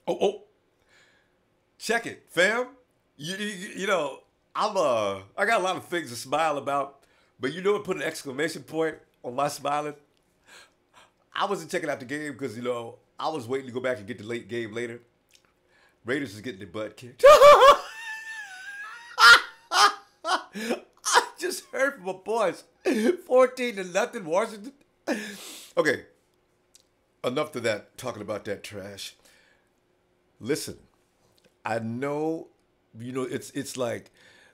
Oh, check it, fam. You know, I got a lot of things to smile about, but you know what? Put an exclamation point on my smiling. I wasn't checking out the game because I was waiting to go back and get the late game later. Raiders was getting their butt kicked. I just heard from my boys, 14-0 Washington. Okay, enough to that. Talking about that trash. Listen, I know, it's like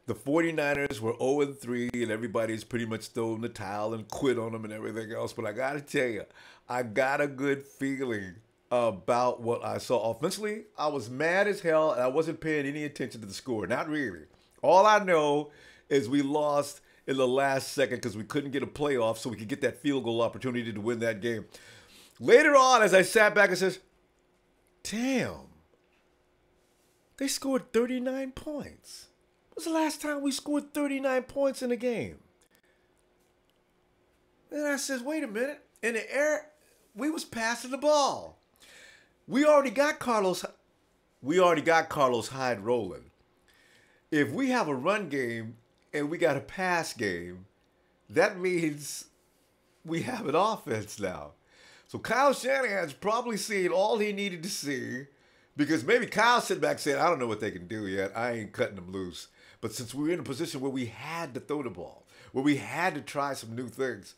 the 49ers were 0-3 and everybody's pretty much thrown the towel and quit on them and everything else. But I got to tell you, I got a good feeling about what I saw. Offensively, I was mad as hell and I wasn't paying any attention to the score. Not really. All I know is we lost in the last second because we couldn't get a playoff so we could get that field goal opportunity to win that game. Later on, as I sat back and says, damn, they scored 39 points. When was the last time we scored 39 points in a game? And I says, wait a minute. In the air, we was passing the ball. We already got Carlos Hyde rolling. If we have a run game and we got a pass game, that means we have an offense now. So Kyle Shanahan's probably seen all he needed to see, because maybe Kyle sitting back saying, I don't know what they can do yet. I ain't cutting them loose. But since we were in a position where we had to throw the ball, where we had to try some new things,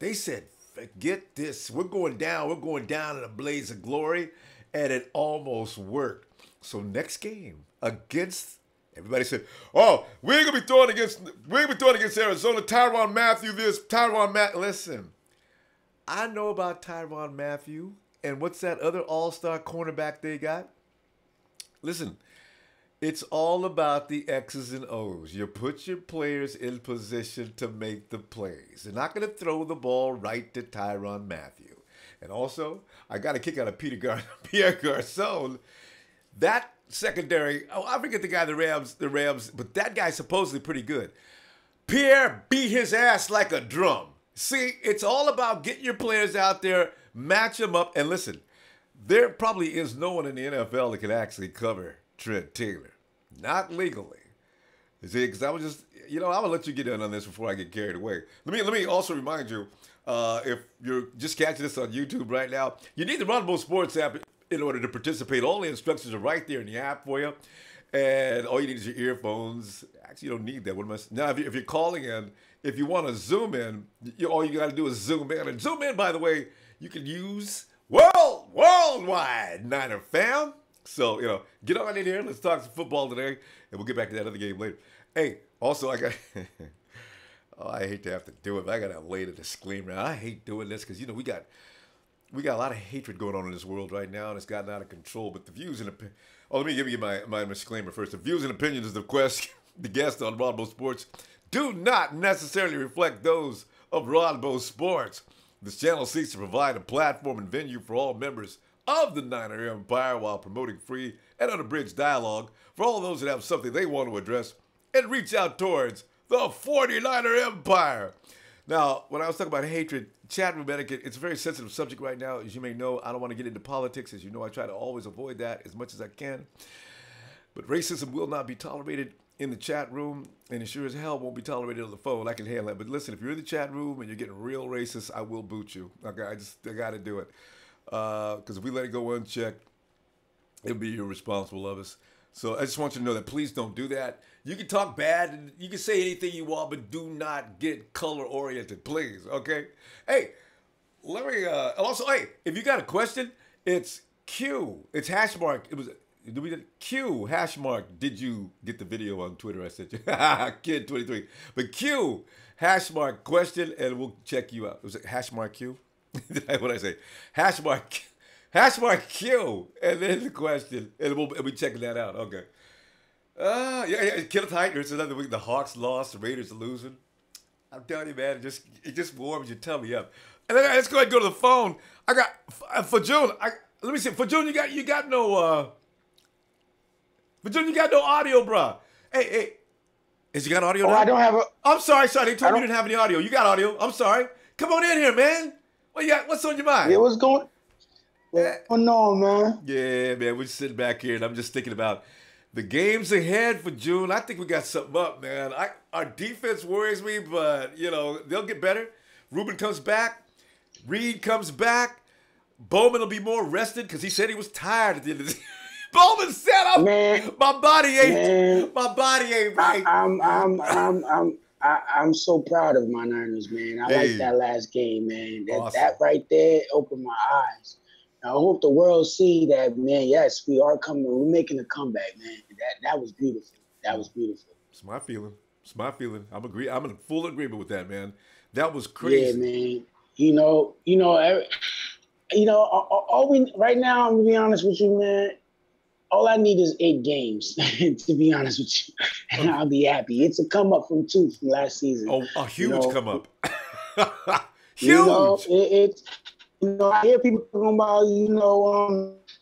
they said, forget this. We're going down in a blaze of glory. And it almost worked. So next game against, everybody said, oh, we ain't gonna be throwing against Arizona. Tyrann Mathieu this, Tyrann Mathieu. Listen, I know about Tyrann Mathieu. And what's that other all-star cornerback they got? Listen, it's all about the X's and O's. You put your players in position to make the plays. They're not going to throw the ball right to Tyrann Mathieu. And also, I got a kick out of Pierre Garçon. That secondary, I forget the guy, the Rams, but that guy's supposedly pretty good. Pierre beat his ass like a drum. See, it's all about getting your players out there, match them up, and listen, there probably is no one in the NFL that can actually cover Trent Taylor. Not legally. See, because I was just, I'm going to let you get in on this before I get carried away. Let me also remind you, if you're just catching this on YouTube right now, you need the Ronbo Sports app in order to participate. All the instructions are right there in the app for you. And all you need is your earphones. Actually, you don't need that. Now, if you're calling in, if you want to zoom in, all you got to do is zoom in. And zoom in, by the way, you can use worldwide Niner fam. So, get on in here. Let's talk some football today. And we'll get back to that other game later. Hey, also, I got... Oh, I hate to have to do it, but I got to lay the disclaimer. I hate doing this because, we got a lot of hatred going on in this world right now, and it's gotten out of control. But the views and let me give you my disclaimer first. The views and opinions of the guest on Ronbo Sports do not necessarily reflect those of Ronbo Sports. This channel seeks to provide a platform and venue for all members of the Niner Empire while promoting free and unabridged dialogue for all those that have something they want to address and reach out towards the 49er Empire. Now, when I was talking about hatred, chat room etiquette, it's a very sensitive subject right now. As you may know, I don't want to get into politics. As you know, I try to always avoid that as much as I can. But racism will not be tolerated in the chat room, and it sure as hell won't be tolerated on the phone. I can handle that. But listen, if you're in the chat room and you're getting real racist, I will boot you. Okay, I got to do it. Because if we let it go unchecked, it'll be irresponsible of us. So I just want you to know that please don't do that. You can talk bad and you can say anything you want, but do not get color oriented, please. Okay. Hey, let me also, hey, if you got a question, it's Q. It's hash mark. It was Q hash mark. Did you get the video on Twitter? I sent you kid 23, but Q hash mark question, and we'll check you out. Was it hash mark Q? What did I say? Hash mark Q, and then the question, and we'll be checking that out. Okay. Yeah. Kenneth Heitner, it's another week. The Hawks lost, the Raiders are losing. I'm telling you, man, it just warms your tummy up. And then let's go ahead and go to the phone. I got for June. Let me see. For June, you got no. For June, you got no audio, bro. Hey, is you got audio? Oh, now? I don't have a. I'm sorry. They told me you didn't have any audio. You got audio. I'm sorry. Come on in here, man. What you got? What's on your mind? Yeah, what's going? Eh, What's going on, man? Yeah, man, we're just sitting back here, and I'm just thinking about the games ahead for June. I think we got something up, man. Our defense worries me, but they'll get better. Ruben comes back, Reed comes back. Bowman will be more rested because he said he was tired at the end of the season. Bowman said, Man, "My body man, ain't, my body ain't I, right." I'm I'm I'm I'm I'm so proud of my Niners, man. I like Hey, that last game, man. That awesome. right there opened my eyes. I hope the world see that, man. Yes, we are coming. We're making a comeback, man. That was beautiful. That was beautiful. It's my feeling. It's my feeling. I'm in full agreement with that, man. That was Yeah, crazy. man. All we right now. I'm gonna be honest with you, man. All I need is 8 games, to be honest with you, and Okay. I'll be happy. It's a come up from 2 from last season. Oh, a You huge know, come up. you know, Huge. it's I hear people talking about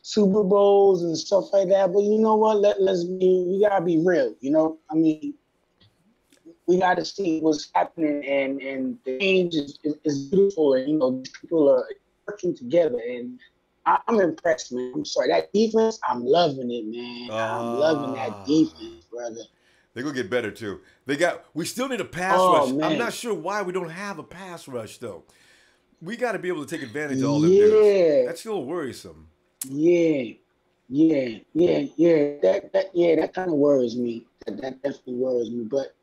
Super Bowls and stuff like that, but you know what? We gotta be real. I mean, we gotta see what's happening, and the change is beautiful, and these people are working together, and I'm impressed, man. I'm sorry, that defense, I'm loving it, man. I'm loving that Ah. defense, brother. They're gonna get better too. We still need a pass Oh rush. I'm not man, sure why we don't have a pass rush though. We got to be able to take advantage of all them dudes. yeah, That's still worrisome. yeah, yeah. That kind of worries me. That definitely worries me. But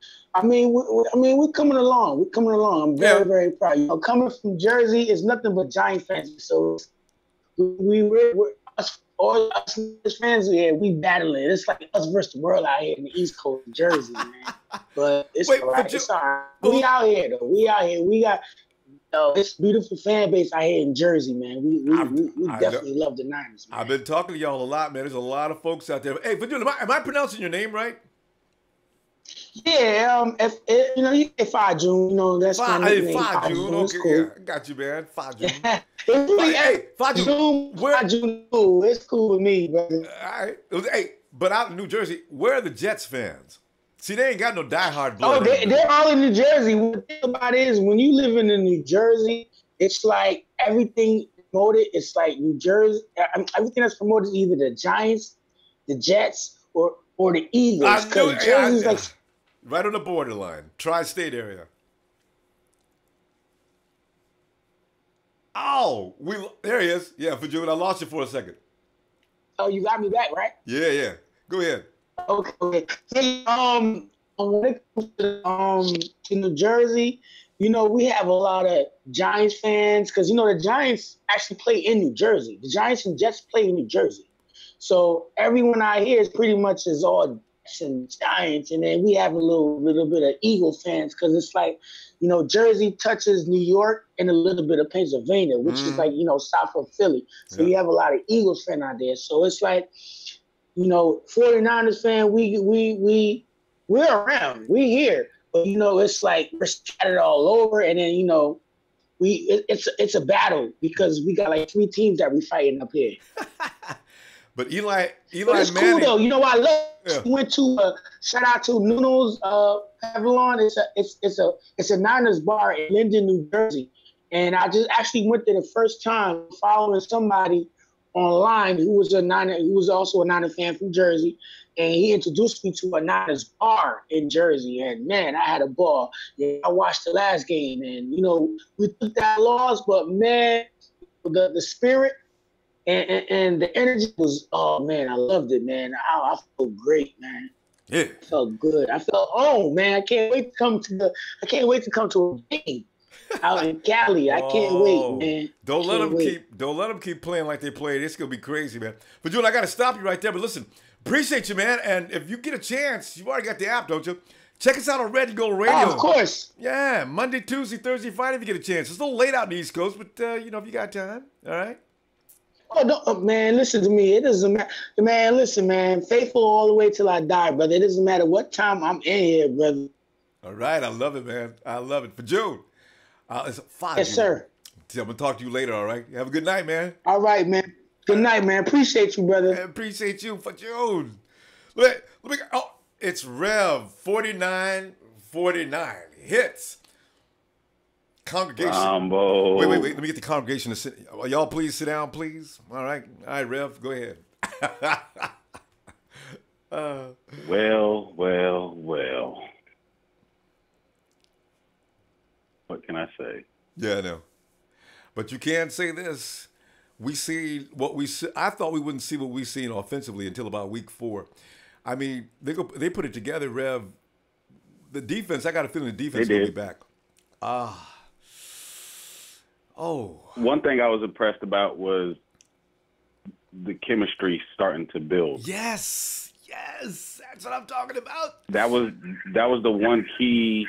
we're coming along. We're coming along. I'm very, Yeah. very proud. Coming from Jersey is nothing but Giant fans. So we're us, all us fans here. We battling. It's like us versus the world out here in the East Coast, Jersey, man. But it's all Wait, right. It's all right. We but out here though. We out here. We got this beautiful fan base out here in Jersey, man. We we I've we, we I know, definitely love the Niners, I've man. been talking to y'all a lot, man. There's a lot of folks out there. Hey, Fadul, am I pronouncing your name right? Yeah, you get 5 June, that's my nickname, 5 5 June. June. It's Okay, yeah, cool. I got you, man. 5 June. It's really Hey, 5 June. June, Where? 5 June, cool. It's cool with me, brother. All right. Hey, but out in New Jersey, where are the Jets fans? See, they ain't got no diehard Oh, blood in them. they're all in New Jersey. What the thing about it is when you living in New Jersey, it's like everything promoted. It's like New Jersey. Everything that's promoted is either the Giants, the Jets, or the Eagles. I knew Because Jersey's like, right on the borderline, tri-state area. Oh, there he is. Yeah, for June, I lost you for a second. oh, you got me back, right? Yeah, yeah. Go ahead. Okay. Okay. Hey, when it comes to New Jersey, we have a lot of Giants fans because the Giants actually play in New Jersey. The Giants and Jets play in New Jersey, so everyone I hear is pretty much is all Jets and Giants, and then we have a little bit of Eagle fans because it's like, Jersey touches New York and a little bit of Pennsylvania, which is like south of Philly. So Yeah. you have a lot of Eagles fans out there. So it's like 49ers fan, we're around, we here, but it's like we're scattered all over, and then it's a battle because we got like 3 teams that we fighting up here. But Eli But it's cool Manning. though. I love. Yeah. We went to shout out to Nuno's Pavilion. It's a Niners bar in Linden, New Jersey, and I just actually went there the first time following somebody online who was also a Niner fan from Jersey, and he introduced me to a Niners bar in Jersey, and man, I had a ball. Yeah, I watched the last game, and we took that loss, but man, the spirit and the energy was, oh man, I loved it, man. I felt great, man. Yeah. I felt good. I felt, oh man, I can't wait to come to a game out in Cali. I can't wait, Oh, man. Can't wait. don't let them keep playing like they played. It's gonna be crazy, man. But June, I gotta stop you right there. But listen, appreciate you, man. And if you get a chance, you already got the app, don't you? Check us out on Red and Gold Radio. Oh, of course. Yeah, Monday, Tuesday, Thursday, Friday if you get a chance. It's a little late out in the East Coast, but if you got time, all right. Oh, no, man, listen to me. It doesn't matter. Man, listen, man. Faithful all the way till I die, brother. It doesn't matter what time I'm in here, brother. All right, I love it, man. I love it. For June, it's 5 Yes, June. sir. I'm gonna talk to you later. All right. Have a good night, man. All right, man. Good night, man. Appreciate you, brother. I appreciate you for June. It's Rev 4949 hits. Congregation. Ronbo. Wait. Let me get the congregation to sit. Y'all please sit down, please. All right, Rev, go ahead. Well. What can I say? Yeah, I know. But you can't say this. We see what we see. I thought we wouldn't see what we seen offensively until about week 4. I mean, they put it together, Rev. The defense, I got a feeling the defense will be back. One thing I was impressed about was the chemistry starting to build. Yes, that's what I'm talking about. That was the one key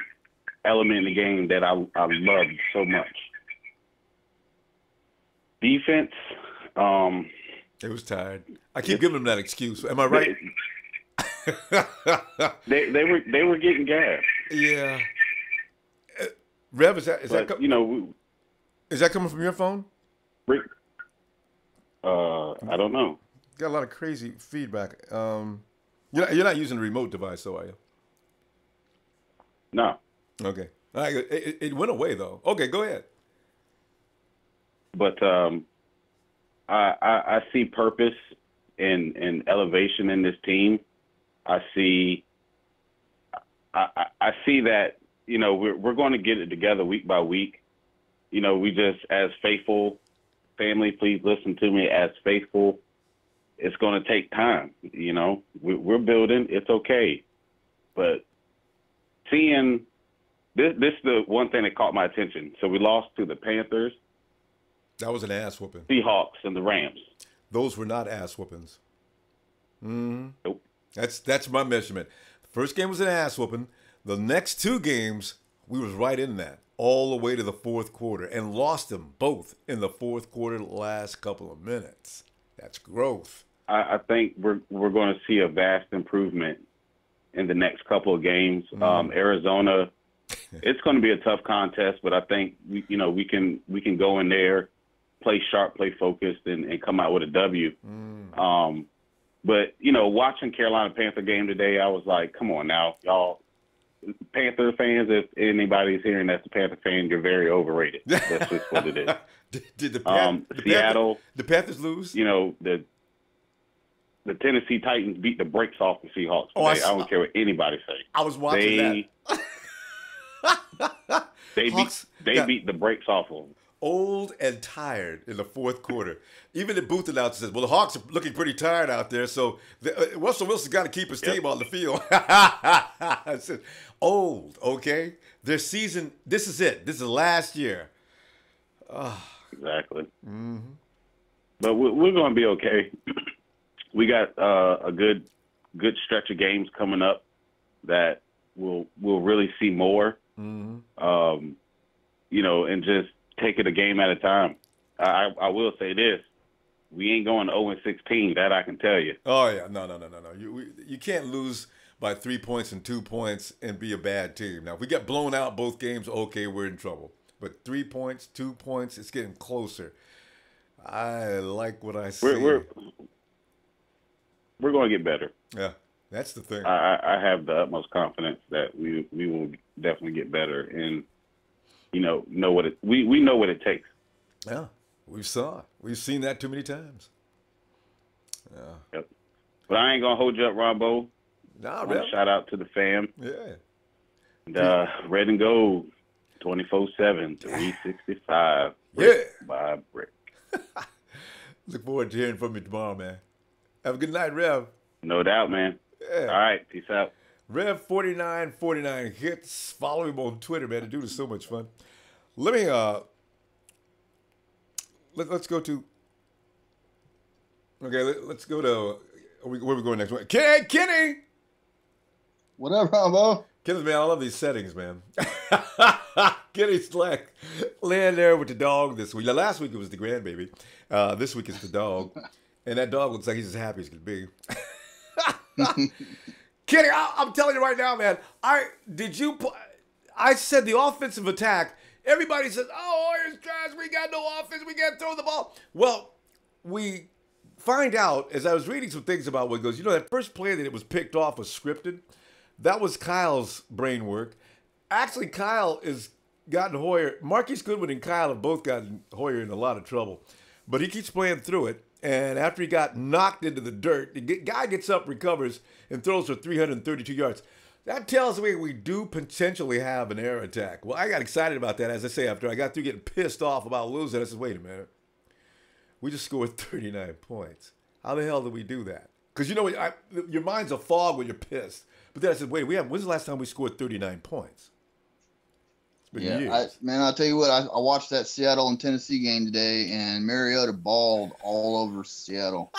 element in the game that I loved so much. Defense, it was tired. I keep giving them that excuse. Am I right? They were getting gas. Yeah. Rev, is that coming from your phone? I don't know. Got a lot of crazy feedback. You're not using the remote device, though, are you? No. Okay. All right. It went away though. Okay, go ahead. But I see purpose and elevation in this team. I see that, we're going to get it together week by week. We just, as faithful family, please listen to me, as faithful, it's going to take time. We're building. It's okay. But seeing this is the one thing that caught my attention. So we lost to the Panthers. That was an ass whooping. Seahawks and the Rams. Those were not ass whoopings. Nope. That's my measurement. The first game was an ass whooping. The next 2 games, we was right in that all the way to the 4th quarter and lost them both in the 4th quarter, the last couple of minutes. That's growth. I think we're going to see a vast improvement in the next couple of games. Arizona, it's going to be a tough contest, but I think we can go in there, play sharp, play focused, and come out with a W. But watching Carolina Panther game today, I was like, come on now, y'all. Panther fans, if anybody's hearing that's a Panther fan, you're very overrated. That's just what it is. Did Seattle, the Panthers lose? The Tennessee Titans beat the brakes off the Seahawks today. I don't care what anybody say. I was watching that. They beat the brakes off of them. Old and tired in the 4th quarter. Even the booth announcer says, well, the Hawks are looking pretty tired out there, so Russell Wilson's got to keep his team on the field. I said, old, okay? Their season, this is it. This is last year. Exactly. But we're going to be okay. We got a good stretch of games coming up that we'll really see more. And just take it a game at a time. I will say this: we ain't going to 0-16. That I can tell you. Oh yeah, no. You can't lose by 3 points and 2 points and be a bad team. Now, if we get blown out both games, okay, we're in trouble. But 3 points, 2 points, it's getting closer. I like what I see. We're going to get better. Yeah, that's the thing. I have the utmost confidence that we will definitely get better, and we know what it takes. Yeah, we've seen that too many times. Yeah. Yep. But I ain't gonna hold you up, Ronbo. Nah, really. Shout out to the fam. Yeah. And, red and gold, 24/7, 365. Brick by brick. Look forward to hearing from you tomorrow, man. Have a good night, Rev. No doubt, man. Yeah. All right, peace out. Rev4949 hits. Follow him on Twitter, man. The dude is so much fun. Let me let's go to. Okay, let's go to. Where are we going next? Kenny. What up, Ronbo? Kenny, man, I love these settings, man. Kenny's like laying there with the dog this week. Now, last week it was the grandbaby. This week it's the dog, and that dog looks like he's as happy as can be. Kenny, I'm telling you right now, man. I said the offensive attack. Everybody says, "Oh, Warriors trash. We got no offense. We can't throw the ball." Well, we find out as I was reading some things about what goes. That first play that it was picked off was scripted. That was Kyle's brain work. Actually, Kyle is gotten Hoyer. Marquise Goodwin and Kyle have both gotten Hoyer in a lot of trouble. But he keeps playing through it. And after he got knocked into the dirt, the guy gets up, recovers, and throws for 332 yards. That tells me we do potentially have an air attack. Well, I got excited about that, as I say, after I got through getting pissed off about losing. I said, wait a minute. We just scored 39 points. How the hell did we do that? Because, your mind's a fog when you're pissed. But then I said, wait, when's the last time we scored 39 points? It's been years. I'll tell you what, I watched that Seattle and Tennessee game today, and Mariota balled all over Seattle.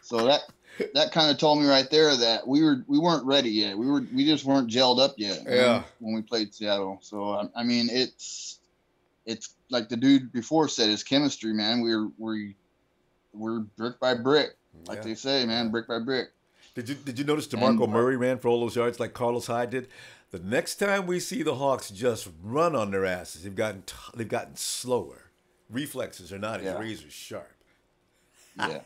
So that kind of told me right there that we weren't ready yet. We just weren't gelled up yet. When we played Seattle. So I mean, it's like the dude before said, it's chemistry, man. We're brick by brick, like they say, man, brick by brick. Did you notice DeMarco Murray ran for all those yards like Carlos Hyde did? The next time we see the Hawks just run on their asses, they've gotten slower. Reflexes are not as razor sharp. Yeah.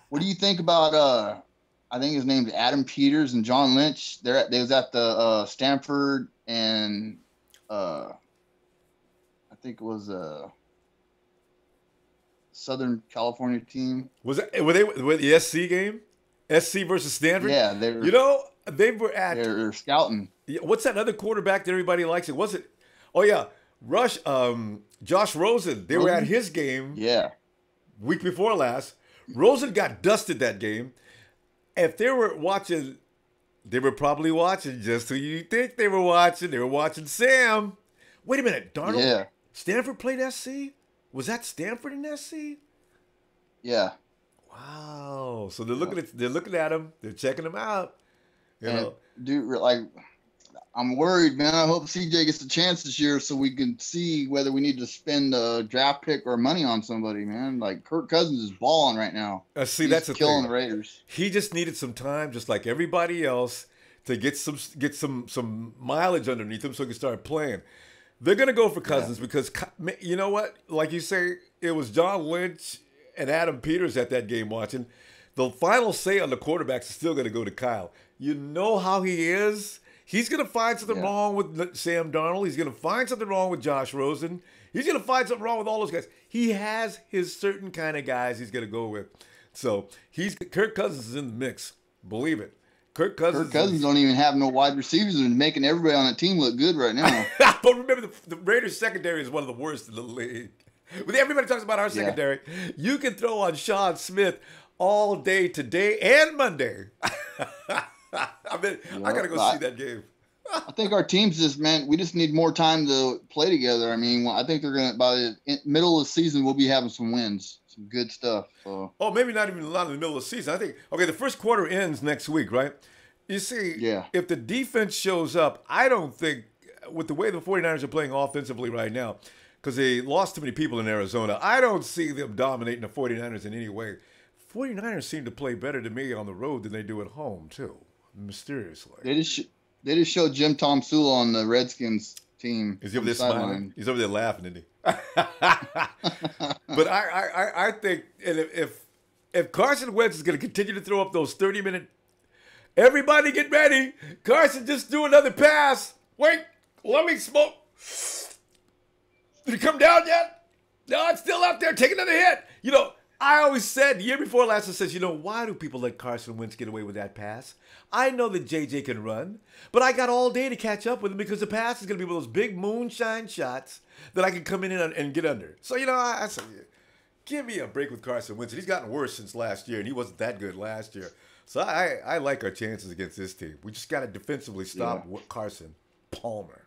What do you think about I think his name's Adam Peters and John Lynch? They was at the Stanford and I think it was Southern California team. Were they the SC game? SC versus Stanford? Yeah, they were at. They're scouting. What's that other quarterback that everybody likes? It wasn't. Oh yeah, Josh Rosen. They were at his game. Yeah. Week before last, Rosen got dusted that game. If they were watching, they were probably watching just who you think they were watching. They were watching Sam. Wait a minute, Darnold. Yeah. Stanford played SC. Was that Stanford in SC? Yeah. Wow. So they're looking at him. They're checking him out. Dude, like, I'm worried, man. I hope CJ gets a chance this year so we can see whether we need to spend a draft pick or money on somebody, man. Like, Kirk Cousins is balling right now. He's that's killing the Raiders. He just needed some time, just like everybody else, to get some mileage underneath him so he can start playing. They're going to go for Cousins because, you know what? Like you say, it was John Lynch and Adam Peters at that game watching. The final say on the quarterbacks is still going to go to Kyle. You know how he is. He's going to find something wrong with Sam Darnold. He's going to find something wrong with Josh Rosen. He's going to find something wrong with all those guys. He has his certain kind of guys he's going to go with. So Kirk Cousins is in the mix. Believe it. Kirk Cousins don't even have no wide receivers and making everybody on the team look good right now. But remember, the Raiders secondary is one of the worst in the league. But everybody talks about our secondary. You can throw on Sean Smith all day today and Monday. I got to go see that game. I think our teams we just need more time to play together. I mean, I think they're going to, by the middle of the season, we'll be having some wins, some good stuff. So. Oh, maybe not even a lot in the middle of the season. I think, the first quarter ends next week, right? You see, if the defense shows up, I don't think, with the way the 49ers are playing offensively right now, because they lost too many people in Arizona, I don't see them dominating the 49ers in any way. 49ers seem to play better to me on the road than they do at home, too, mysteriously. They just showed Jim Tom Sula on the Redskins team. Is he over there smiling? He's over there laughing, isn't he? But I think if Carson Wentz is going to continue to throw up those 30-minute, everybody get ready. Carson just do another pass. Wait, let me smoke. Did he come down yet? No, it's still out there. Take another hit. I always said, the year before last, I says, why do people let Carson Wentz get away with that pass? I know that JJ can run, but I got all day to catch up with him because the pass is going to be one of those big moonshine shots that I can come in and get under. So, I said, give me a break with Carson Wentz. He's gotten worse since last year, and he wasn't that good last year. So I like our chances against this team. We just got to defensively stop Carson Palmer.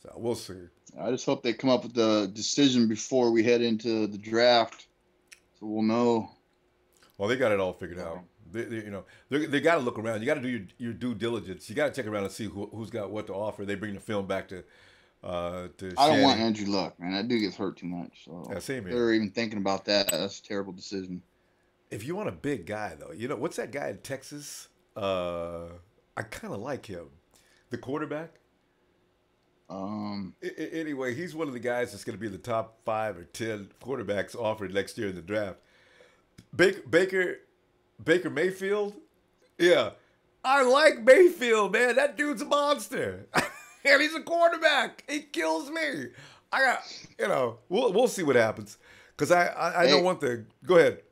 So we'll see. I just hope they come up with the decision before we head into the draft. So we'll know. Well, they got it all figured out. They got to look around. You got to do your due diligence. You got to check around and see who's got what to offer. They bring the film back to. I don't want Andrew Luck, man. That dude gets hurt too much. So same here. They're even thinking about that. That's a terrible decision. If you want a big guy, though, what's that guy in Texas? I kind of like him, the quarterback. Anyway, he's one of the guys that's going to be in the top 5 or 10 quarterbacks offered next year in the draft. Baker Mayfield? Yeah. I like Mayfield, man. That dude's a monster. And he's a quarterback. He kills me. I got, we'll see what happens. Because I know one thing. Go ahead.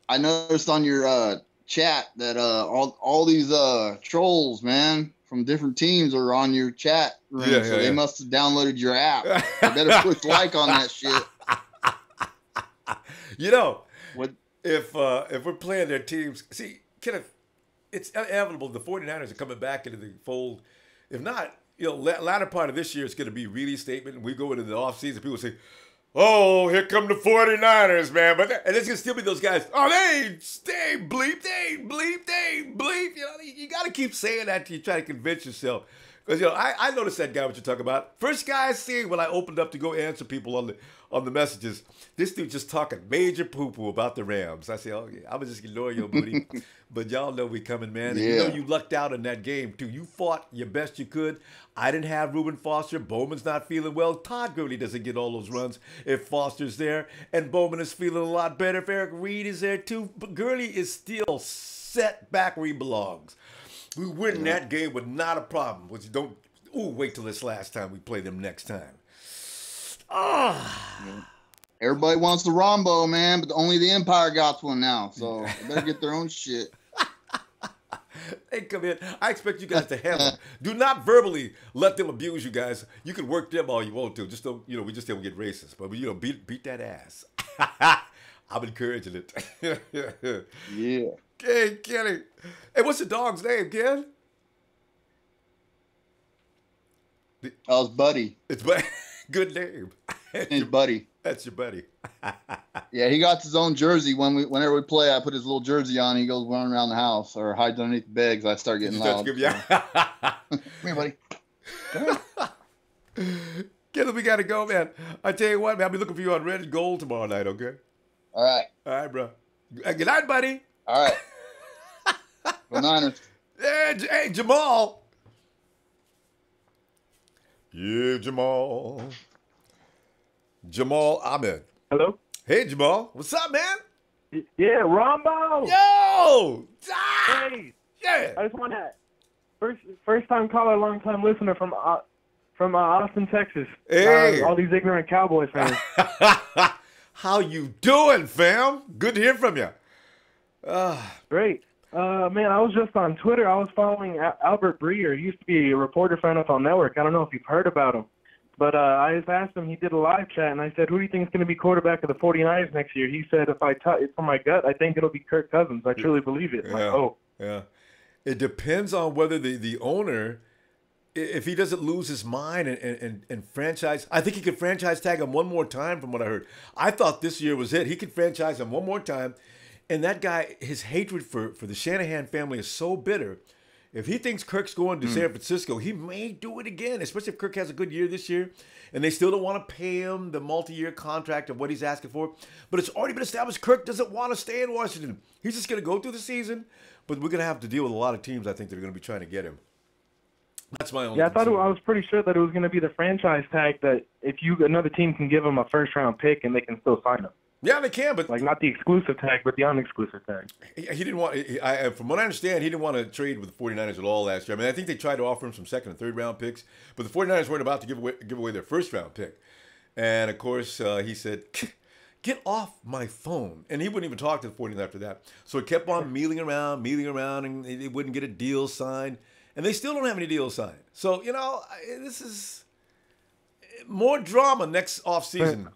I noticed on your chat that all these trolls, man, from different teams are on your chat room. So they must have downloaded your app. You better push like on that shit. If we're playing their teams, see, Kenneth, it's inevitable the 49ers are coming back into the fold. If not, latter part of this year, it's going to be really a statement. We go into the offseason, people say, oh, here come the 49ers, man. And it's going to still be those guys, oh, they ain't bleep. You got to keep saying that till you try to convince yourself. Because, I noticed that guy, what you're talking about. First guy I seen when I opened up to go answer people on the messages, this dude just talking major poo-poo about the Rams. I say, oh, yeah, I was just ignoring your booty. But y'all know we coming, man. Yeah. And you lucked out in that game, too. You fought your best you could. I didn't have Reuben Foster. Bowman's not feeling well. Todd Gurley doesn't get all those runs if Foster's there. And Bowman is feeling a lot better if Eric Reed is there, too. But Gurley is still set back where he belongs. We win that game with not a problem. Which wait till this last time we play them next time. Everybody wants the Ronbo, man, but only the Empire got one now. So they better get their own shit. Hey, come in. I expect you guys to handle it. Do not verbally let them abuse you guys. You can work them all you want to. Just don't, we just don't get racist. But, beat that ass. I'm encouraging it. Yeah. Hey, Kenny. Hey, what's the dog's name, Ken? It's Buddy. It's Buddy. Good name. It's Buddy. That's your buddy. Yeah, he got his own jersey. Whenever we play, I put his little jersey on. He goes running around the house or hides underneath the bed because I start getting loud. Come here, buddy. Come here. Kenny, we got to go, man. I tell you what, man, I'll be looking for you on Red and Gold tomorrow night, okay? All right. All right, bro. Good night, buddy. All right. Go Niners. Hey, Jamal. Yeah, Jamal. Jamal Ahmed. Hello? Hey, Jamal. What's up, man? Yeah, Ronbo. Yo! Hey. Yeah. I just want to first time caller, long time listener from Austin, Texas. Hey. All these ignorant Cowboys fans. How you doing, fam? Good to hear from you. Great. Man, I was just on Twitter. I was following Albert Breer. He used to be a reporter for NFL Network. I don't know if you've heard about him. But I just asked him, he did a live chat, and I said, who do you think is going to be quarterback of the 49ers next year? He said, it's from my gut, I think it'll be Kirk Cousins. I truly believe it. Yeah. Yeah. It depends on whether the owner, if he doesn't lose his mind and franchise, I think he could franchise tag him one more time from what I heard. I thought this year was it. He could franchise him one more time. And that guy, his hatred for the Shanahan family is so bitter. If he thinks Kirk's going to San Francisco, he may do it again, especially if Kirk has a good year this year and they still don't want to pay him the multi-year contract of what he's asking for. But it's already been established Kirk doesn't want to stay in Washington. He's just going to go through the season, but we're going to have to deal with a lot of teams, I think, that are going to be trying to get him. That's my only concern. I was pretty sure that it was going to be the franchise tag that if another team can give him a first-round pick and they can still sign him. Yeah, they can, but not the exclusive tag, but the unexclusive tag. He didn't want. From what I understand, he didn't want to trade with the 49ers at all last year. I mean, I think they tried to offer him some second and third round picks, but the 49ers weren't about to give away their first round pick. And of course, he said, "Get off my phone," and he wouldn't even talk to the 49ers after that. So it kept on mealing around, and they wouldn't get a deal signed, and they still don't have any deals signed. So this is more drama next offseason.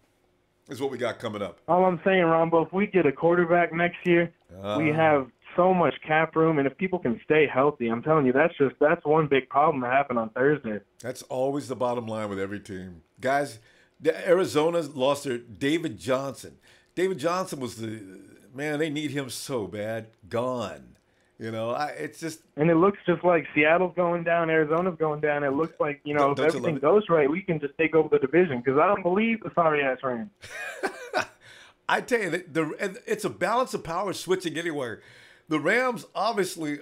Is what we got coming up. All I'm saying, Ronbo, if we get a quarterback next year, we have so much cap room, and if people can stay healthy, I'm telling you, that's one big problem that happened on Thursday. That's always the bottom line with every team. Guys, Arizona lost their David Johnson. David Johnson was they need him so bad. Gone. It's just... And it looks just like Seattle's going down, Arizona's going down. It looks like, if everything goes right, we can just take over the division because I don't believe the sorry-ass Rams. I tell you, it's a balance of power switching anywhere. The Rams, obviously,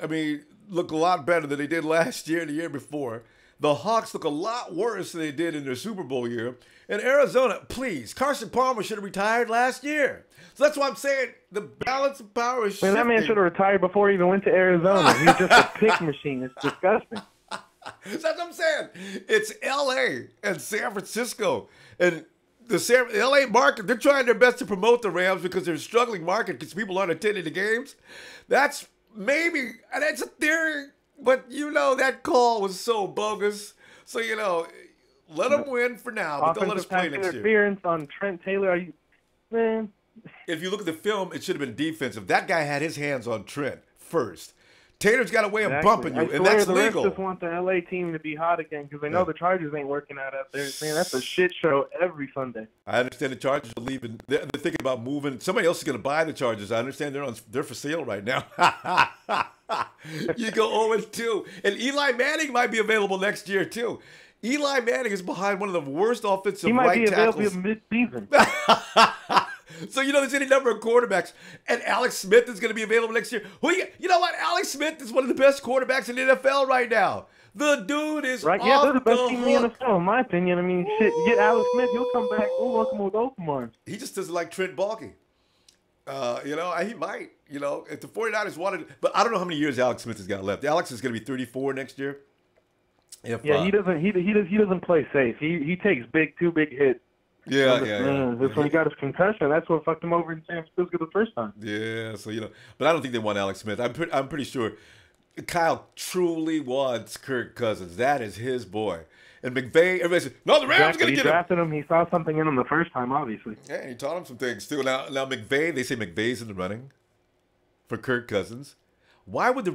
look a lot better than they did last year and the year before. The Hawks look a lot worse than they did in their Super Bowl year. And Arizona, please, Carson Palmer should have retired last year. So that's why I'm saying the balance of power is shifting. That man should have retired before he even went to Arizona. He's just a pick machine. It's disgusting. That's what I'm saying. It's L.A. and San Francisco. And the L.A. market, they're trying their best to promote the Rams because they're a struggling market because people aren't attending the games. That's maybe, and that's a theory, but that call was so bogus. So, let them win for now, but don't let us play next year. Interference on Trent Taylor, man. If you look at the film, it should have been defensive. That guy had his hands on Trent first. Taylor's got a way of bumping you, and that's legal. The Rams just want the LA team to be hot again because they know the Chargers ain't working out there. Man, that's a shit show every Sunday. I understand the Chargers are leaving. They're thinking about moving. Somebody else is going to buy the Chargers. I understand they're for sale right now. You go 0-2. And Eli Manning might be available next year, too. Eli Manning is behind one of the worst offensive right tackles. He might be available mid-season. So, there's any number of quarterbacks. And Alex Smith is going to be available next year. You know what? Alex Smith is one of the best quarterbacks in the NFL right now. The dude is right. Off yeah, they're the best the team in the NFL, in my opinion. I mean, shit, you get Alex Smith, he'll come back. We'll welcome him with open arms. He just doesn't like Trent Baalke. He might. If the 49ers wanted, but I don't know how many years Alex Smith has got left. Alex is going to be 34 next year. He doesn't play safe. He takes two big hits. Yeah. That's when he got his concussion. That's what fucked him over in San Francisco the first time. Yeah, so but I don't think they want Alex Smith. I'm pretty sure Kyle truly wants Kirk Cousins. That is his boy. And McVay, everybody said, no, the Rams going to get him. He drafted him. He saw something in him the first time, obviously. Yeah, and he taught him some things too. Now McVay, they say McVay's in the running for Kirk Cousins. Why would they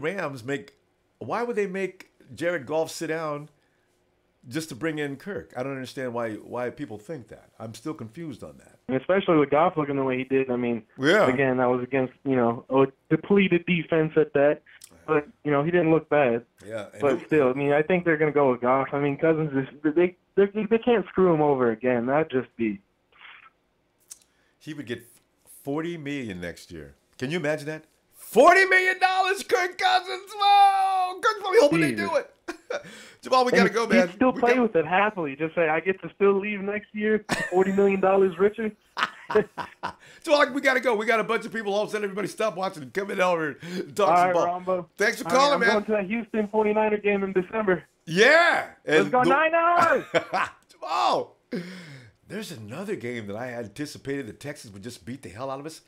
make Jared Goff sit down just to bring in Kirk? I don't understand why people think that. I'm still confused on that. And especially with Goff looking the way he did. I mean, again, that was against, a depleted defense at that. But, he didn't look bad. Yeah. But still, I mean, I think they're going to go with Goff. I mean, Cousins, they can't screw him over again. That'd just be. He would get $40 million next year. Can you imagine that? $40 million, Kirk Cousins. Whoa! Kirk's probably hoping they do it. Jamal, we got to go, man. He'd still play with it happily. Just say, I get to still leave next year, $40 million richer. Jamal, we got to go. We got a bunch of people. All of a sudden, everybody stop watching and come in over and talk some ball. Ronbo. Thanks for calling, man. I'm going to that Houston 49er game in December. Yeah. Let's go 9 hours. Jamal, there's another game that I anticipated the Texans would just beat the hell out of us.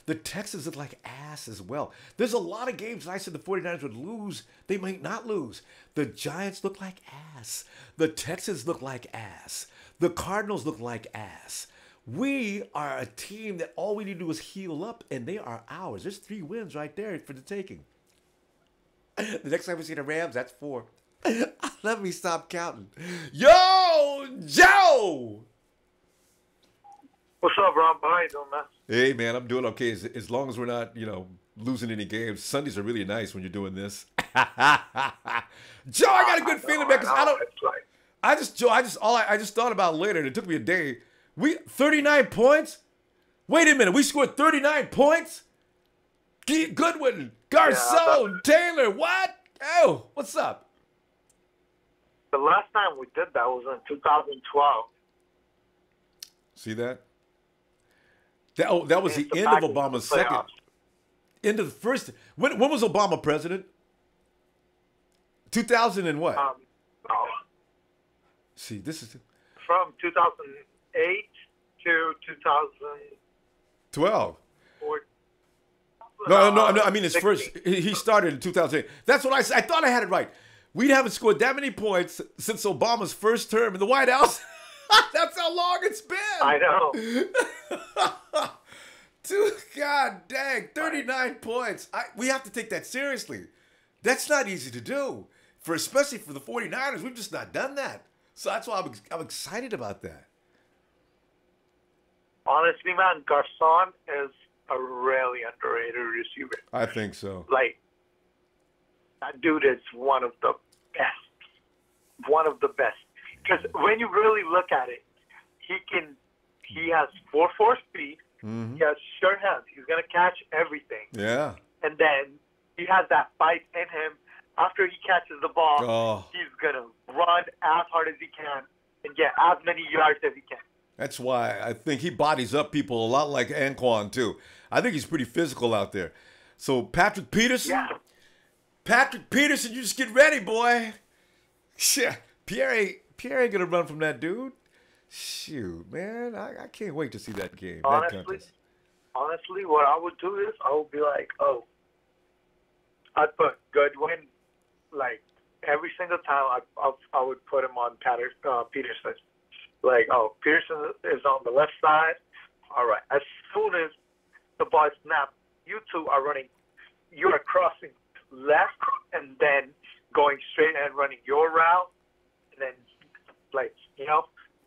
The Texans look like ass as well. There's a lot of games that I said the 49ers would lose. They might not lose. The Giants look like ass. The Texans look like ass. The Cardinals look like ass. We are a team that all we need to do is heal up, and they are ours. There's 3 wins right there for the taking. The next time we see the Rams, that's 4. Let me stop counting. Yo, Joe! What's up, Ron? How you doing, man? Hey, man, I'm doing okay as long as we're not, losing any games. Sundays are really nice when you're doing this. Joe, I got a good feeling, man, because I just thought about it later, and it took me a day. 39 points? Wait a minute, we scored 39 points? Goodwin, Garçon, Taylor, what? Oh, what's up? The last time we did that was in 2012. See that? That was the end of Obama's second. End of the first. When was Obama president? 2000 and what? No. See, this is from 2008 to 2012. No. I mean, his first. He started in 2008. That's what I said. I thought I had it right. We haven't scored that many points since Obama's first term in the White House. That's how long it's been. I know. Dude, God dang, 39 points. We have to take that seriously. That's not easy to do, especially for the 49ers. We've just not done that. So that's why I'm excited about that. Honestly, man, Garçon is a really underrated receiver. I think so. Like, that dude is one of the best. One of the best. Because when you really look at it, he has 4.4 speed. Mm-hmm. He has sure hands. He's going to catch everything. Yeah. And then he has that fight in him. After he catches the ball, he's going to run as hard as he can and get as many yards as he can. That's why I think he bodies up people a lot like Anquan, too. I think he's pretty physical out there. So, Patrick Peterson, you just get ready, boy. Yeah, Pierre ain't gonna run from that dude. Shoot, man, I can't wait to see that game. Honestly, what I would do is I would be like, oh, I'd put Goodwin, like every single time I would put him on Peterson. Like, oh, Peterson is on the left side. All right. As soon as the ball snaps, you two are running. You are crossing left and then going straight and running your route, and then like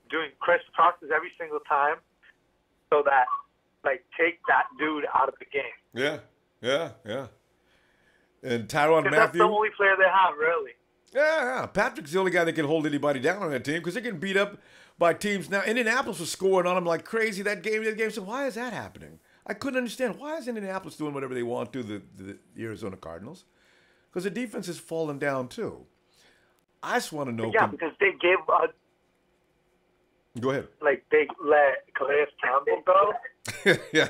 doing crisscrosses every single time, so that like take that dude out of the game. Yeah. And Tyrann Mathieu. That's the only player they have, really. Yeah. Patrick's the only guy that can hold anybody down on that team because they get beat up by teams. Now, Indianapolis was scoring on them like crazy that game. So why is that happening? I couldn't understand. Why is Indianapolis doing whatever they want to the Arizona Cardinals? Because the defense is falling down, too. I just want to know. Yeah, because they gave Go ahead. Like, they let Calais Campbell go. yeah.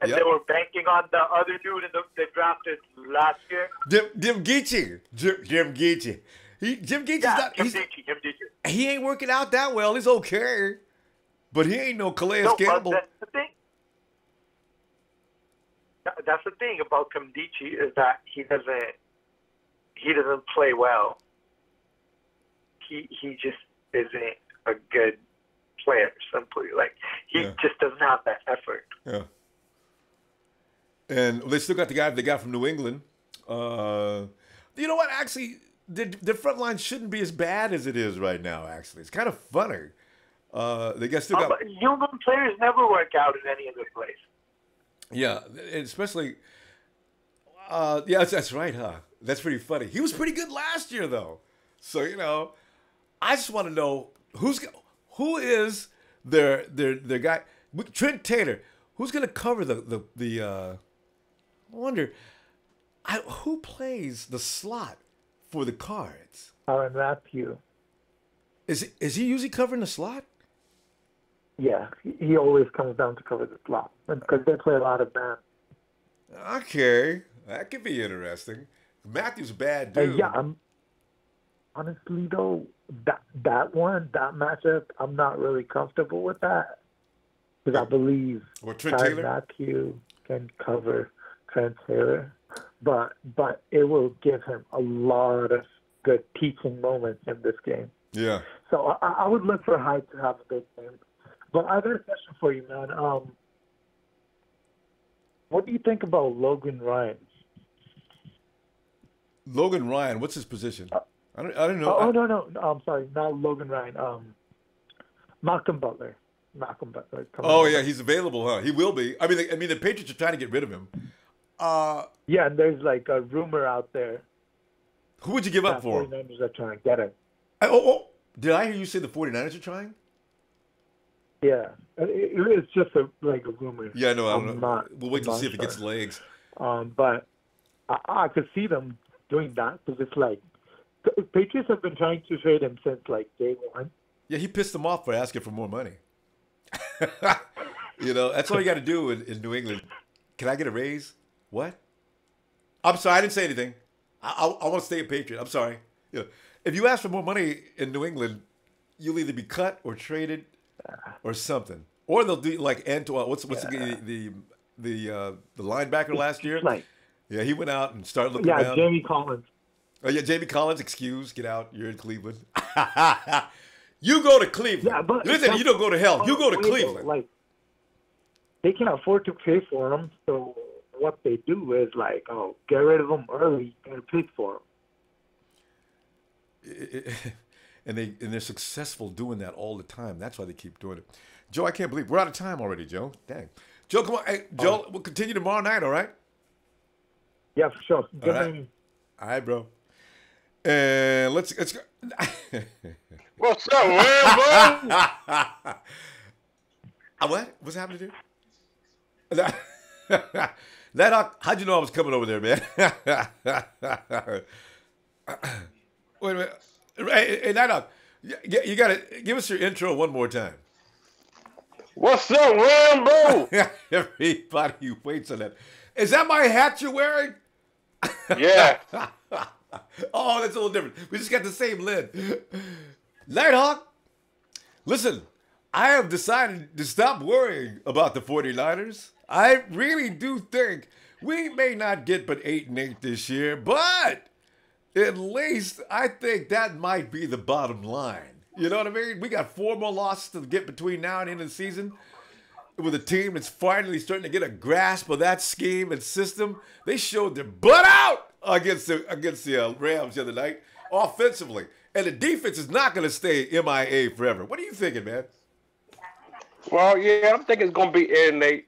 And they were banking on the other dude they drafted last year. Jim Geechee. Jim Geechee. Jim Geechee's not. Jim Geechee. He ain't working out that well. He's okay. But he ain't no Calais Campbell. That's the thing. That's the thing about Kimdichie is that he doesn't play well. He just isn't a good player. Simply, like he just doesn't have that effort. Yeah. And they still got the guy they got from New England. You know what? Actually, the front line shouldn't be as bad as it is right now. Actually, it's kind of funny. They still got. But New England players never work out in any other place. Yeah, especially. Yeah, that's right, huh? That's pretty funny. He was pretty good last year, though. So I just want to know who is their guy. Trent Taylor. Who's going to cover the I wonder who plays the slot for the Cards. Tyrann Mathieu. Is he usually covering the slot? Yeah, he always comes down to cover the slot because they play a lot of man. Okay, that could be interesting. Matthew's a bad dude. Yeah, honestly though, that matchup, I'm not really comfortable with that because I believe Tyrann Mathieu can cover Trent Taylor, but it will give him a lot of good teaching moments in this game. Yeah. So I would look for Hyde to have a big game. But I got a question for you, man. What do you think about Logan Ryan? Logan Ryan, what's his position? I don't know. No. I'm sorry, not Logan Ryan. Malcolm Butler. Yeah, he's available, huh? He will be. I mean, the Patriots are trying to get rid of him. Yeah, and there's like a rumor out there. Who would you give up for? 49ers are trying to get him. Did I hear you say the 49ers are trying? Yeah, it's just a rumor. Yeah, no, I don't know. We'll wait to see if it gets legs. But I could see them doing that because it's like the Patriots have been trying to trade him since like day one. Yeah, he pissed them off by asking for more money. That's all you got to do in New England. Can I get a raise? What? I'm sorry, I didn't say anything. I want to stay a Patriot. I'm sorry. If you ask for more money in New England, you'll either be cut or traded. Or something, or they'll do like Antoine. What's the linebacker last year? Yeah, he went out and started looking around. Yeah, Jamie Collins. Oh yeah, Jamie Collins. Get out. You're in Cleveland. You go to Cleveland. Yeah, but listen, you don't go to hell. You go to Cleveland. Like they can afford to pay for him, so what they do is get rid of him early and pay for him. And they're successful doing that all the time. That's why they keep doing it. Joe, I can't believe we're out of time already, Joe. Dang. Joe, come on. Hey, Joe, we'll continue tomorrow night, all right? Yeah, for sure. All right, bro. And let's go. What's up, Ronbo? What? What's happening, dude? How'd you know I was coming over there, man? Wait a minute. Hey, Nighthawk, you got to give us your intro one more time. What's up, Ronbo? Everybody waits on that. Is that my hat you're wearing? Yeah. Oh, that's a little different. We just got the same lid. Nighthawk, listen, I have decided to stop worrying about the 49ers. I really do think we may not get but 8-8 this year, but at least I think that might be the bottom line. You know what I mean? We got 4 more losses to get between now and the end of the season. With a team that's finally starting to get a grasp of that scheme and system. They showed their butt out against the Rams the other night offensively. And the defense is not going to stay MIA forever. What are you thinking, man? Well, yeah, I'm thinking it's going to be 8-8.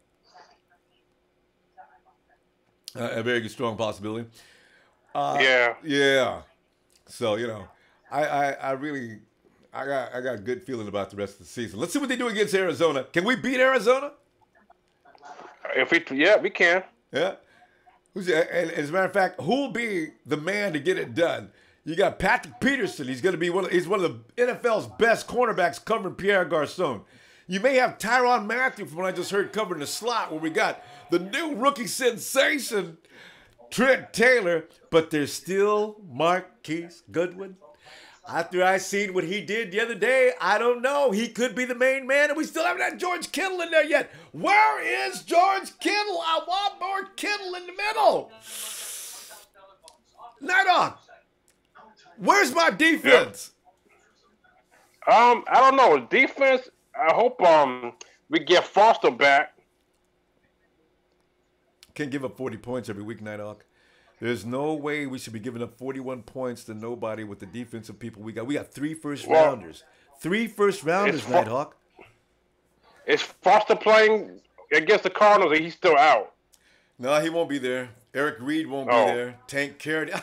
A very good, strong possibility. Yeah. Yeah. So, I got a good feeling about the rest of the season. Let's see what they do against Arizona. Can we beat Arizona? We can. Yeah. And as a matter of fact, who'll be the man to get it done? You got Patrick Peterson. He's going to be he's one of the NFL's best cornerbacks covering Pierre Garçon. You may have Tyrann Mathieu from what I just heard covering the slot, where we got the new rookie sensation, Trent Taylor, but there's still Marquise Goodwin. After I seen what he did the other day, I don't know. He could be the main man, and we still haven't had George Kittle in there yet. Where is George Kittle? I want more Kittle in the middle. Nighthawk, where's my defense? I don't know. Defense, I hope we get Foster back. Can't give up 40 points every week, Nighthawk. There's no way we should be giving up 41 points to nobody with the defensive people we got. We got 3 first-rounders. 3 first-rounders, Nighthawk. Is Foster playing against the Cardinals, or he's still out? No, he won't be there. Eric Reed won't be there. Tank Carey.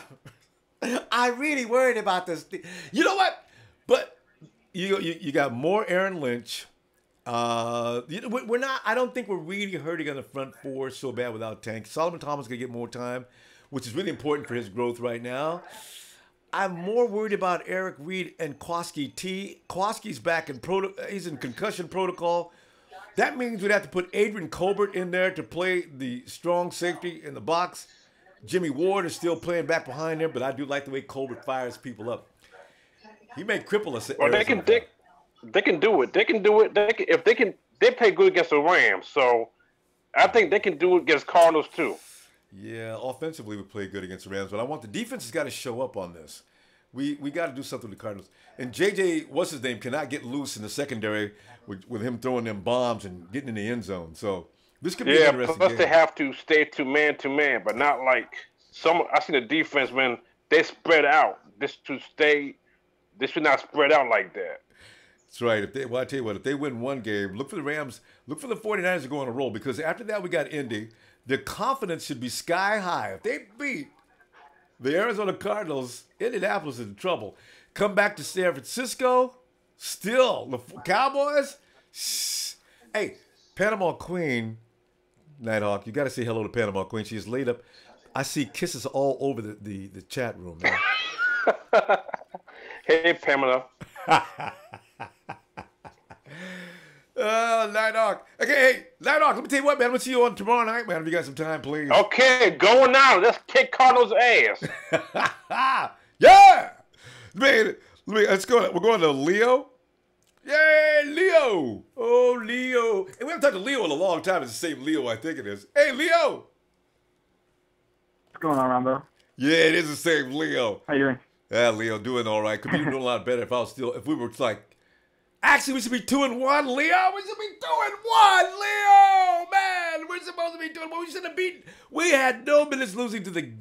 I'm really worried about this. You know what? But you got more Aaron Lynch. We're not. I don't think we're really hurting on the front 4 so bad without Tank. Solomon Thomas gonna get more time, which is really important for his growth right now. I'm more worried about Eric Reed and Kwaski T. Kwaski's back he's in concussion protocol. That means we'd have to put Adrian Colbert in there to play the strong safety in the box. Jimmy Ward is still playing back behind there, but I do like the way Colbert fires people up. He may cripple us. Well, they can do it. They can do it. They play good against the Rams, so I think they can do it against Cardinals too. Yeah, offensively we play good against the Rams, but I want the defense has got to show up on this. We got to do something with the Cardinals. And JJ, what's his name, cannot get loose in the secondary with him throwing them bombs and getting in the end zone. So this could be an interesting game. Plus they have to stay to man, but not like some. I see the defense when they spread out. This should not spread out like that. That's right. I tell you what, if they win one game, look for the Rams, look for the 49ers to go on a roll, because after that we got Indy. Their confidence should be sky high. If they beat the Arizona Cardinals, Indianapolis is in trouble. Come back to San Francisco, still the Cowboys. Shh. Hey, Panama Queen, Nighthawk, you got to say hello to Panama Queen. She is laid up. I see kisses all over the chat room, man. Hey, Pamela. Nighthawk. Okay, hey, Nighthawk, let me tell you what, man. I'm going to see you on tomorrow night, man, if you got some time, please. Okay, going out. Let's kick Cardinals' ass. Yeah! Man, let's go. We're going to Leo. Yay, Leo. Oh, Leo. And we haven't talked to Leo in a long time. It's the same Leo, I think it is. Hey, Leo. What's going on, Ronbo? Yeah, it is the same Leo. How you doing? Yeah, Leo, doing all right. Could be doing a lot better if we were like, actually, we should be 2-1, Leo. We should be 2-1, Leo. Man, we're supposed to be 2-1. We should have beaten. We had no business losing to the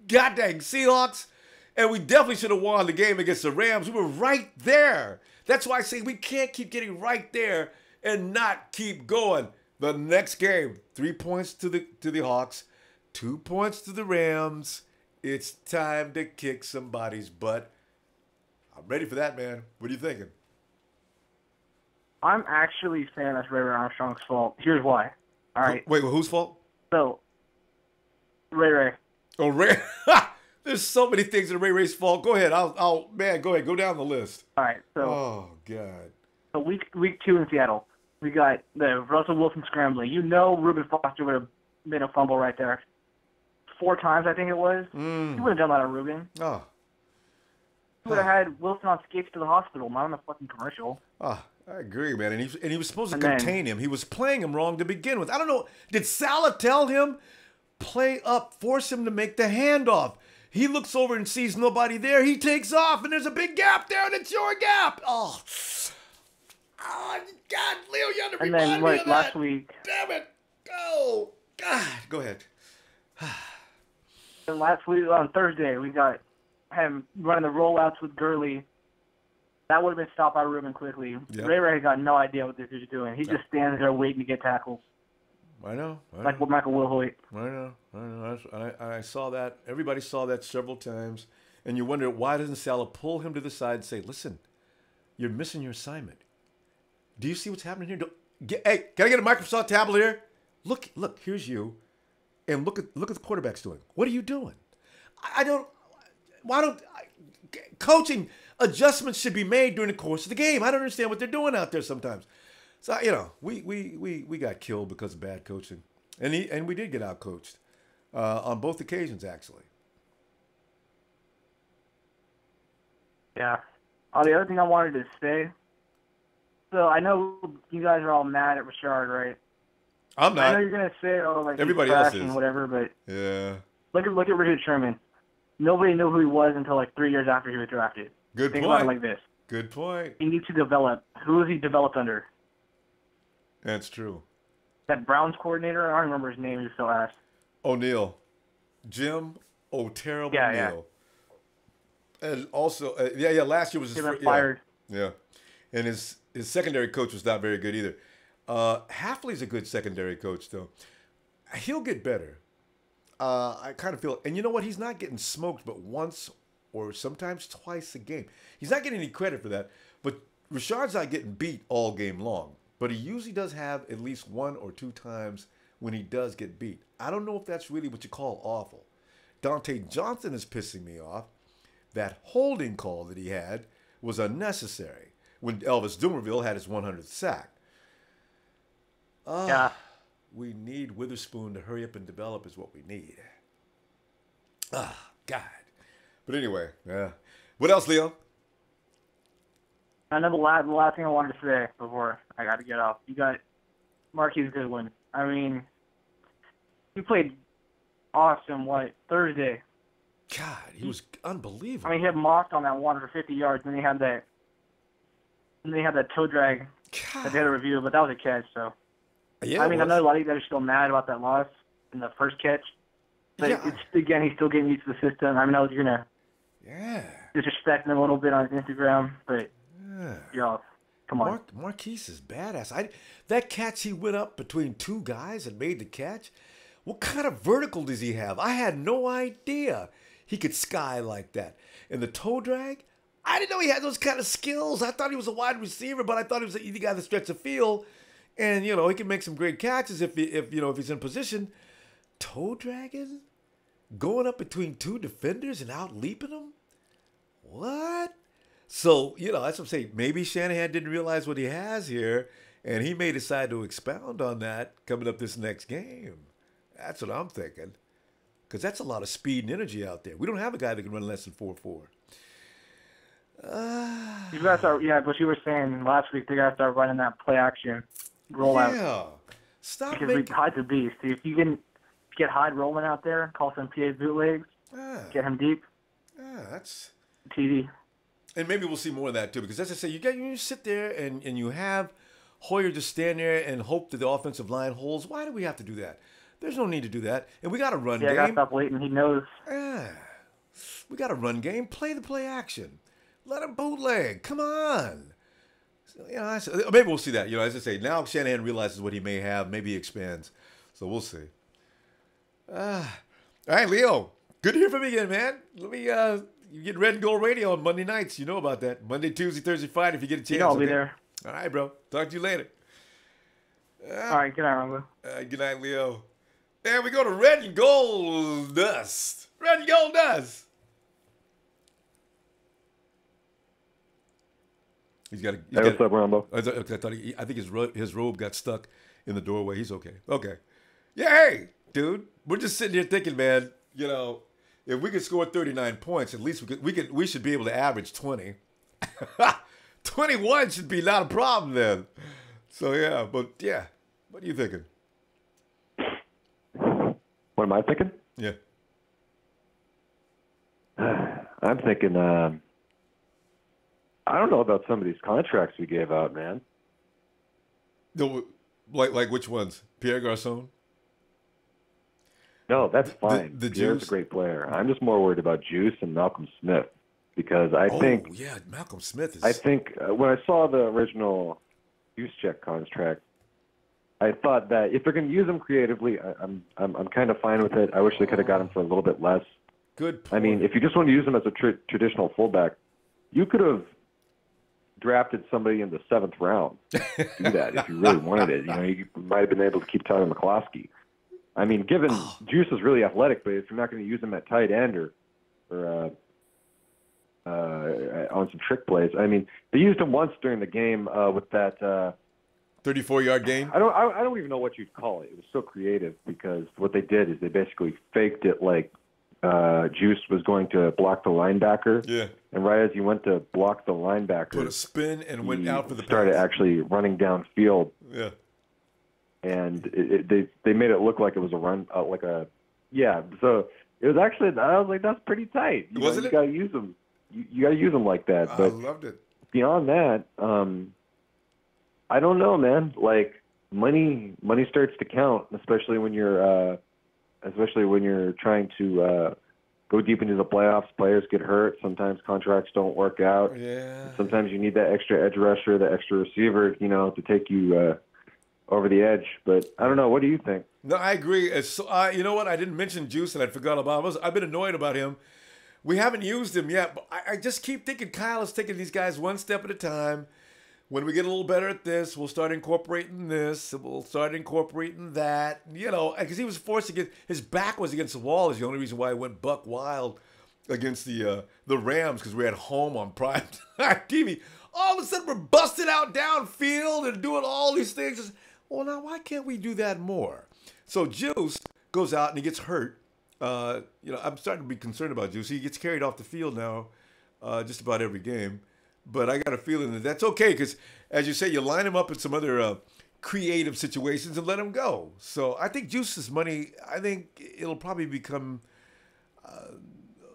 goddamn Seahawks, and we definitely should have won the game against the Rams. We were right there. That's why I say we can't keep getting right there and not keep going. The next game, 3 points to the Hawks, 2 points to the Rams. It's time to kick somebody's butt. I'm ready for that, man. What are you thinking? I'm actually saying that's Ray Armstrong's fault. Here's why. All right. Wait, whose fault? So, Ray. Oh, Ray. There's so many things that are Ray's fault. Go ahead. Go ahead. Go down the list. All right. So. Oh God. So week 2 in Seattle, we got the Russell Wilson scrambling. Ruben Foster would have made a fumble right there. 4 times, I think it was. He would have done that on Ruben. Oh. He would have had Wilson on skates to the hospital, not on the fucking commercial. Oh, I agree, man. And he was supposed to contain him. He was playing him wrong to begin with. I don't know. Did Salah tell him, play up, force him to make the handoff? He looks over and sees nobody there. He takes off, and there's a big gap there, and it's your gap. Oh God, Leo, you had to remind me of that. Last week. Damn it. Oh, God. Go ahead. And last week on Thursday, we got him running the rollouts with Gurley. That would have been stopped by Ruben quickly. Yep. Ray got no idea what this is doing. He just stands there waiting to get tackles. I know. Like what Michael Wilhoit. I know. I saw that. Everybody saw that several times. And you wonder, why doesn't Salah pull him to the side and say, listen, you're missing your assignment. Do you see what's happening here? Hey, can I get a Microsoft tablet here? Look, here's you. And look at the quarterback's doing. What are you doing? Coaching adjustments should be made during the course of the game. I don't understand what they're doing out there sometimes. So, we got killed because of bad coaching. And we did get out-coached on both occasions, actually. Yeah. The other thing I wanted to say, so I know you guys are all mad at Richard, right? I'm not. I know you're going to say, everybody else is. And whatever, but yeah. Look at Richard Sherman. Nobody knew who he was until 3 years after he was drafted. Good Think point. about it like this. Good point. He needs to develop. Who is he developed under? That's true. That Browns coordinator, I don't remember his name, he's so ass. O'Neal. Jim O'Terrible O'Neal. Yeah. And also, last year was his first. Fired. Yeah. And his secondary coach was not very good either. Hafley's a good secondary coach, though. He'll get better. I kind of feel, and you know what? He's not getting smoked but once or sometimes twice a game. He's not getting any credit for that. But Richard's not getting beat all game long. But he usually does have at least 1 or 2 times when he does get beat. I don't know if that's really what you call awful. Dante Johnson is pissing me off. That holding call that he had was unnecessary when Elvis Dumervil had his 100th sack. Yeah. We need Witherspoon to hurry up and develop is what we need. God. But anyway, yeah. What else, Leo? I know the last thing I wanted to say before I got to get off. You got Marquise Goodwin. I mean, he played awesome, Thursday. God, he was unbelievable. I mean, he had mocked on that one for 50 yards, and he had that toe drag that they had a review, but that was a catch, so. Yeah, I mean, I know a lot of you guys are still mad about that loss in the first catch. But again, he's still getting used to the system. I mean, I was going to disrespect him a little bit on Instagram, but, come on. Marquise is badass. That catch, he went up between 2 guys and made the catch. What kind of vertical does he have? I had no idea he could sky like that. And the toe drag, I didn't know he had those kind of skills. I thought he was a wide receiver, but I thought he was an easy guy to stretch the field. And, he can make some great catches if he's in position. Toe dragging? Going up between 2 defenders and out leaping them? What? So, that's what I'm saying. Maybe Shanahan didn't realize what he has here, and he may decide to expound on that coming up this next game. That's what I'm thinking. Because that's a lot of speed and energy out there. We don't have a guy that can run less than 4.4. You guys what you were saying last week, they got to start running that play action rollout. Yeah. Stop because Hyde's a beast. If you can get Hyde rolling out there, call some PA bootlegs, get him deep. That's TD. And maybe we'll see more of that too, because as I say, you sit there and you have Hoyer just stand there and hope that the offensive line holds. Why do we have to do that? There's no need to do that. And we got a run game. Yeah, I got to stop waiting. He knows. Yeah. We got a run game. Play the play action. Let him bootleg. Come on. Maybe we'll see that. As I say, now Shanahan realizes what he may have. Maybe he expands. So we'll see. All right, Leo. Good to hear from you again, man. Let me, you get Red and Gold Radio on Monday nights. You know about that. Monday, Tuesday, Thursday, Friday if you get a chance. I'll be there. All right, bro. Talk to you later. All right, good night, Ronbo. Good night, Leo. And we go to Red and Gold Dust. Red and Gold Dust. He's got. What's up, Ronbo? I think his robe got stuck in the doorway. He's okay. Okay. Yeah, hey, dude. We're just sitting here thinking, man. if we could score 39 points, at least we should be able to average 20. 21 should be not a problem then. So what are you thinking? What am I thinking? Yeah. I'm thinking, I don't know about some of these contracts we gave out, man. No, like which ones? Pierre Garçon? No, that's fine. The Pierre's Juice? a great player. I'm just more worried about Juice and Malcolm Smith because I think Malcolm Smith is. I think when I saw the original Juice check contract, I thought that if they're going to use him creatively, I'm kind of fine with it. I wish they could have got him for a little bit less. Good point. I mean, if you just want to use him as a traditional fullback, you could have drafted somebody in the 7th round to do that if you really wanted it. You might have been able to keep Tyler McCloskey. I mean, given Juice is really athletic, but if you're not going to use him at tight end or on some trick plays, I mean, they used him once during the game with that 34-yard gain. I don't even know what you'd call it. It was so creative because what they did is they basically faked it like Juice was going to block the linebacker. Yeah. And right as he went to block the linebacker, put a spin and went out for the started pass. actually running downfield. Yeah. And they made it look like it was a run, So it was actually, I was like, that's pretty tight. Wasn't it? You got to use them. You got to use them like that. But I loved it. Beyond that, I don't know, man. Like money starts to count, especially when you're trying to go deep into the playoffs. Players get hurt. Sometimes contracts don't work out. Yeah. Sometimes you need that extra edge rusher, the extra receiver, to take you over the edge. But I don't know. What do you think? No, I agree. You know what? I didn't mention Juice, and I forgot about him. I've been annoyed about him. We haven't used him yet, but I just keep thinking Kyle is taking these guys one step at a time. When we get a little better at this, we'll start incorporating this. We'll start incorporating that. Because he was forced to get his back was against the wall. Is the only reason why he went buck wild against the Rams, because we're at home on prime time TV. All of a sudden, we're busting out downfield and doing all these things. Well, now why can't we do that more? So Juice goes out and he gets hurt. I'm starting to be concerned about Juice. He gets carried off the field now, just about every game. But I got a feeling that that's okay because, as you say, you line him up in some other creative situations and let him go. So I think Juice's money, I think it'll probably become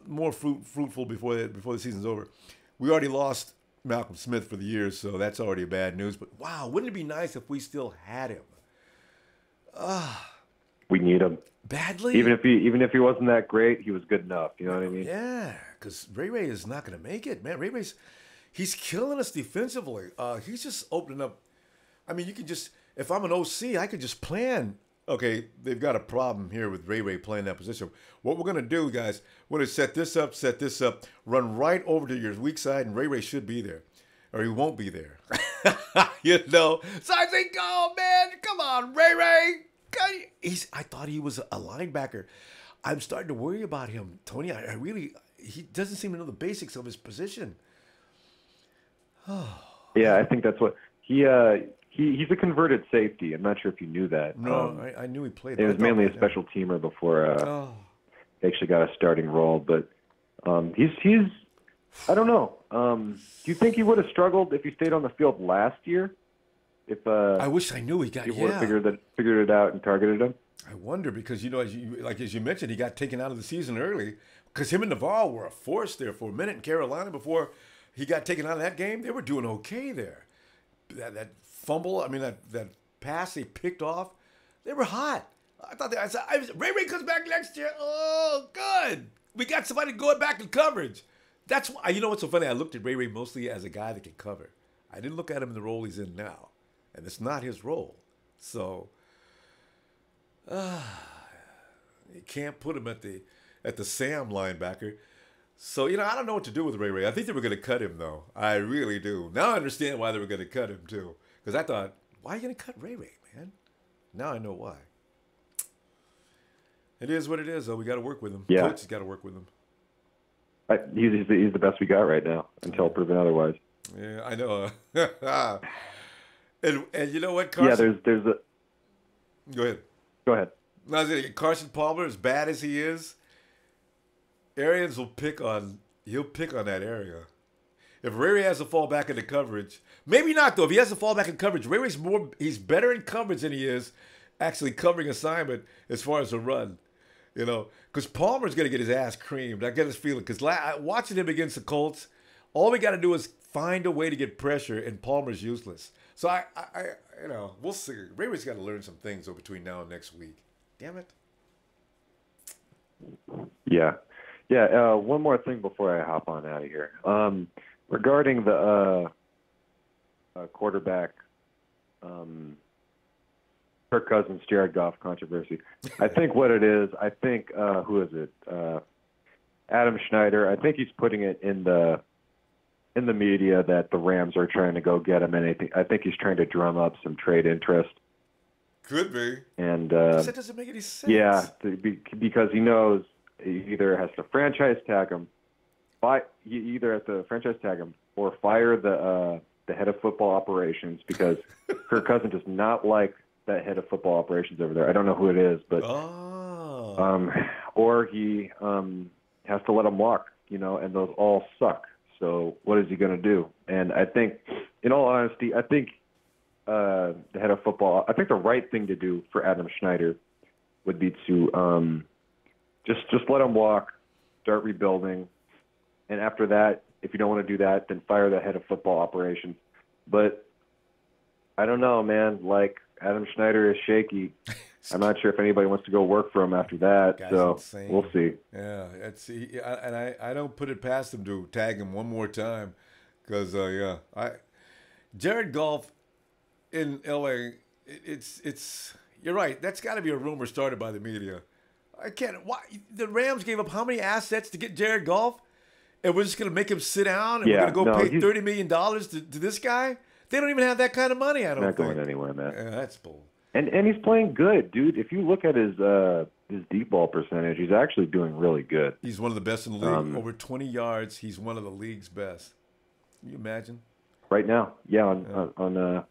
more fruitful before the season's over. We already lost Malcolm Smith for the year, so that's already bad news. But, wow, wouldn't it be nice if we still had him? We need him. Badly? Even if he wasn't that great, he was good enough. You know what I mean? Yeah, because Ray is not going to make it. Man, he's killing us defensively. He's just opening up. I mean, you can just, if I'm an OC, I could just plan. Okay, they've got a problem here with Ray playing that position. What we're going to do, guys, we're going to set this up, run right over to your weak side, and Ray should be there. Or he won't be there. So I think, oh, man, come on, Ray. I thought he was a linebacker. I'm starting to worry about him, Tony. He doesn't seem to know the basics of his position. Yeah, I think that's what he's a converted safety. I'm not sure if you knew that. No, I knew he played. He was mainly a special teamer before he actually got a starting role. But he's I don't know. Do you think he would have struggled if he stayed on the field last year? If I wish I knew he got. He would have figured it out and targeted him. I wonder because as you mentioned, he got taken out of the season early because him and Navarro were a force there for a minute in Carolina before he got taken out of that game. They were doing okay there. That fumble, that pass they picked off, they were hot. I thought Ray comes back next year. Oh, good. We got somebody going back in coverage. That's why. You know what's so funny? I looked at Ray mostly as a guy that can cover. I didn't look at him in the role he's in now, and it's not his role. So you can't put him at the Sam linebacker. So, I don't know what to do with Ray. I think they were going to cut him, though. I really do. Now I understand why they were going to cut him, too. Because I thought, why are you going to cut Ray, man? Now I know why. It is what it is, though. We got to work with him. Yeah. Coach has got to work with him. He's the best we got right now, until proven otherwise. Yeah, I know. and you know what, Carson? Yeah, there's a... Go ahead. Go ahead. Carson Palmer, as bad as he is, Arians will he'll pick on that area. If Ray has to fall back into coverage, maybe not though. If he has to fall back in coverage, he's better in coverage than he is actually covering assignment as far as a run. You know, because Palmer's going to get his ass creamed. I get his feeling. Because watching him against the Colts, all we got to do is find a way to get pressure, and Palmer's useless. So we'll see. Ray-Ray's got to learn some things between now and next week. Damn it. Yeah. One more thing before I hop on out of here. Regarding the quarterback, Kirk Cousins, Jared Goff controversy. I think what it is, who is it? Adam Schneider. I think he's putting it in the media that the Rams are trying to go get him, and I think he's trying to drum up some trade interest. Could be. And that doesn't make any sense. Yeah, because he knows he either has to franchise tag him, or fire the head of football operations, because Kirk Cousins does not like that head of football operations over there. I don't know who it is, but or he has to let him walk, and those all suck. So what is he going to do? And I think, in all honesty, the head of football, I think the right thing to do for Adam Schneider would be to just let him walk, start rebuilding, and after that, if you don't want to do that, then fire the head of football operations. But I don't know, man. Like, Adam Schneider is shaky. I'm not sure if anybody wants to go work for him after that. So insane. We'll see. Yeah, I don't put it past him to tag him one more time, because Jared Goff in LA, it's you're right. That's got to be a rumor started by the media. I can't. Why the Rams gave up how many assets to get Jared Goff, and we're just going to make him sit down and we're going to go pay $30 million to this guy? They don't even have that kind of money. I don't think. Not going anywhere, man. Yeah, that's bull. And he's playing good, dude. If you look at his deep ball percentage, he's actually doing really good. He's one of the best in the league. Over 20 yards, he's one of the league's best. Can you imagine? Right now, on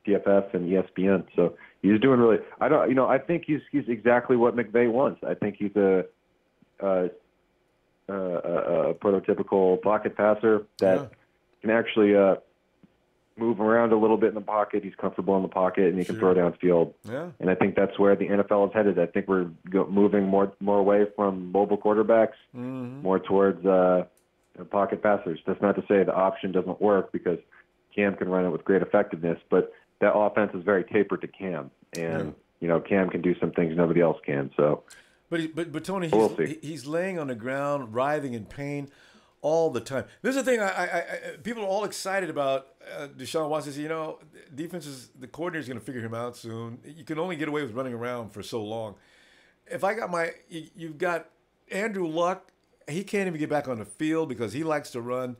PFF and ESPN. So he's doing really. I think he's exactly what McVay wants. I think he's a prototypical pocket passer that can actually move around a little bit in the pocket. He's comfortable in the pocket, and he can throw downfield. Yeah. And I think that's where the NFL is headed. I think we're moving more away from mobile quarterbacks, more towards pocket passers. That's not to say the option doesn't work, because Cam can run it with great effectiveness, but that offense is very tapered to Cam, and Cam can do some things nobody else can. So, but Tony, we'll he's laying on the ground, writhing in pain all the time. This is the thing. People are all excited about Deshaun Watson. The coordinator's going to figure him out soon. You can only get away with running around for so long. If I got you've got Andrew Luck. He can't even get back on the field because he likes to run.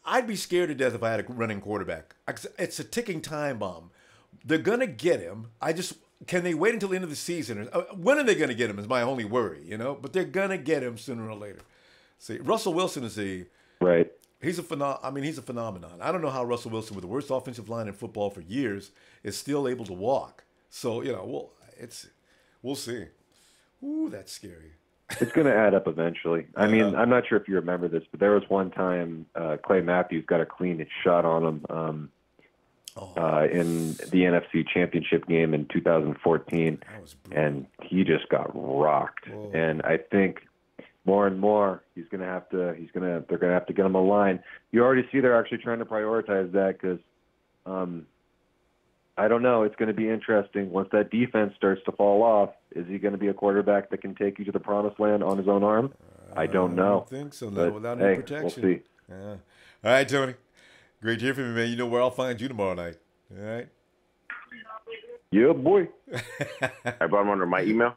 I'd be scared to death if I had a running quarterback. It's a ticking time bomb. They're going to get him. Can they wait until the end of the season? When are they going to get him is my only worry, But they're going to get him sooner or later. See, Russell Wilson is right. He's a phenomenon. I don't know how Russell Wilson, with the worst offensive line in football for years, is still able to walk. So we'll see. Ooh, that's scary. It's going to add up eventually. I mean, I'm not sure if you remember this, but there was one time Clay Matthews got a clean shot on him in the NFC Championship game in 2014, and he just got rocked. Whoa. And I think more and more they're going to have to get him a line. You already see they're actually trying to prioritize that, because I don't know. It's going to be interesting. Once that defense starts to fall off, is he going to be a quarterback that can take you to the promised land on his own arm? I don't know. I don't think so. Not without any protection. We'll see. Yeah. All right, Tony. Great to hear from you, man. You know where I'll find you tomorrow night. All right? Yeah, boy. I brought him under my email.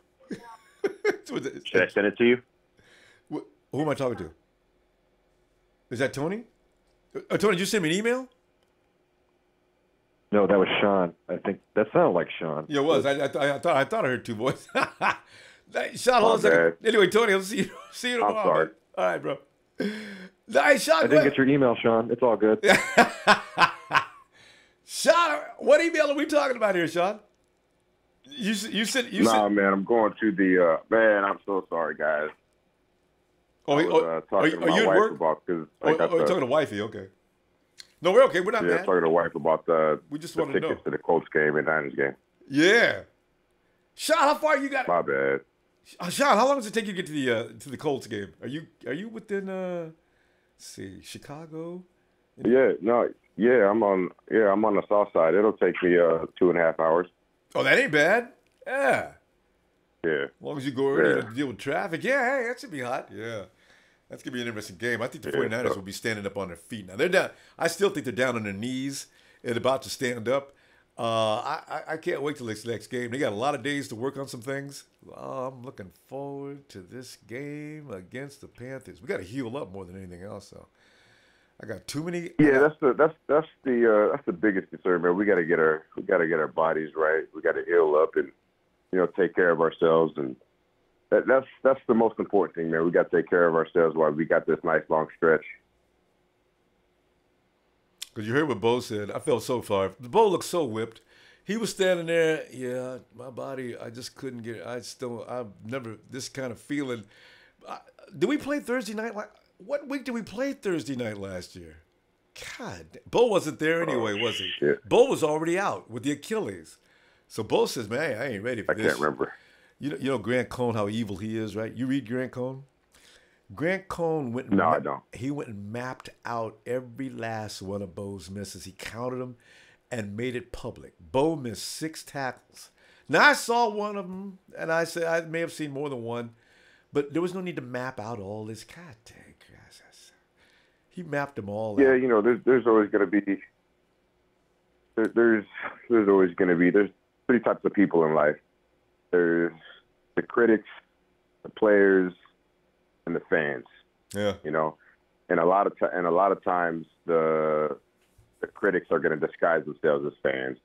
Should I send it to you? Who am I talking to? Is that Tony? Tony, did you send me an email? No, that was Sean. I think that sounded like Sean. Yeah, it was. I thought I heard two voices. Sean, hold on a second. Anyway, Tony, I'll see you tomorrow. I'm sorry. Man. All right, bro. Nice, Sean. I didn't get your email, Sean. It's all good. Sean, what email are we talking about here, Sean? You said. Man, I'm going to the man. I'm so sorry, guys. I was talking to my wife about because you're talking to wifey, okay. No, we're okay. We're not mad. Yeah, talking to wife about we just the want to know. tickets to the Colts game and Niners game. Yeah. Sean, how far you got? My bad. Sean, how long does it take you to get to the Colts game? Are you within let's see, Chicago? I'm on the south side. It'll take me 2.5 hours. Oh, that ain't bad. Yeah. Yeah. As long as you go early to deal with traffic. Yeah, hey, that should be hot. Yeah. That's going to be an interesting game. I think the 49ers will be standing up on their feet now. They're down. I still think they're down on their knees and about to stand up. I can't wait till this next game. They got a lot of days to work on some things. I'm looking forward to this game against the Panthers. We got to heal up more than anything else, though. I got too many. Yeah, that's the biggest concern, man. We got to get our bodies right. We got to heal up and take care of ourselves, and that's the most important thing, man. We got to take care of ourselves while we got this nice long stretch. Because you heard what Bo said. I felt so far. Bo looked so whipped. He was standing there. Yeah, my body, I just couldn't get it. I've never, this kind of feeling. Did we play Thursday night? What week did we play Thursday night last year? God, Bo wasn't there anyway, was he? Shit. Bo was already out with the Achilles. So Bo says, man, I ain't ready for this. I can't remember. You know Grant Cohn, how evil he is, right? You read Grant Cohn? Grant Cohn went. No, I don't. He went and mapped out every last one of Bo's misses. He counted them and made it public. Bo missed 6 tackles. Now I saw one of them, and I said I may have seen more than one, but there was no need to map out all this. God dang, he mapped them all out. Yeah, there's always going to be. There's always going to be. There's 3 types of people in life. There's the critics, the players, and the fans. Yeah. And a lot of times the critics are going to disguise themselves as fans.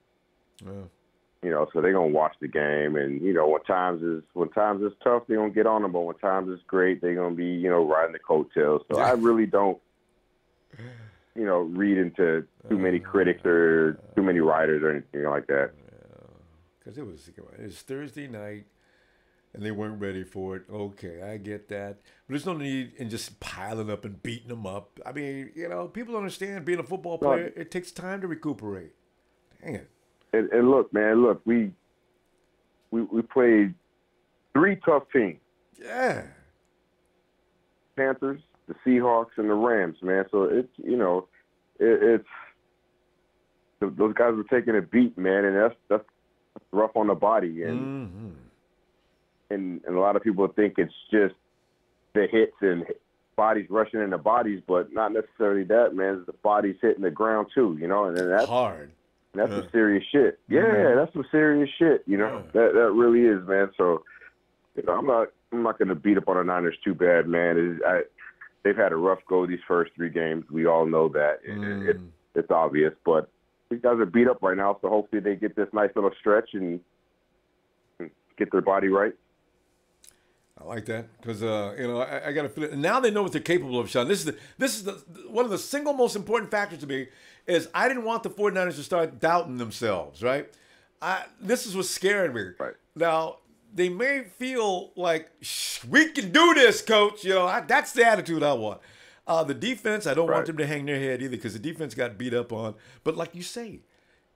Yeah. So they're going to watch the game, and when times is tough, they're going to get on them, but when times is great, they're going to be riding the coattails. So I really don't read into too many critics or too many writers or anything like that. Because it was Thursday night, and they weren't ready for it. Okay, I get that. But there's no need in just piling up and beating them up. I mean, people understand being a football player, it takes time to recuperate. Dang it. And look, man, we played 3 tough teams. Yeah. Panthers, the Seahawks, and the Rams, man. So it's those guys were taking a beat, man, and that's rough on the body, and and a lot of people think it's just the hits and bodies rushing into bodies, but not necessarily that, man. It's the bodies hitting the ground too, and that's hard. And that's some serious shit. Yeah, that's some serious shit. That really is, man. So I'm not going to beat up on the Niners too bad, man. They've had a rough go these first 3 games. We all know that. It's obvious, but these guys are beat up right now, so hopefully they get this nice little stretch and get their body right. I like that because I got to feel it. Now they know what they're capable of, Sean. This is the one of the single most important factors to me is I didn't want the 49ers to start doubting themselves, right? This is what's scaring me. Right. Now, they may feel like, we can do this, coach. That's the attitude I want. The defense, I don't want them to hang their head either because the defense got beat up on. But like you say,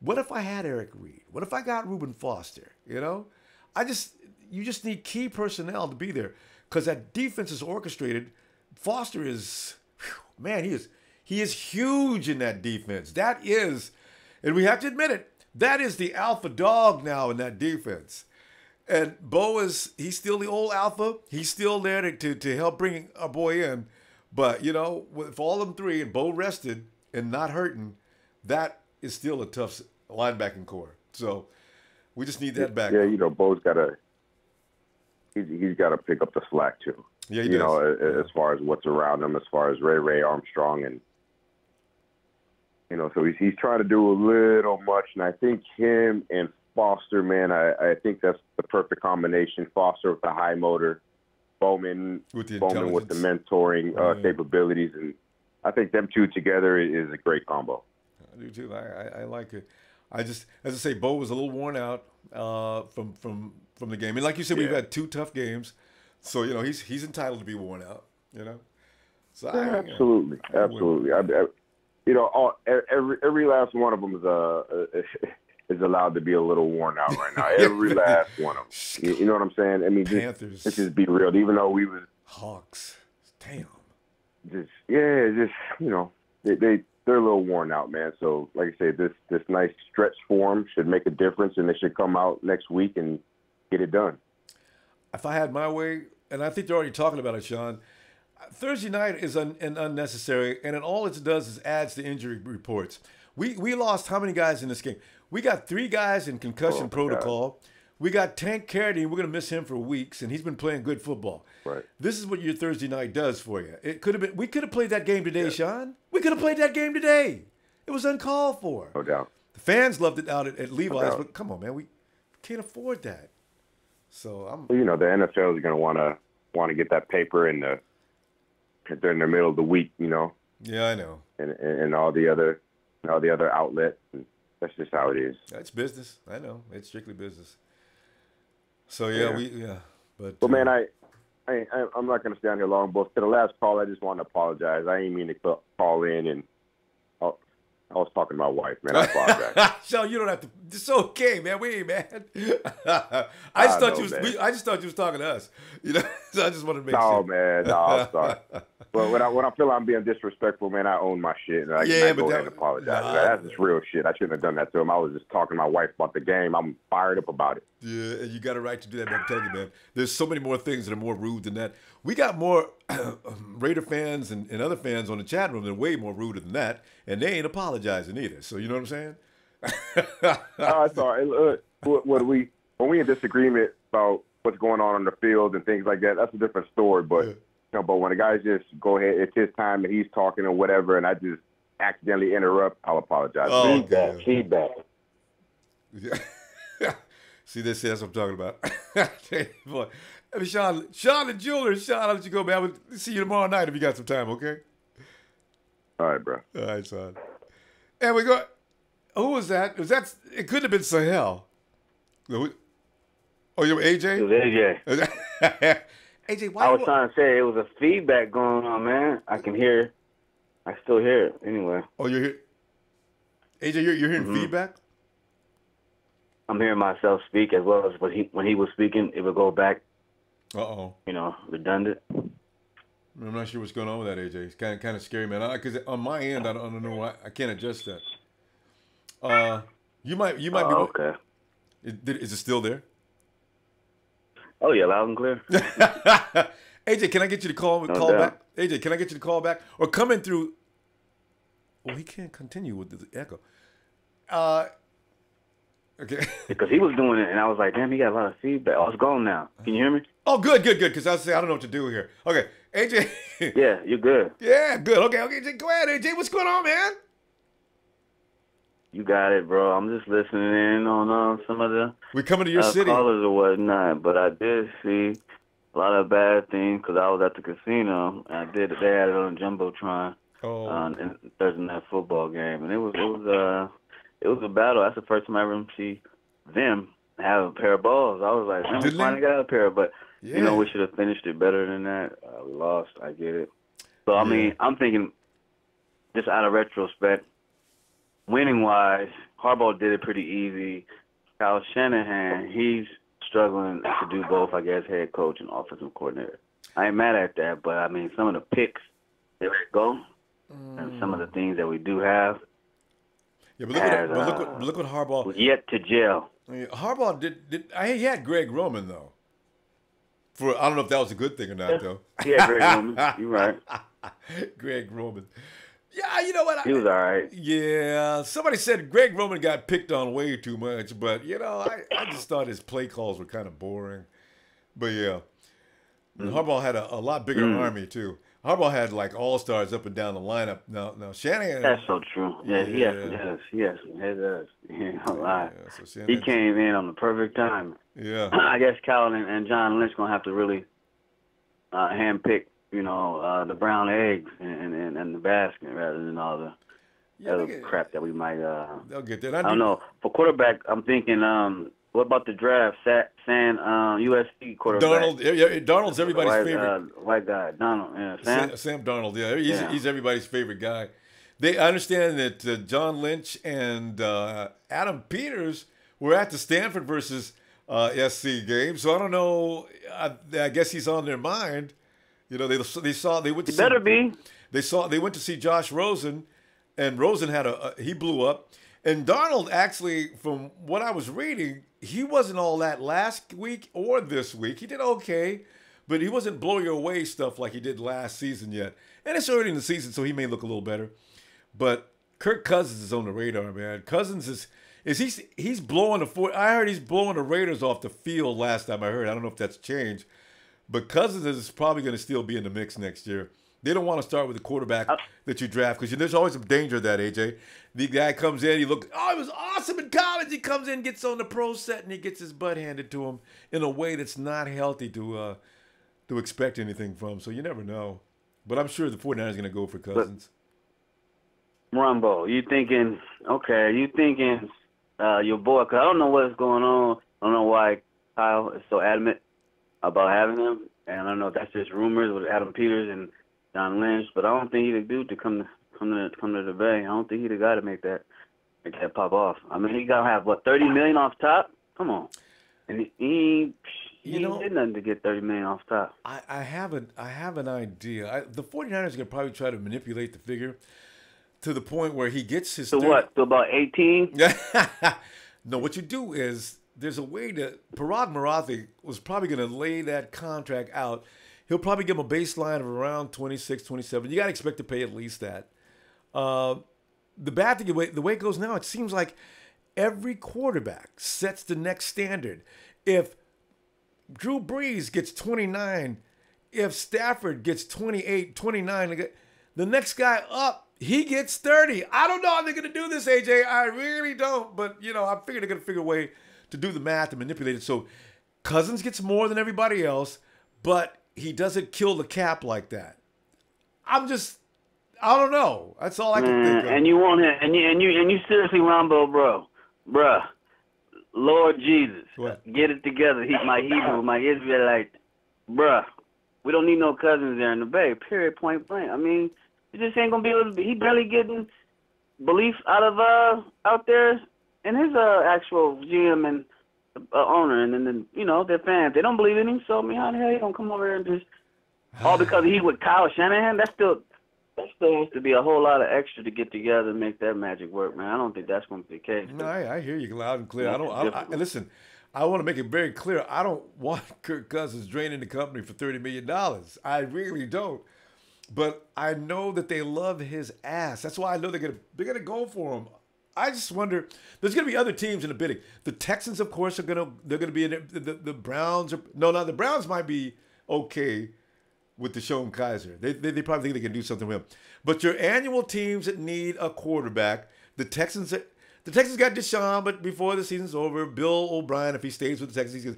what if I had Eric Reed? What if I got Reuben Foster? You just need key personnel to be there because that defense is orchestrated. Foster is, man, he is huge in that defense. That is, and we have to admit it, that is the alpha dog now in that defense. And Bo he's still the old alpha. He's still there to help bring our boy in. But, with all them 3 and Bo rested and not hurting, that is still a tough linebacking core. So we just need that back. Yeah, Bo's got to he's got to pick up the slack too. Yeah, he does. As far as what's around him, as far as Ray Armstrong, and so he's trying to do a little much, and I think him and Foster, man, I think that's the perfect combination. Foster with the high motor, Bowman with the mentoring capabilities, and I think them 2 together is a great combo. I do too. I like it. I just, as I say, Bo was a little worn out from the game, and like you said, we've had 2 tough games, so he's entitled to be worn out. You know. So absolutely. Every last one of them is allowed to be a little worn out right now. Every last one of them. You know what I'm saying? I mean, Panthers. Let's just be real. Even though we was Hawks, damn. They're a little worn out, man. So, like I said, this nice stretch form should make a difference, and they should come out next week and get it done. If I had my way, and I think they're already talking about it, Sean, Thursday night is unnecessary, and all it does is adds to injury reports. We lost how many guys in this game? We got 3 guys in concussion protocol. God. We got Tank Carradine. We're going to miss him for weeks, and he's been playing good football. Right. This is what your Thursday night does for you. It could have been. We could have played that game today, Sean. We could have played that game today. It was uncalled for. No doubt. The fans loved it out at Levi's, but come on, man, we can't afford that. So the NFL is going to want to get that paper they're in the middle of the week, Yeah, I know. And all the other outlets. And that's just how it is. That's business. I know. It's strictly business. So But man, I'm not going to stay on here long. But to the last call, I just want to apologize. I didn't mean to call in, and I was talking to my wife, man. I apologize. So you don't have to. It's okay, man. We ain't mad. I just thought you was talking to us. So I just wanted to make sure. No, man. No, I'm sorry. But when I feel I'm being disrespectful, man, I own my shit, and I go ahead and apologize. That's just real shit. I shouldn't have done that to him. I was just talking to my wife about the game. I'm fired up about it. Yeah, and you got a right to do that, man. I'm telling you, man. There's so many more things that are more rude than that. We got more Raider fans and other fans on the chat room that are way more rude than that, and they ain't apologizing either. So you know what I'm saying? Sorry. When we in disagreement about what's going on the field and things like that, that's a different story. But but when a guy just go ahead, it's his time and he's talking or whatever, and I just accidentally interrupt, I'll apologize. Oh, Feedback. Yeah. See, that's what I'm talking about. Boy. I mean, Sean the jeweler. Sean, I'll let you go, man. We'll see you tomorrow night if you got some time, okay? All right, bro. All right, son. And we got, who was that? It couldn't have been Sahel. Oh, you were AJ? It was AJ. AJ, why? I was trying to say it was a feedback going on, man. I still hear it anyway. Oh, you're here? AJ, you're hearing feedback? I'm hearing myself speak as well as when he was speaking, it would go back. Redundant. I'm not sure what's going on with that, AJ. It's kind of scary, man. Because on my end, I don't know why I can't adjust that. You might be okay. Is it still there? Oh yeah, loud and clear. AJ, can I get you to call back? AJ, can I get you to call back or come in through? Well, he can't continue with the echo. Okay. Because he was doing it, and I was like, damn, he got a lot of feedback. Oh, it's gone now. Can you hear me? Oh, good. Because I was saying I don't know what to do here. Okay, AJ. Yeah, you're good. Yeah, good. Okay, AJ, go ahead, AJ. What's going on, man? You got it, bro. I'm just listening in on some of the we coming to your city callers or whatnot, but I did see a lot of bad things because I was at the casino and they had it on Jumbotron in Thursday night football game, and it was a battle. That's the first time I ever see them have a pair of balls. I was like, man, we finally got a pair, but we should have finished it better than that. We lost. I get it. So I mean, I'm thinking just out of retrospect. Winning-wise, Harbaugh did it pretty easy. Kyle Shanahan, he's struggling to do both, I guess, head coach and offensive coordinator. I ain't mad at that, but, I mean, some of the picks they let go and some of the things that we do have. Yeah, but look what Harbaugh... Yet to jail. I mean, Harbaugh he had Greg Roman, though. I don't know if that was a good thing or not, though. Yeah, Greg Roman. You're right. Greg Roman. Yeah, you know what? He was all right. Yeah, somebody said Greg Roman got picked on way too much, but, I just thought his play calls were kind of boring. But, yeah. Harbaugh had a lot bigger army, too. Harbaugh had, like, all-stars up and down the lineup. Now Shanahan... That's so true. Yeah, he does. He does. He ain't gonna lie. So he came in on the perfect time. Yeah. I guess Cal and John Lynch going to have to really handpick the brown eggs and the basket rather than all the other crap that we might. They'll get that. I don't know. For quarterback, I'm thinking What about the draft? USC quarterback. Darnold's everybody's favorite. White guy, Donald. Yeah, Sam Darnold. Yeah, he's everybody's favorite guy. I understand that John Lynch and Adam Peters were at the Stanford versus SC game, so I don't know. I guess he's on their mind. They went to. He better be. They went to see Josh Rosen, and Rosen he blew up. And Darnold, actually, from what I was reading, he wasn't all that last week or this week. He did okay, but he wasn't blow your away stuff like he did last season yet. And it's early in the season, so he may look a little better. But Kirk Cousins is on the radar, man. Cousins he's blowing I heard he's blowing the Raiders off the field last time I heard. I don't know if that's changed. But Cousins is probably going to still be in the mix next year. They don't want to start with a quarterback that you draft because there's always some danger of that, AJ. The guy comes in, he looks, it was awesome in college. He comes in, gets on the pro set, and he gets his butt handed to him in a way that's not healthy to expect anything from. So you never know. But I'm sure the 49ers are going to go for Cousins. Ronbo, you thinking your boy, because I don't know what's going on. I don't know why Kyle is so adamant about having him. And I don't know if that's just rumors with Adam Peters and John Lynch, but I don't think he's the dude to come to the Bay. I don't think he's the guy to make that pop off. I mean, he got to have $30 million off top. Come on, and he did nothing to get $30 million off top. I have an idea. The 49ers are gonna probably try to manipulate the figure to the point where he gets his. To what? To about 18? No, what you do is there's a way to. Parad Marathi was probably gonna lay that contract out. He'll probably give him a baseline of around 26, 27. You got to expect to pay at least that. The bad thing, the way it goes now, it seems like every quarterback sets the next standard. If Drew Brees gets 29, if Stafford gets 28, 29, the next guy up, he gets 30. I don't know how they're going to do this, AJ. I really don't. But, I figure they're going to figure a way to do the math and manipulate it. So Cousins gets more than everybody else, but he doesn't kill the cap like that. I don't know. That's all I can think of. And you want him, and you seriously, Ronbo, bruh, Lord Jesus, get it together. My Hebrew, my Israelite, bruh. We don't need no Cousins there in the Bay. Period. Point blank. I mean, it just ain't gonna be able to. He barely getting belief out there in his actual GM and owner, and then their fans. They don't believe in him. So I mean, how the hell you gonna come over here and just all because he with Kyle Shanahan? That still has to be a whole lot of extra to get together and make that magic work, man. I don't think that's going to be the case. No, I hear you loud and clear. Listen, I want to make it very clear. I don't want Kirk Cousins draining the company for $30 million. I really don't. But I know that they love his ass. That's why I know they're gonna go for him. I just wonder. There's gonna be other teams in the bidding. The Texans, of course, they're gonna be in it. The Browns are the Browns might be okay with Deshaun Kaiser. They probably think they can do something with him. But your annual teams that need a quarterback, the Texans got Deshaun, but before the season's over, Bill O'Brien, if he stays with the Texans, he says,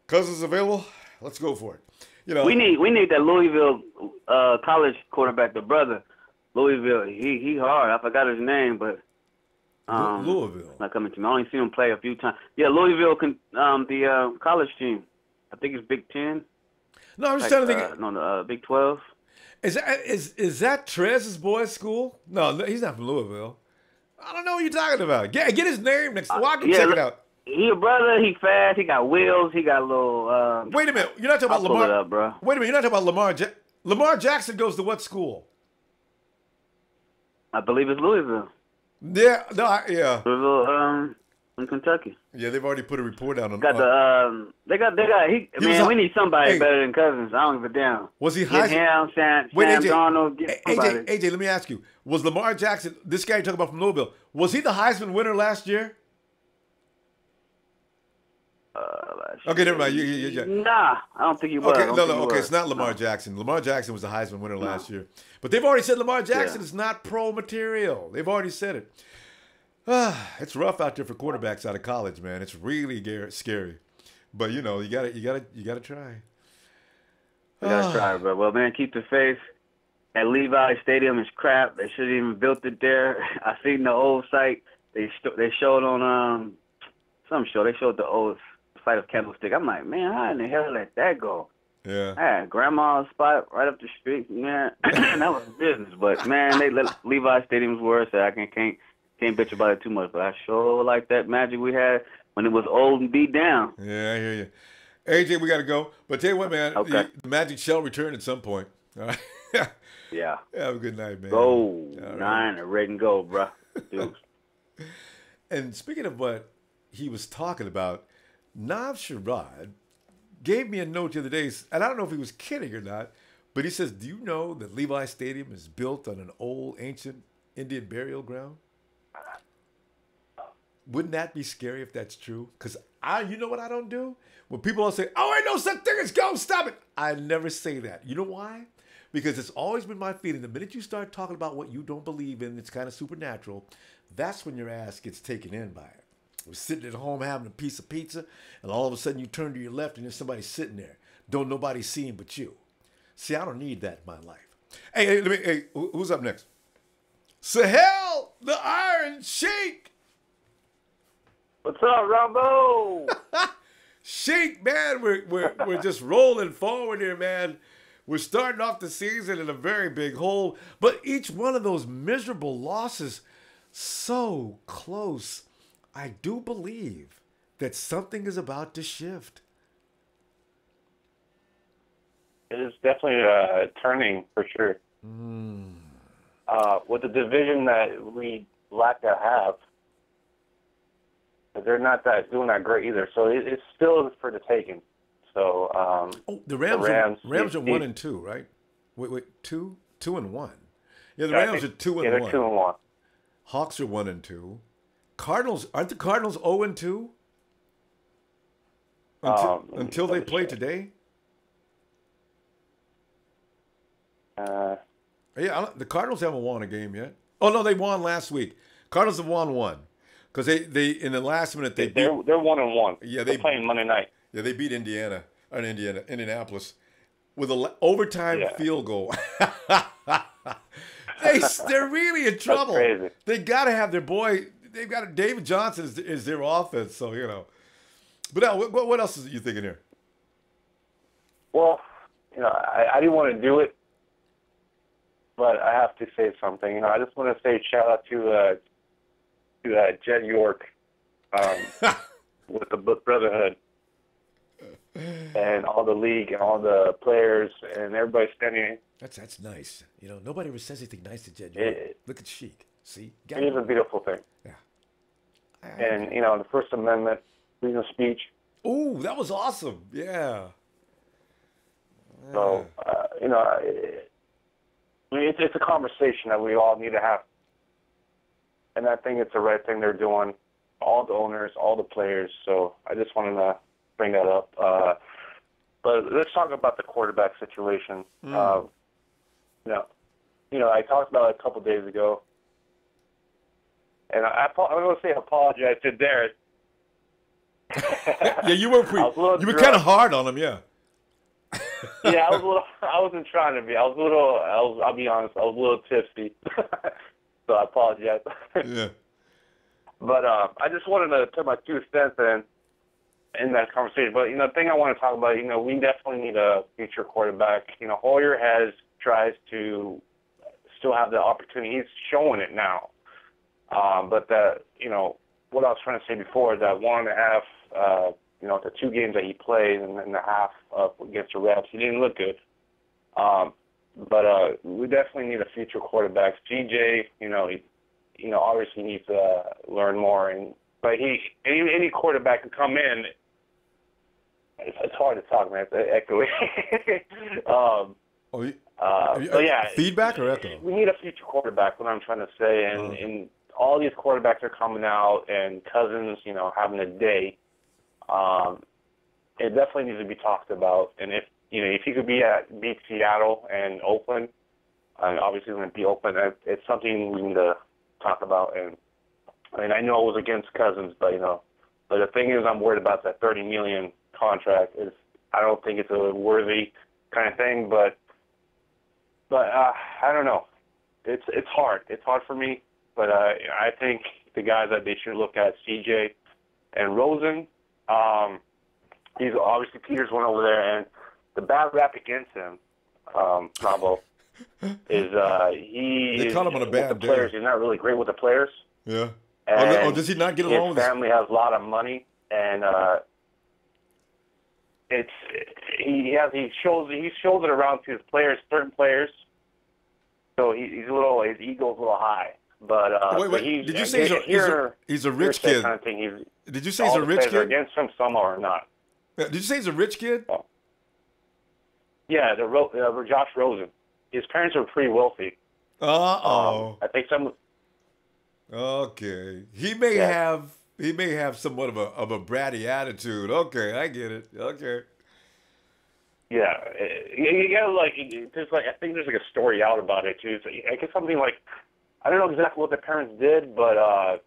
Cousins available, let's go for it. We need that Louisville college quarterback, the brother. Louisville, he hard. I forgot his name, but Louisville. It's not coming to me. I only seen him play a few times. Yeah, Louisville, the college team. I think it's Big 10. No, I'm just trying to think. No, Big 12. Is that Trez's boy's school? No, he's not from Louisville. I don't know what you're talking about. Get his name next. Well, I can check it out. He a brother. He fast. He got wheels. He got a little. Wait a minute. You're not talking about Lamar. Pull it up, bro. Wait a minute. You're not talking about Lamar. Lamar Jackson goes to what school? I believe it's Louisville. Yeah. No. Yeah. Louisville. In Kentucky. Yeah, they've already put a report out on. They got. We need somebody better than Cousins. I don't give a damn. Was he high? Sam Darnold. AJ, let me ask you: was Lamar Jackson, this guy you're talking about from Louisville, was he the Heisman winner last year? Okay, never mind. Nah, I don't think he was. Okay, it's not Lamar Jackson. Lamar Jackson was the Heisman winner last year, but they've already said Lamar Jackson is not pro material. They've already said it. It's rough out there for quarterbacks out of college, man. It's really scary, but you gotta try. You gotta try, bro. Well, man, keep the faith. That Levi Stadium is crap. They should have even built it there. I seen the old site. They showed on some show. They showed the old fight of Candlestick. I'm like, man, how in the hell let that go? Yeah. I had grandma's spot right up the street, man. That was business. But man, they let Levi Stadium's worse. So I can't bitch about it too much. But I sure like that Magic we had when it was old and beat down. Yeah, I hear you. AJ, we got to go. But tell you what, man, Okay. the Magic shall return at some point. All right. Yeah. Have a good night, man. Go. All 9 and red and gold, bro. Dude. And speaking of what he was talking about, Nav Sherrod gave me a note the other day, and I don't know if he was kidding or not, but he says, do you know that Levi Stadium is built on an old, ancient Indian burial ground? Wouldn't that be scary if that's true? Because you know what I don't do? When people all say, oh, ain't no such thing as ghosts, stop it. I never say that. You know why? Because it's always been my feeling, the minute you start talking about what you don't believe in, it's kind of supernatural, that's when your ass gets taken in by it. We're sitting at home having a piece of pizza, and all of a sudden you turn to your left and there's somebody sitting there. Don't nobody see him but you. See, I don't need that in my life. Hey, who's up next? Sahel, the Iron Sheik. What's up, Ronbo? Sheik, man, we're just rolling forward here, man. We're starting off the season in a very big hole, but each one of those miserable losses, so close. I do believe that something is about to shift. It is definitely turning for sure. With the division that we lack to have, they're not doing that great either. So it's still for the taking. So the Rams are 1-2, right? Wait, 2-1. Yeah, the Rams are 2-1. Yeah, they're 2-1. Hawks are 1-2. Cardinals, aren't the Cardinals 0-2? Until they play today? Yeah, the Cardinals haven't won a game yet. Oh no, they won last week. Cardinals have won one because they in the last minute they're 1-1. Yeah, they're playing Monday night. Yeah, they beat Indianapolis with an overtime field goal. They're really in trouble. That's crazy. They got to have their boy. They've got David Johnson is their offense, so you know. But now, what else are you thinking here? Well, I didn't want to do it, but I have to say something. I just want to say shout out to Jed York with the Brotherhood and all the league and all the players and everybody standing. That's nice. Nobody ever says anything nice to Jed York. Look at Sheik. See, it is a beautiful thing. Yeah. And the First Amendment, freedom of speech. Ooh, that was awesome. Yeah. So it's a conversation that we all need to have, and I think it's the right thing they're doing. All the owners, all the players. So I just wanted to bring that up. But let's talk about the quarterback situation. I talked about it a couple days ago, and I'm going to say I apologize to Derek. Yeah, you were kind of hard on him, yeah. Yeah, I wasn't trying to be. I'll be honest, I was a little tipsy. So I apologize. Yeah. But I just wanted to put my 2 cents in that conversation. But the thing I want to talk about, we definitely need a future quarterback. Hoyer tries to still have the opportunity. He's showing it now. But what I was trying to say before is that 1.5, the 2 games that he played and the half against the Rams, he didn't look good. But we definitely need a future quarterback. GJ, he obviously needs to learn more. But any quarterback can come in. It's hard to talk, man. It's echoing. Feedback or echo? We need a future quarterback. What I'm trying to say, and all these quarterbacks are coming out, and Cousins, having a day. It definitely needs to be talked about. And if he could beat Seattle and Oakland, obviously going to be Oakland, it's something we need to talk about. And I know it was against Cousins, but but the thing is, I'm worried about that $30 million contract. I don't think it's a worthy kind of thing, but I don't know. It's hard. It's hard for me, but I think the guys that they should look at, CJ, And Rosen, he's obviously Peters went over there, and the bad rap against him, Ronbo, is they call him on a bad with the players. He's not really great with the players. Yeah. And does he not get along with his family? Has a lot of money, and he shows it around to his players, certain players. So his ego's a little high. But wait. Did you say he's a rich kid? Kind of thing. Did you say he's a rich kid? Against him, some are not. Did you say he's a rich kid? Oh. Yeah, Josh Rosen. His parents are pretty wealthy. I think some. Okay, he may have somewhat of a bratty attitude. Okay, I get it. Okay. Yeah, you gotta I think there's like a story out about it too. So I guess something like, I don't know exactly what the parents did, but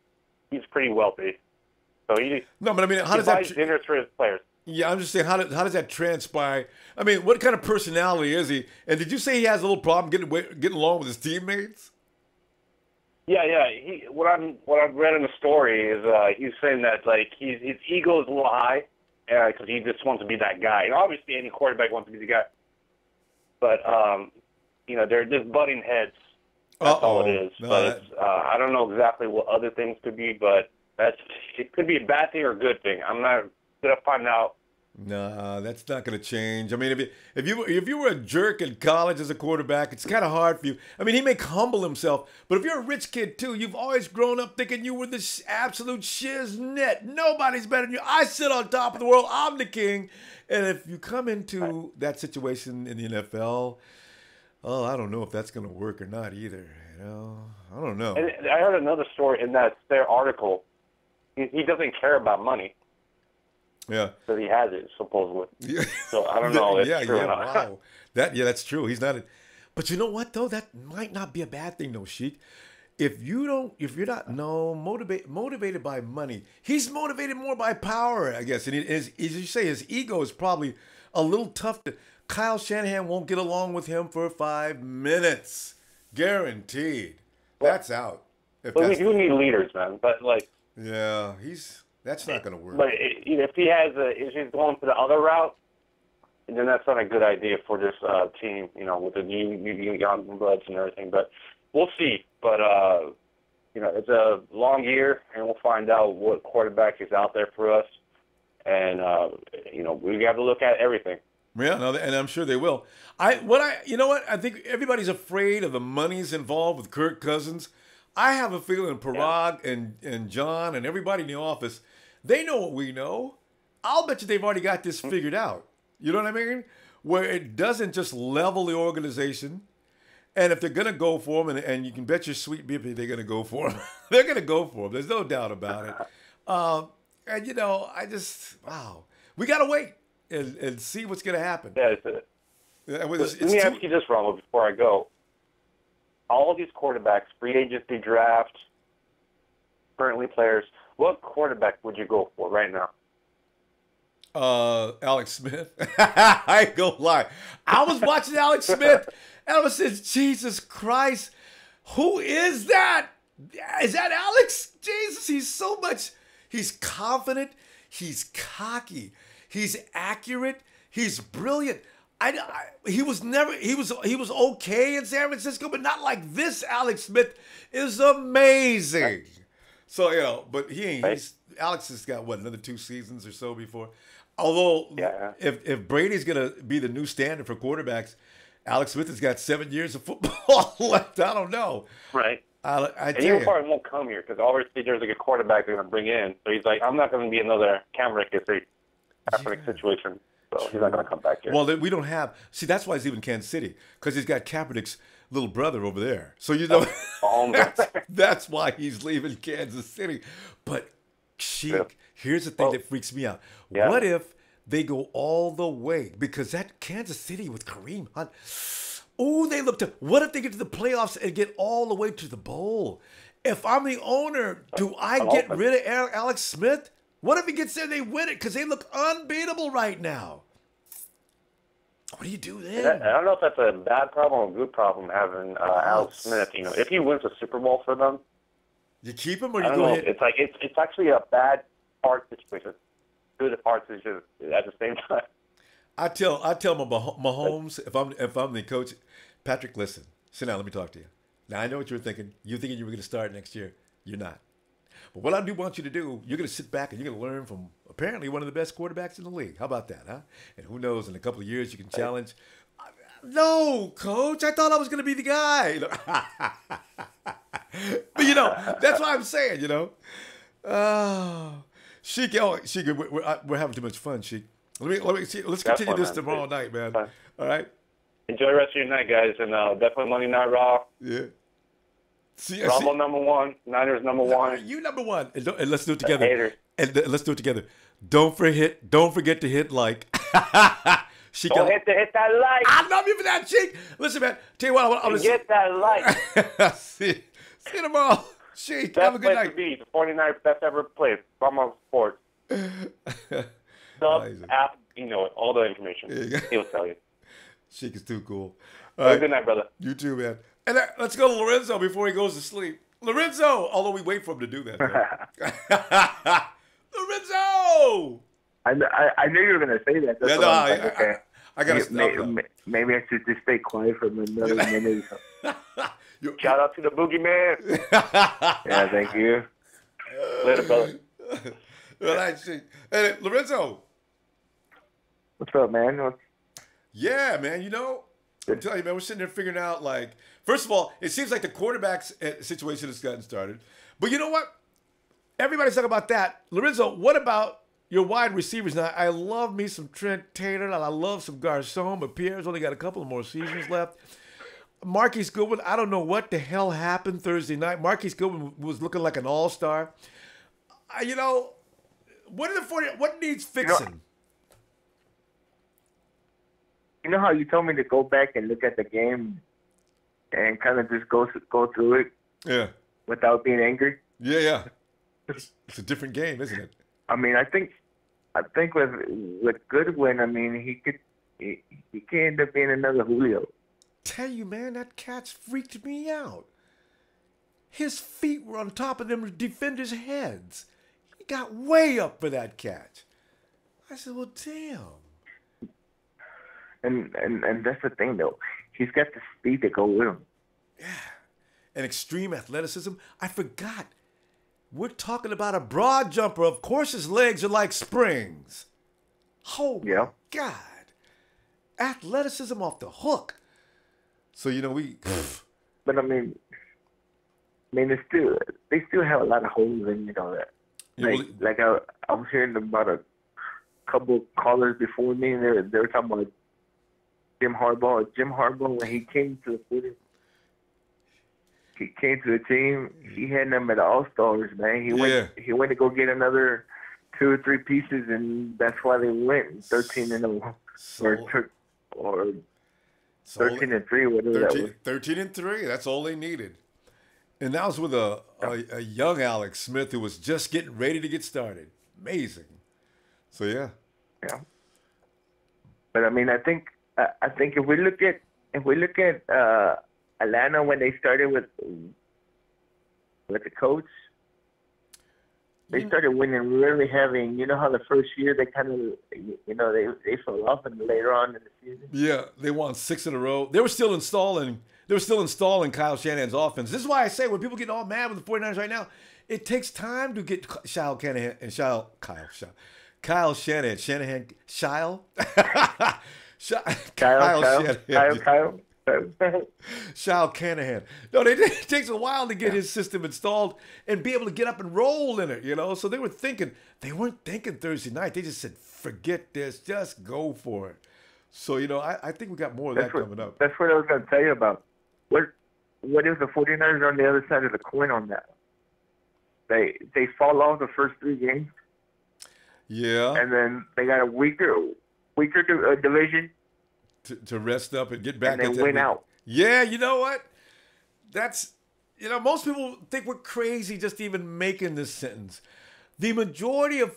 he's pretty wealthy. So how does buys dinners for his players? Yeah, I'm just saying, how does that transpire? I mean, what kind of personality is he? And did you say he has a little problem getting along with his teammates? Yeah. What I've read in the story is he's saying that his ego is a little high because he just wants to be that guy. And obviously, any quarterback wants to be the guy. But they're just butting heads. That's all it is. No, but I don't know exactly what other things could be, but it could be a bad thing or a good thing. I'm not gonna find out. Nah, that's not going to change. I mean, if you were a jerk in college as a quarterback, it's kind of hard for you. I mean, he may humble himself, but if you're a rich kid too, you've always grown up thinking you were the absolute shiznit. Nobody's better than you. I sit on top of the world. I'm the king. And if you come into that situation in the NFL, I don't know if that's going to work or not either. I don't know. And I heard another story in their article. He doesn't care about money. Yeah. But he has it, supposedly. Yeah. So I don't know if it's true or not. Wow. That's true. He's not. But you know what, though? That might not be a bad thing, though, Sheik. If you're not motivated by money, he's motivated more by power, I guess. And as you say, his ego is probably a little tough. Kyle Shanahan won't get along with him for 5 minutes. Guaranteed. That's out. We do need leaders, man. But yeah, that's not going to work. But if he's going for the other route, then that's not a good idea for this team, with the new young bloods and everything. But we'll see. But, it's a long year, and we'll find out what quarterback is out there for us. And, we got to look at everything. Yeah, no, and I'm sure they will. I think everybody's afraid of the monies involved with Kirk Cousins. I have a feeling Parag and John and everybody in the office, they know what we know. I'll bet you they've already got this figured out. You know what I mean? Where it doesn't just level the organization. And if they're going to go for him, and you can bet your sweet baby they're going to go for him. They're going to go for him. There's no doubt about it. Wow. We got to wait and see what's going to happen. Yeah, let me ask you this, Ronbo, before I go. All of these quarterbacks, free agency draft, currently players, what quarterback would you go for right now? Alex Smith. I ain't gonna lie. I was watching Alex Smith, and I was saying, Jesus Christ, who is that? Is that Alex? Jesus, he's confident, he's cocky, he's accurate, he's brilliant. He was okay in San Francisco, but not like this. Alex Smith is amazing. So, but Alex has got another 2 seasons or so before. Although, if Brady's gonna be the new standard for quarterbacks, Alex Smith has got 7 years of football left. I don't know. Right. And he probably won't come here because obviously there's a quarterback they're gonna bring in. So he's like, I'm not gonna be another Kaepernick situation. So he's not going to come back here. Well, we don't have. See, that's why he's leaving Kansas City, because he's got Kaepernick's little brother over there. So that's why he's leaving Kansas City. But Sheik, here's the thing that freaks me out. Yeah. What if they go all the way? Because that Kansas City with Kareem Hunt. What if they get to the playoffs and get all the way to the bowl? If I'm the owner, do I get rid of Alex Smith? What if he gets there and they win it? Because they look unbeatable right now. What do you do then? I don't know if that's a bad problem or a good problem having Alex Smith. If he wins a Super Bowl for them, you keep him or you go ahead? It's actually a bad hard situation. Good and hard situation at the same time. I tell Mahomes, if I'm the coach, Patrick, listen, sit down, let me talk to you. Now I know what you were thinking. You're thinking you were going to start next year. You're not. But what I do want you to do, you're going to sit back and you're going to learn from apparently one of the best quarterbacks in the league. How about that, huh? And who knows, in a couple of years you can challenge. No, coach, I thought I was going to be the guy. But, that's what I'm saying, Sheik, we're having too much fun, Sheik. Let me see. Let's continue this tomorrow night, man. All right? Enjoy the rest of your night, guys, and definitely Monday Night Raw. Yeah. Rumble number one, Niners number one. You number one, and let's do it together. Let's do it together. Don't forget to hit like. Don't hit that like. I love you for that, Sheik. Listen, man. Tell you what, I'm gonna get that like. See you tomorrow, Sheik. Have a good night. To be the 49ers best ever played. Rumble Sports. Sub app, all the information. He'll tell you. Sheik is too cool. Have a good night, brother. You too, man. And let's go to Lorenzo before he goes to sleep. Lorenzo, although we wait for him to do that. Lorenzo! I knew you were going to say that. That's I got to stop. Maybe I should just stay quiet for another minute. Shout out to the boogeyman. Yeah, thank you. Later, brother. All right, hey, Lorenzo. What's up, man? Yeah, man. I'm telling you, man, we're sitting there figuring out, first of all, it seems like the quarterback's situation has gotten started. But you know what? Everybody's talking about that. Lorenzo, what about your wide receivers? Now, I love me some Trent Taylor, and I love some Garçon, but Pierre's only got a couple of more seasons left. Marquise Goodwin, I don't know what the hell happened Thursday night. Marquise Goodwin was looking like an all-star. What needs fixing? You know how you told me to go back and look at the game and kind of just go through it? Yeah. Without being angry? Yeah. It's a different game, isn't it? I mean, I think with Goodwin, I mean, he could end up being another Julio. Tell you, man, that catch freaked me out. His feet were on top of them defenders' heads. He got way up for that catch. I said, well, damn. And that's the thing, though. He's got the speed to go with him. Yeah. And extreme athleticism. I forgot. We're talking about a broad jumper. Of course, his legs are like springs. Oh, yeah. God. Athleticism off the hook. So, we... But, I mean, they still have a lot of holes in, that. I was hearing about a couple of callers before me, and they were talking about Jim Harbaugh, when he came to the team, he had them at All-Stars, man. He went to go get another 2 or 3 pieces, and that's why they went 13-0 or 13-3, whatever that was. 13-3. That's all they needed, and that was with a young Alex Smith who was just getting ready to get started. Amazing. So yeah. But I mean, I think if we look at Atlanta when they started with the coach, they started winning really heavy. And you know how the first year they kind of they fell off, and later on in the season. Yeah, they won 6 in a row. They were still installing Kyle Shanahan's offense. This is why I say when people get all mad with the 49ers right now, it takes time to get Kyle Shanahan. Kyle Shanahan. No, it takes a while to get his system installed and be able to get up and roll in it, So they weren't thinking Thursday night. They just said, forget this, just go for it. So, I think we got more of that coming up. That's what I was going to tell you about. What if the 49ers are on the other side of the coin on that? They fall off the first 3 games. Yeah. And then they got a weaker division. To rest up and get back. And then win out. Yeah, you know what? That's, most people think we're crazy just even making this sentence. The majority of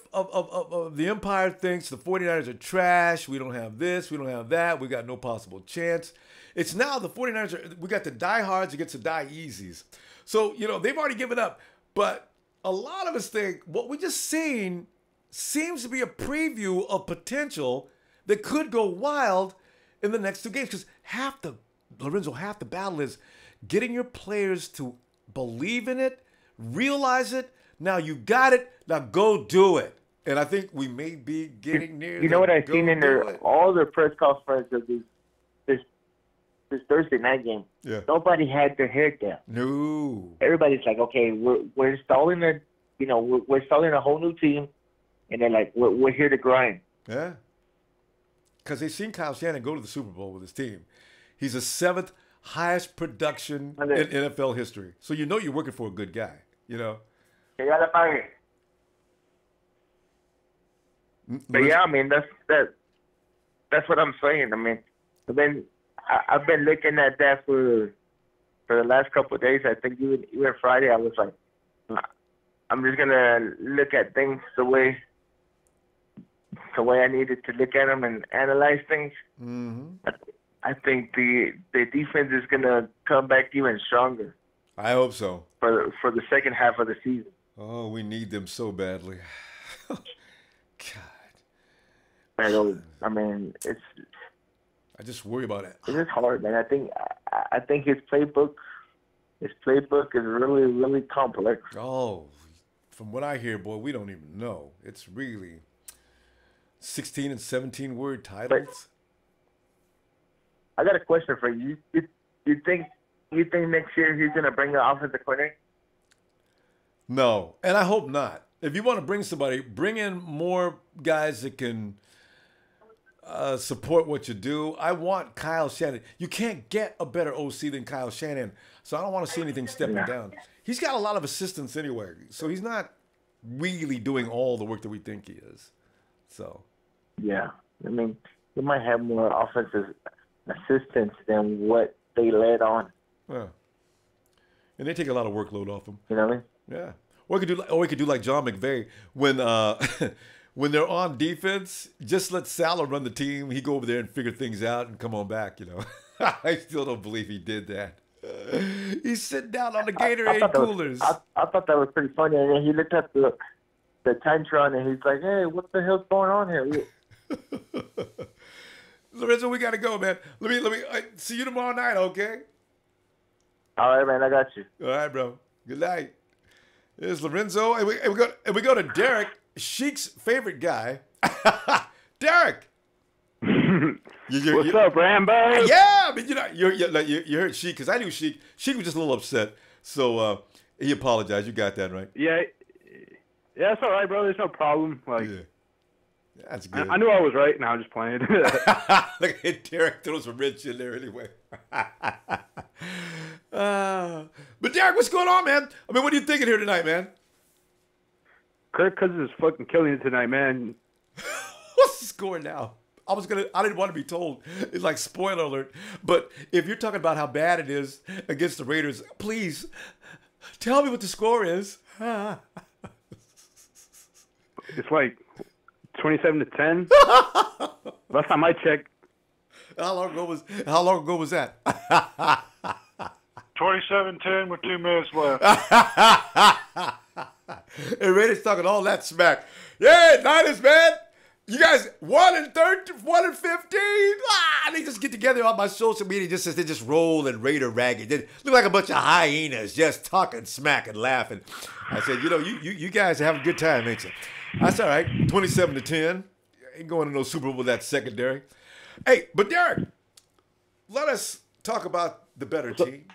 the Empire thinks the 49ers are trash. We don't have this. We don't have that. We got no possible chance. It's now the 49ers we got the diehards against the die-easies. So, they've already given up. But a lot of us think what we just seen seems to be a preview of potential that could go wild in the next two games. Because half the battle is getting your players to believe in it, realize it. Now you got it. Now go do it. And I think we may be getting near. You know what I've seen in all their press conferences of this Thursday night game? Yeah. Nobody had their hair down. No. Everybody's like, okay, we're installing we're installing a whole new team, and they're like, we're here to grind. Yeah. Because they've seen Kyle Shanahan go to the Super Bowl with his team. He's the 7th highest production in NFL history. So you know you're working for a good guy, you know? But yeah, I mean, that's what I'm saying. I mean, I've been looking at that for the last couple of days. I think even Friday, I was like, I'm just gonna look at things the way I needed to look at them and analyze things. Mm-hmm. I think the defense is gonna come back even stronger. I hope so. For the second half of the season. Oh, we need them so badly. God. I mean, I just worry about it. It's just hard, man. I think his playbook is really, really complex. Oh, from what I hear, boy, we don't even know. It's really 16 and 17 word titles. But I got a question for you. You think next year he's gonna bring the offensive coordinator? No, and I hope not. If you want to bring somebody, bring in more guys that can support what you do. I want Kyle Shanahan. You can't get a better OC than Kyle Shanahan, so I don't want to see anything stepping down. He's got a lot of assistants anyway, so he's not really doing all the work that we think he is. So. Yeah, I mean, he might have more offensive assistants than what they led on. Yeah. And they take a lot of workload off him. You know what I mean? Yeah. Or we could do like John McVay when when they're on defense, just let Salah run the team. He go over there and figure things out and come on back, you know. I still don't believe he did that. He's sitting down on the Gatorade coolers. I thought that was pretty funny. And then he looked at the Titantron and he's like, hey, what the hell's going on here? Lorenzo, we got to go, man. Let me see you tomorrow night, okay? All right, man. I got you. All right, bro. Good night. There's Lorenzo. And we go to Derek, Sheik's favorite guy. Derek. What's up, Rambo? Yeah, but you heard Sheik, because I knew Sheik. Sheik was just a little upset, so he apologized. You got that right. Yeah, it's all right, bro. There's no problem. Like, yeah. That's good. I knew I was right. Now I'm just playing. Look at Derek throws a wrench in there anyway. But Derek, what's going on, man? I mean, what are you thinking here tonight, man? Kirk Cousins is fucking killing it tonight, man. What's the score now? I didn't want to be told. It's like spoiler alert. But if you're talking about how bad it is against the Raiders, please tell me what the score is. It's like 27-10. Last time I checked. How long ago was that? 27-10 with 2 minutes left. And Raiders talking all that smack. Yeah, Niners, man. You guys 1-13, 1-15. And they just get together on my social media they just roll and Raider ragged. They look like a bunch of hyenas just talking smack and laughing. I said, you guys are having a good time, ain't you? That's all right. 27-10. Ain't going to no Super Bowl with that secondary. Hey, but Derek, let us talk about the better team.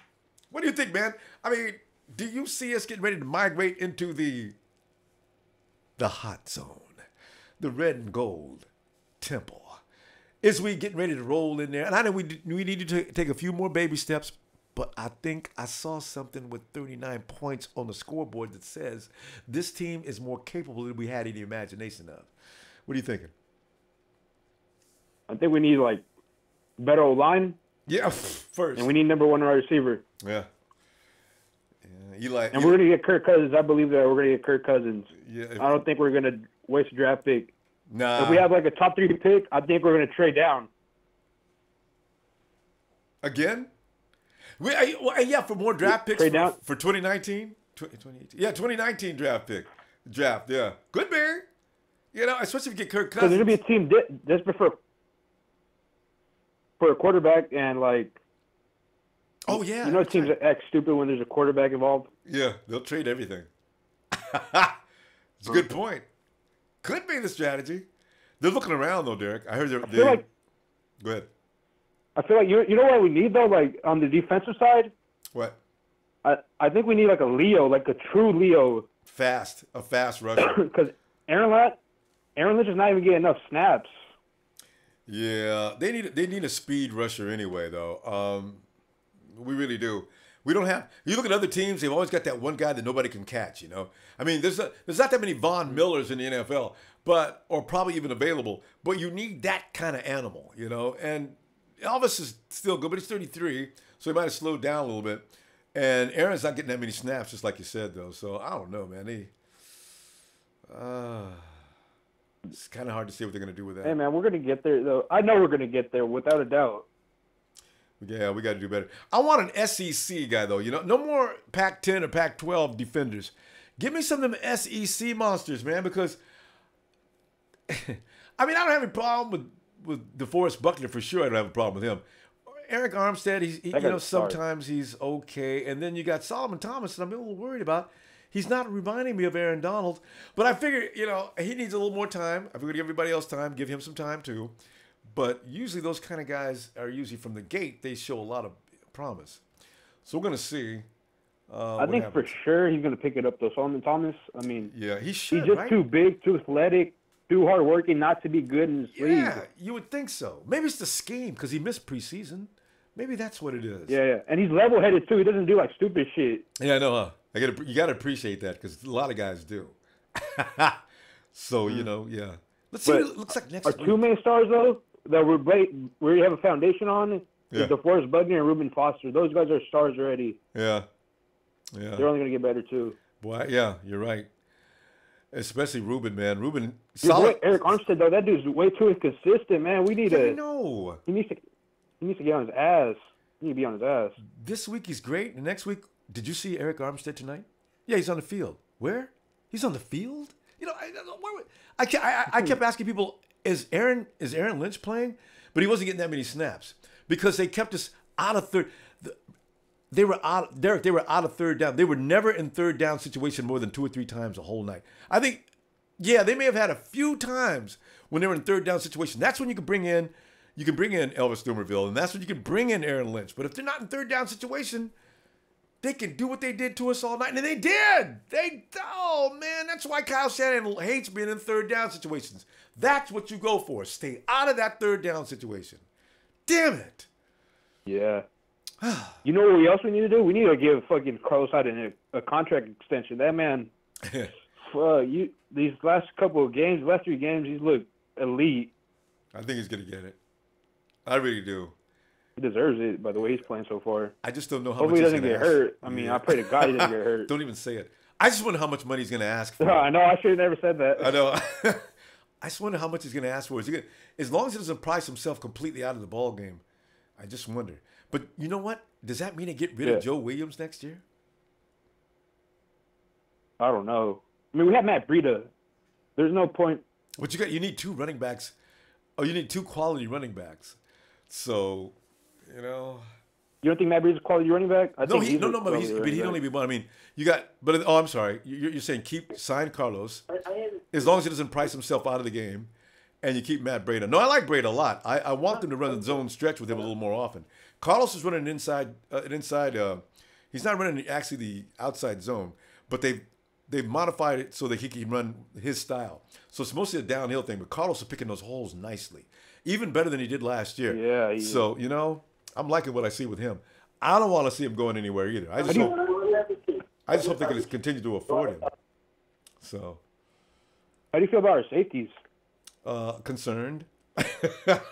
What do you think, man? I mean, do you see us getting ready to migrate into the hot zone? The red and gold temple. Is we getting ready to roll in there? And I know we need to take a few more baby steps, but I think I saw something with 39 points on the scoreboard that says this team is more capable than we had any imagination of. What are you thinking? I think we need, like, better O-line. Yeah, first. And we need number 1 wide receiver. Yeah. We're going to get Kirk Cousins. I believe that we're going to get Kirk Cousins. Yeah. I don't think we're going to waste a draft pick. Nah. If we have like a top 3 pick, I think we're going to trade down. Again? For more draft picks for 2019? 2018. Yeah, 2019 draft pick. Yeah. Could be. You know, especially if you get Kirk Because Cousins. there's going to be a team desperate for a quarterback and, like, oh, yeah. You know teams that act stupid when there's a quarterback involved? Yeah, they'll trade everything. It's a good point. Could be the strategy. They're looking around, though, Derek. I heard they're... Go ahead. I feel like, you know what we need, though, like, on the defensive side? What? I think we need, like, a Leo, like a true Leo. A fast rusher. Because Aaron Lynch is not even getting enough snaps. Yeah, they need a speed rusher anyway, though. We really do. We don't have. You look at other teams; they've always got that one guy that nobody can catch. You know, I mean, there's not that many Von Millers in the NFL, or probably even available. But you need that kind of animal, you know. And Elvis is still good, but he's 33, so he might have slowed down a little bit. And Aaron's not getting that many snaps, just like you said, though. So I don't know, man. It's kind of hard to see what they're going to do with that. Hey, man, we're going to get there, though. I know we're going to get there, without a doubt. Yeah, we got to do better. I want an SEC guy, though. You know, no more Pac-10 or Pac-12 defenders. Give me some of them SEC monsters, man, because, I mean, I don't have any problem with DeForest Buckner for sure. I don't have a problem with him. Eric Armstead, sometimes he's okay. And then you got Solomon Thomas, and I'm a little worried about. He's not reminding me of Aaron Donald, but I figure, he needs a little more time. I figured give everybody else time, give him some time too. But usually those kind of guys are usually from the gate, they show a lot of promise. So we're going to see. I think for sure he's going to pick it up, though. Solomon Thomas, I mean, yeah, he should, he's just too big, too athletic, too hardworking not to be good in this league. Yeah, you would think so. Maybe it's the scheme because he missed preseason. Maybe that's what it is. Yeah, and he's level-headed too. He doesn't do like stupid shit. Yeah, I know, huh? You got to appreciate that because a lot of guys do. So, yeah. Let's see what it looks like next week. Our two main stars, though, that we have a foundation on is DeForest Buckner and Reuben Foster. Those guys are stars already. Yeah. They're only going to get better, too. Boy, yeah, you're right. Especially Reuben, man. Reuben, solid. Eric Armstead, though, that dude's way too inconsistent, man. We need to... I know. He needs to get on his ass. He needs to be on his ass. This week he's great. The next week, did you see Eric Armstead tonight? Yeah, he's on the field. Where? He's on the field? I kept asking people, is Aaron Lynch playing? But he wasn't getting that many snaps because they kept us out of third. They were out of third down. They were never in third down situation more than 2 or 3 times the whole night. I think, they may have had a few times when they were in third down situation. That's when you can bring in Elvis Dumerville, and that's when you can bring in Aaron Lynch. But if they're not in third down situation, they can do what they did to us all night. And they did. Oh, man, that's why Kyle Shanahan hates being in third down situations. That's what you go for. Stay out of that third down situation. Damn it. Yeah. You know what else we need to do? We need to give fucking Carlos Hyde a contract extension. That man, these last 3 games, he's looked elite. I think he's going to get it. I really do. He deserves it by the way he's playing so far. I just don't know how Hopefully much he doesn't get hurt. I mean, I pray to God he doesn't get hurt. Don't even say it. I just wonder how much money he's going to ask for. I know. I should have never said that. I know. I just wonder how much he's going to ask for. As long as he doesn't price himself completely out of the ball game, I just wonder. But you know what? Does that mean they get rid of Joe Williams next year? I don't know. I mean, we have Matt Breida. There's no point. But you need 2 running backs. Oh, you need 2 quality running backs. So, You don't think Matt Breida's a quality running back? But he'd only be one. I mean, I'm sorry. You're saying sign Carlos as long as he doesn't price himself out of the game, and you keep Matt Breida. No, I like Breida a lot. I want them to run the zone stretch with him a little more often. Carlos is running an inside. He's not running actually the outside zone, but they've modified it so that he can run his style. So it's mostly a downhill thing, but Carlos is picking those holes nicely. Even better than he did last year. Yeah. So, I'm liking what I see with him. I don't want to see him going anywhere either. I just hope they can continue to afford him. So. How do you feel about our safeties? Concerned.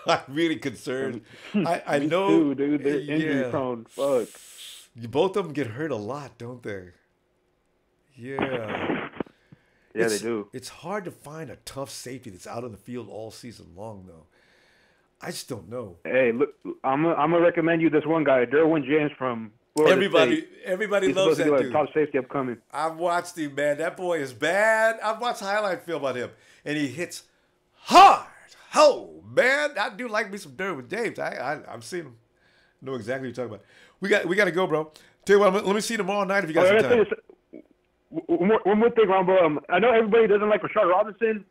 I'm really concerned. I know. Too, dude. They're injury prone. Fuck. Both of them get hurt a lot, don't they? Yeah. Yeah, they do. It's hard to find a tough safety that's out on the field all season long, though. I just don't know. Hey, look, I'm gonna recommend you this one guy, Derwin James from Florida State. Everybody loves that dude. Top safety upcoming. I've watched him, man. That boy is bad. I've watched highlight film on him. and he hits hard. Oh, man, I do like me some Derwin James. I've seen him. Know exactly what you're talking about. We got to go, bro. Tell you what, let me see you tomorrow night if you got some time. One more thing, Ronbo. I know everybody doesn't like Rashard Robinson,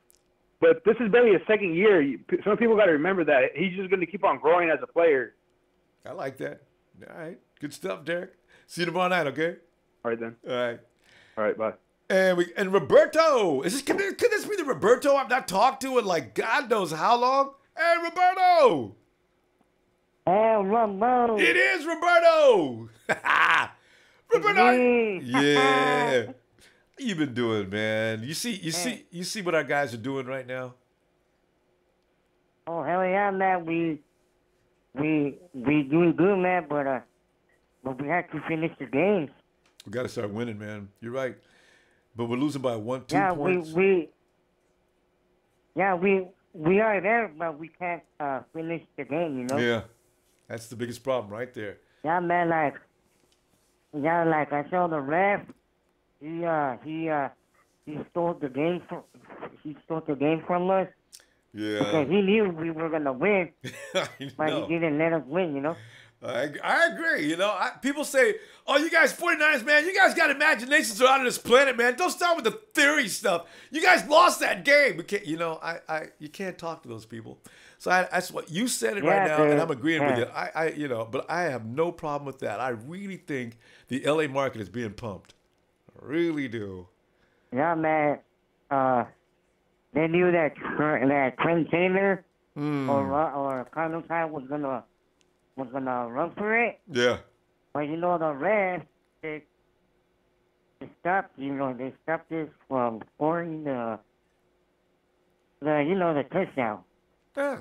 but this is barely his second year. Some people got to remember that. He's just going to keep on growing as a player. I like that. All right. Good stuff, Derek. See you tomorrow night, okay? All right, then. All right. All right, bye. And Roberto. Could this be the Roberto I've not talked to in like God knows how long? Hey, Roberto. Hey, Ronbo. It is Roberto. Roberto. Yeah. How you been doing, man? You see what our guys are doing right now? Oh, hell yeah, man. We doing good, man, but we have to finish the games. We got to start winning, man. You're right. But we're losing by 1-2 points. We are there, but we can't finish the game, you know? Yeah. That's the biggest problem right there. Yeah, man, like I saw the ref. He stole the game from us. Yeah. Because he knew we were gonna win, but he didn't let us win, you know. I agree. You know, people say, "Oh, you guys 49ers, man, you guys got imaginations around this planet, man. Don't start with the theory stuff. You guys lost that game." We can't, you can't talk to those people. So that's what you said it right now, dude. And I'm agreeing with you. But I have no problem with that. I really think the LA market is being pumped. I really do. Yeah, man. They knew that Trent Taylor or Kyle Shanahan was gonna run for it. Yeah. But the refs they stopped this from scoring the touchdown. Yeah.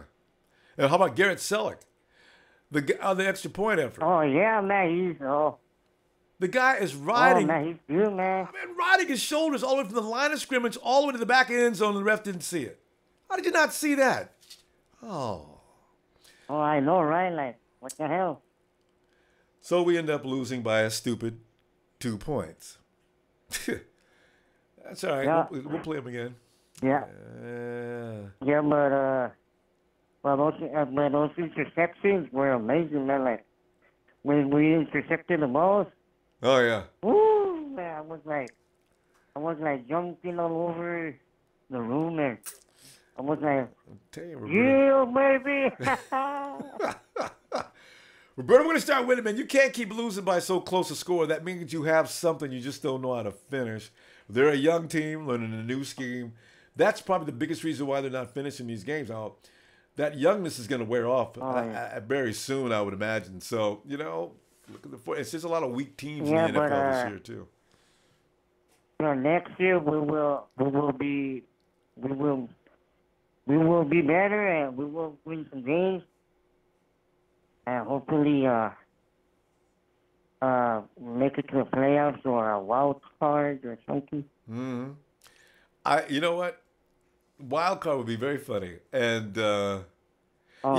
And how about Garrett Selleck? The extra point effort. Oh yeah, man, the guy is riding. Oh man, he's good, man. Riding his shoulders all the way from the line of scrimmage all the way to the back of the end zone, and the ref didn't see it. How did you not see that? Oh, I know, right? Like, what the hell? So we end up losing by a stupid 2 points. That's all right. Yeah. We'll play them again. Yeah. Yeah, but those interceptions were amazing, man. Like, when we intercepted the balls. Oh yeah. Woo, man! I was like jumping all over the room, and I was like, "Yeah, baby!" Roberto, we're gonna start winning, man. You can't keep losing by so close a score. That means you have something you just don't know how to finish. They're a young team learning a new scheme. That's probably the biggest reason why they're not finishing these games. Now, that youngness is going to wear off very soon, I would imagine. So, it's just a lot of weak teams in the NFL this year too. Next year we will be better, and we will win some games, and hopefully make it to the playoffs or a wild card or something. Mm-hmm. You know what? Wild card would be very funny, and but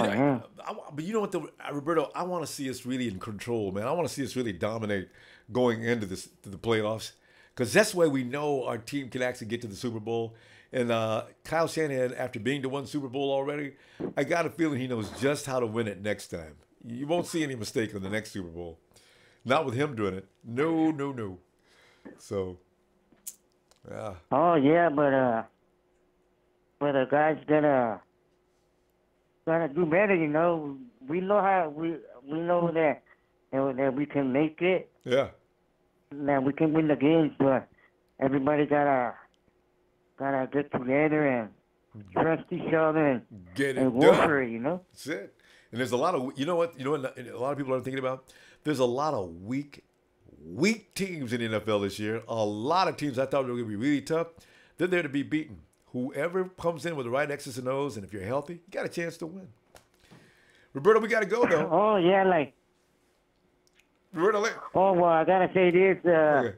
you know what, Roberto? I want to see us really in control, man. I want to see us really dominate going into the playoffs, because that's why we know our team can actually get to the Super Bowl. And Kyle Shanahan, after being to one Super Bowl already, I got a feeling he knows just how to win it next time. You won't see any mistake in the next Super Bowl. Not with him doing it. No. So, yeah. Oh yeah, but the guys gotta do better. We know how we know that we can make it. Yeah. That we can win the games, but everybody gotta get together and trust each other and get it work for it. That's it. And there's a lot of a lot of people aren't thinking about. There's a lot of weak teams in the NFL this year. A lot of teams I thought were going to be really tough. They're there to be beaten. Whoever comes in with the right X's and O's, and if you're healthy, you got a chance to win. Roberto, we got to go, though. Oh, yeah, Roberto, well, I got to say this. Okay.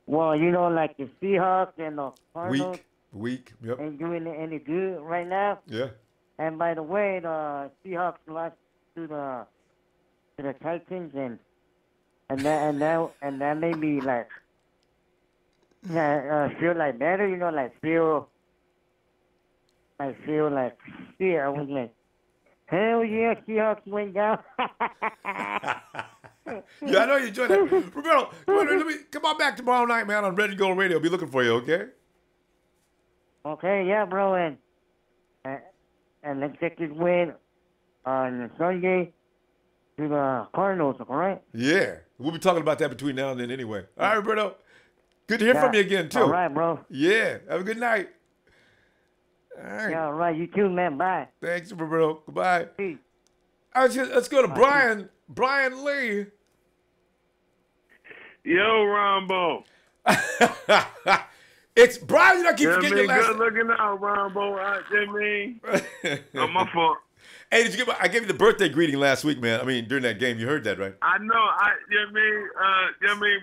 Well, like the Seahawks and the Cardinals. Weak. Yep. Ain't doing any good right now. Yeah. And by the way, the Seahawks lost to the Titans, and that made me feel like better, I feel like shit. I was like, hell yeah, Seahawks went down. Yeah, I know you enjoyed that. Roberto, come on back tomorrow night, man, on Ready to Go Radio. I'll be looking for you, okay? Okay, yeah, bro, and let's get this win on Sunday to the Cardinals, all right? Yeah, we'll be talking about that between now and then anyway. All right, Roberto. Good to hear from you again, too. All right, bro. Yeah, have a good night. All right. Yeah, all right. You too, man. Bye. Thanks, Roberto. Goodbye. Peace. All right, let's go to Brian. Brian Lee. Yo, Ronbo. It's Brian. You don't keep forgetting your last good looking out, Ronbo. My fault. Hey, I gave you the birthday greeting last week, man. I mean, during that game. You heard that, right? I know.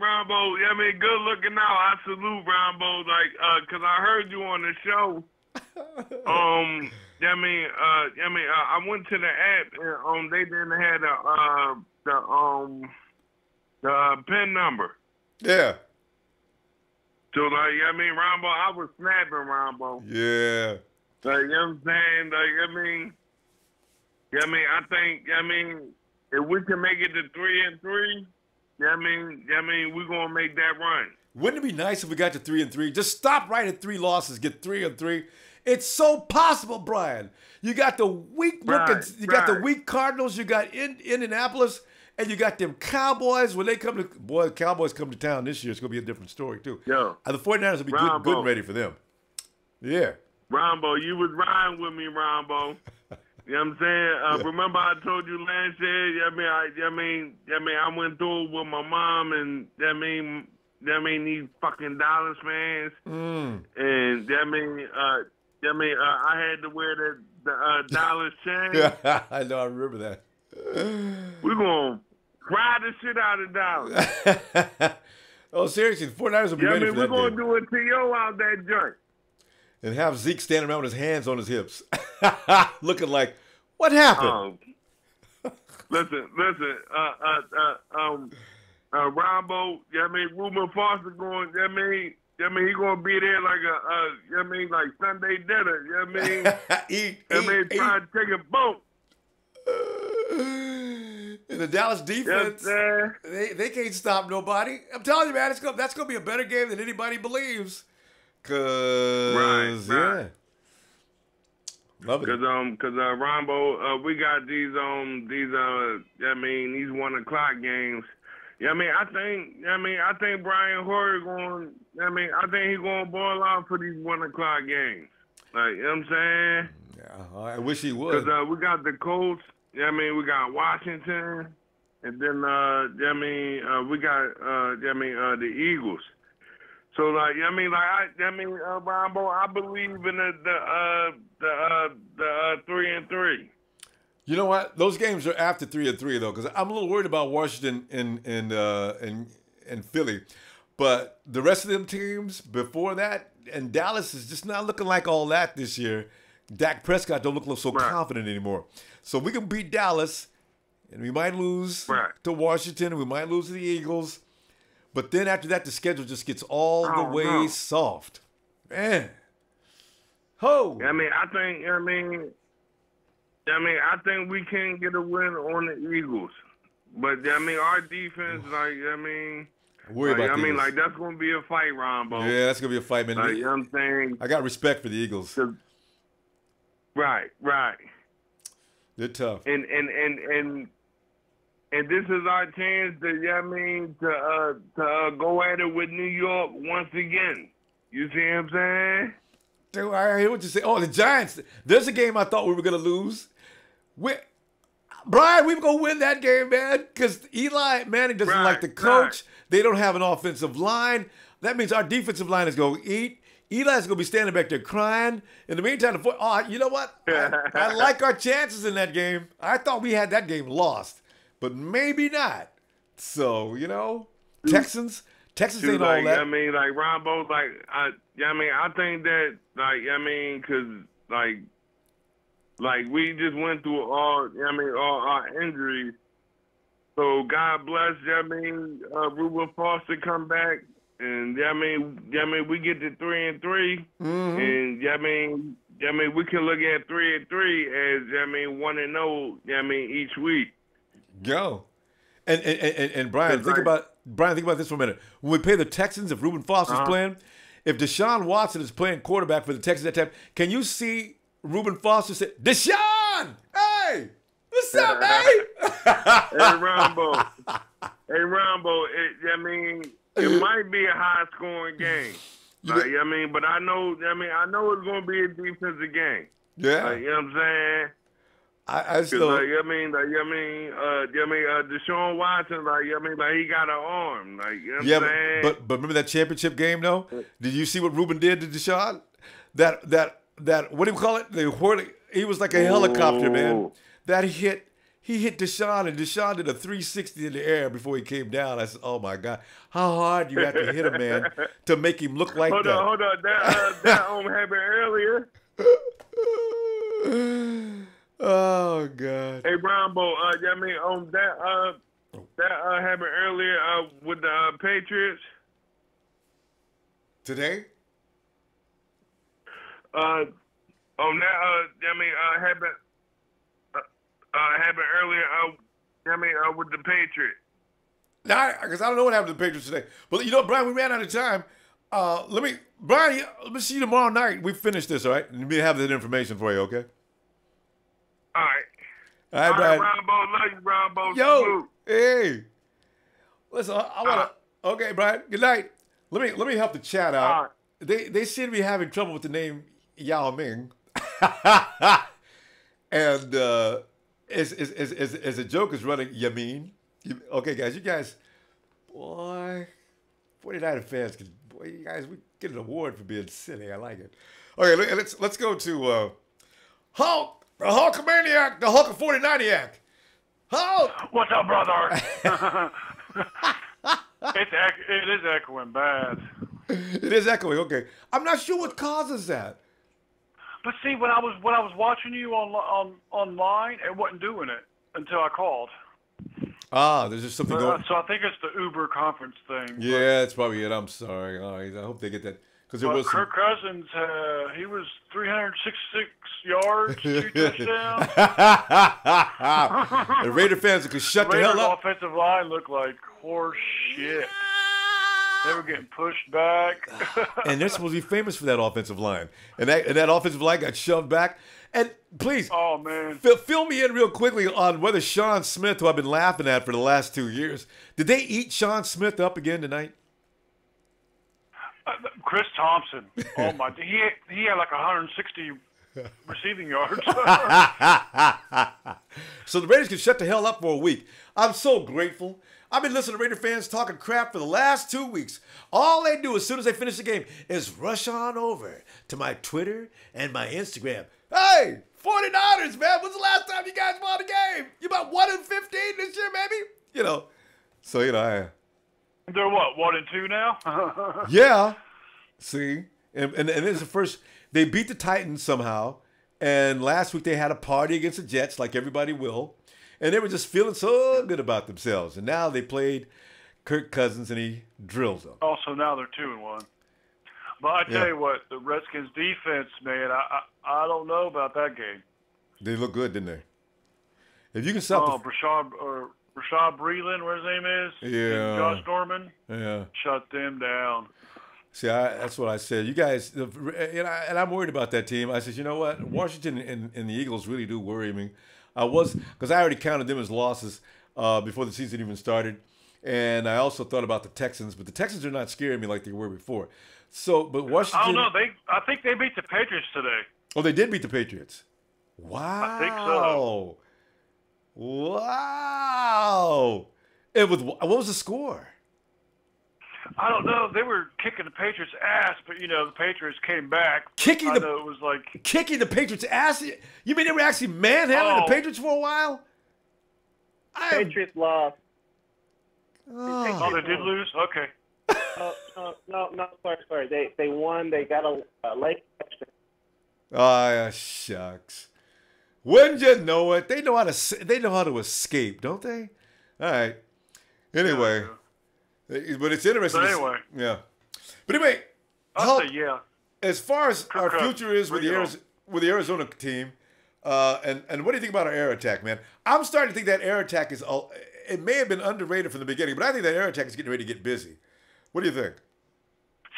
Ronbo. Good looking out. I salute Ronbo. Cause I heard you on the show. I went to the app and they didn't have the PIN number. Yeah. So Ronbo, I was snapping Ronbo. Yeah. You know what I'm saying? I think if we can make it to 3-3, we're gonna make that run. Wouldn't it be nice if we got to 3-3? Just stop right at 3 losses, get 3-3. It's so possible, Brian. You got the weak got the weak Cardinals, you got Indianapolis, and you got them Cowboys. When they come to Cowboys come to town this year, it's gonna be a different story too. Yo, the 49ers will be good and ready for them. Yeah. Rombo, you was riding with me, Rombo. You know what I'm saying? Remember I told you last year, I went through it with my mom and these fucking Dallas fans. And I had to wear the Dallas chain. I know, I remember that. We're gonna fry the shit out of Dallas. Oh, seriously, the 49ers will be ready for that. We're gonna do a TO out that joint. And have Zeke standing around with his hands on his hips. Looking like, what happened? Listen, Ronbo, Ruben Foster going, he gonna be there like like Sunday dinner, trying to take a boat. And the Dallas defense, they can't stop nobody. I'm telling you, man, that's gonna be a better game than anybody believes. Right. Love it. Cause Rombo, we got these 1 o'clock games. I think Brian Hoyer going. I think he's going to ball out for these 1 o'clock games. Like, you know what I'm saying? Yeah, I wish he would. Cause we got the Colts. We got Washington, and then we got the Eagles. So Rombo, I believe in the 3-3. You know what? Those games are after 3-3 though, because I'm a little worried about Washington and Philly, but the rest of them teams before that, and Dallas is just not looking like all that this year. Dak Prescott don't look so confident anymore. So we can beat Dallas, and we might lose to Washington, and we might lose to the Eagles. But then after that, the schedule just gets all the way soft. Man. Ho! I think we can get a win on the Eagles. But, our defense, worry about the Eagles. that's going to be a fight, Rombo. Yeah, that's going to be a fight, man. You know what I'm saying? I got respect for the Eagles. Right. They're tough. And this is our chance to go at it with New York once again. You see what I'm saying? Dude, I hear what you say. Oh, the Giants. There's a game I thought we were going to lose. Brian, we were going to win that game, man, because Eli Manning doesn't like the coach. They don't have an offensive line. That means our defensive line is going to eat. Eli's going to be standing back there crying. In the meantime, you know what? I like our chances in that game. I thought we had that game lost. But maybe not. So, Texans ain't all that. Rombo, I think that, because, we just went through all our injuries. So, God bless, Ruben Foster come back, and, we get to 3-3, and, I mean, we can look at 3-3 as 1-0. Each week. Go. And Brian, think about this for a minute. When we play the Texans, if Reuben Foster's playing, if Deshaun Watson is playing quarterback for the Texans at that time, can you see Reuben Foster say, "Deshaun, hey, what's up, man?" Hey, Ronbo. It might be a high-scoring game. But I know it's going to be a defensive game. Yeah. You know what I'm saying? I still. Deshaun Watson, he got an arm. You know what I'm saying? But remember that championship game, though? Did you see what Reuben did to Deshaun? That what do you call it? He was like a helicopter, man. He hit Deshaun, and Deshaun did a 360 in the air before he came down. I said, "Oh my God, how hard you have to hit a man to make him look like that?" Hold on. That happened earlier. Oh God. Hey, Ronbo, that happened earlier with the Patriots today. Happened earlier with the Patriots. Nah, because I don't know what happened to the Patriots today. But you know, Brian, we ran out of time. Let me see you tomorrow night. We finish this, all right? Let me have that information for you, okay? All right. All right, Brian. Ronbo, love you, Ronbo. Yo, Salute. hey. Listen, I wanna. Okay, Brian. Good night. Let me help the chat out. They seem to be having trouble with the name Yao Ming, and as a joke is running Yamin. Okay, guys, boy, 49er fans you guys, we get an award for being silly. I like it. Okay, let's go to Hulk, the Hulkamaniac, the Hulk of 49iac. Hulk! What's up, brother? It is echoing bad. It is echoing. Okay, I'm not sure what causes that. But see, when I was watching you online, it wasn't doing it until I called. There's just something going. So I think it's the Uber conference thing. Yeah, that's probably it. I'm sorry. All right, I hope they get that because there was. Kirk Cousins, he was 366 yards, 2 touchdowns. The Raider fans could shut the hell up. The offensive line looked like horse shit. They were getting pushed back. And they're supposed to be famous for that offensive line. And that offensive line got shoved back. And please, oh man, fill me in real quickly on whether Sean Smith, who I've been laughing at for the last 2 years, did they eat Sean Smith up again tonight? Chris Thompson. Oh my, he had like 160 receiving yards. So the Raiders can shut the hell up for a week. I'm so grateful. I've been listening to Raider fans talking crap for the last 2 weeks. All they do as soon as they finish the game is rush on over to my Twitter and my Instagram. Hey, 49ers, man, when's the last time you guys won a game? You about 1-15 this year, baby? You know, so, you know, They're what, 1-2 now? Yeah. See? And this is the first, they beat the Titans somehow. And last week they had a party against the Jets, like everybody will. And they were just feeling so good about themselves. And now they played Kirk Cousins, and he drills them. Also, now they're 2-1. But I tell you what, the Redskins defense, man, I don't know about that game. They look good, didn't they? If you can stop Rashad Breeland, where his name is, yeah, and Josh Norman, yeah, shut them down. See, that's what I said. You guys, and I'm worried about that team. I said, you know what? Washington and the Eagles really do worry me. Because I already counted them as losses before the season even started. And I also thought about the Texans, but the Texans are not scaring me like they were before. So, but Washington. I don't know. I think they beat the Patriots today. Oh, they did beat the Patriots. Wow. I think so. Wow. What was the score? I don't know. They were kicking the Patriots' ass, but, the Patriots came back. Kicking the Patriots' ass? You mean they were actually manhandling the Patriots for a while? Patriots lost. Oh, they did lose? Okay. No, sorry. They won. They got a late touchdown. Oh, shucks. Wouldn't you know it? They know how to escape, don't they? All right. Anyway. But it's interesting. But anyway. Yeah. But anyway, I'll say yeah. As far as our future is with with the Arizona team. And what do you think about our air attack, man? I'm starting to think that air attack is, it may have been underrated from the beginning, but I think that air attack is getting ready to get busy. What do you think?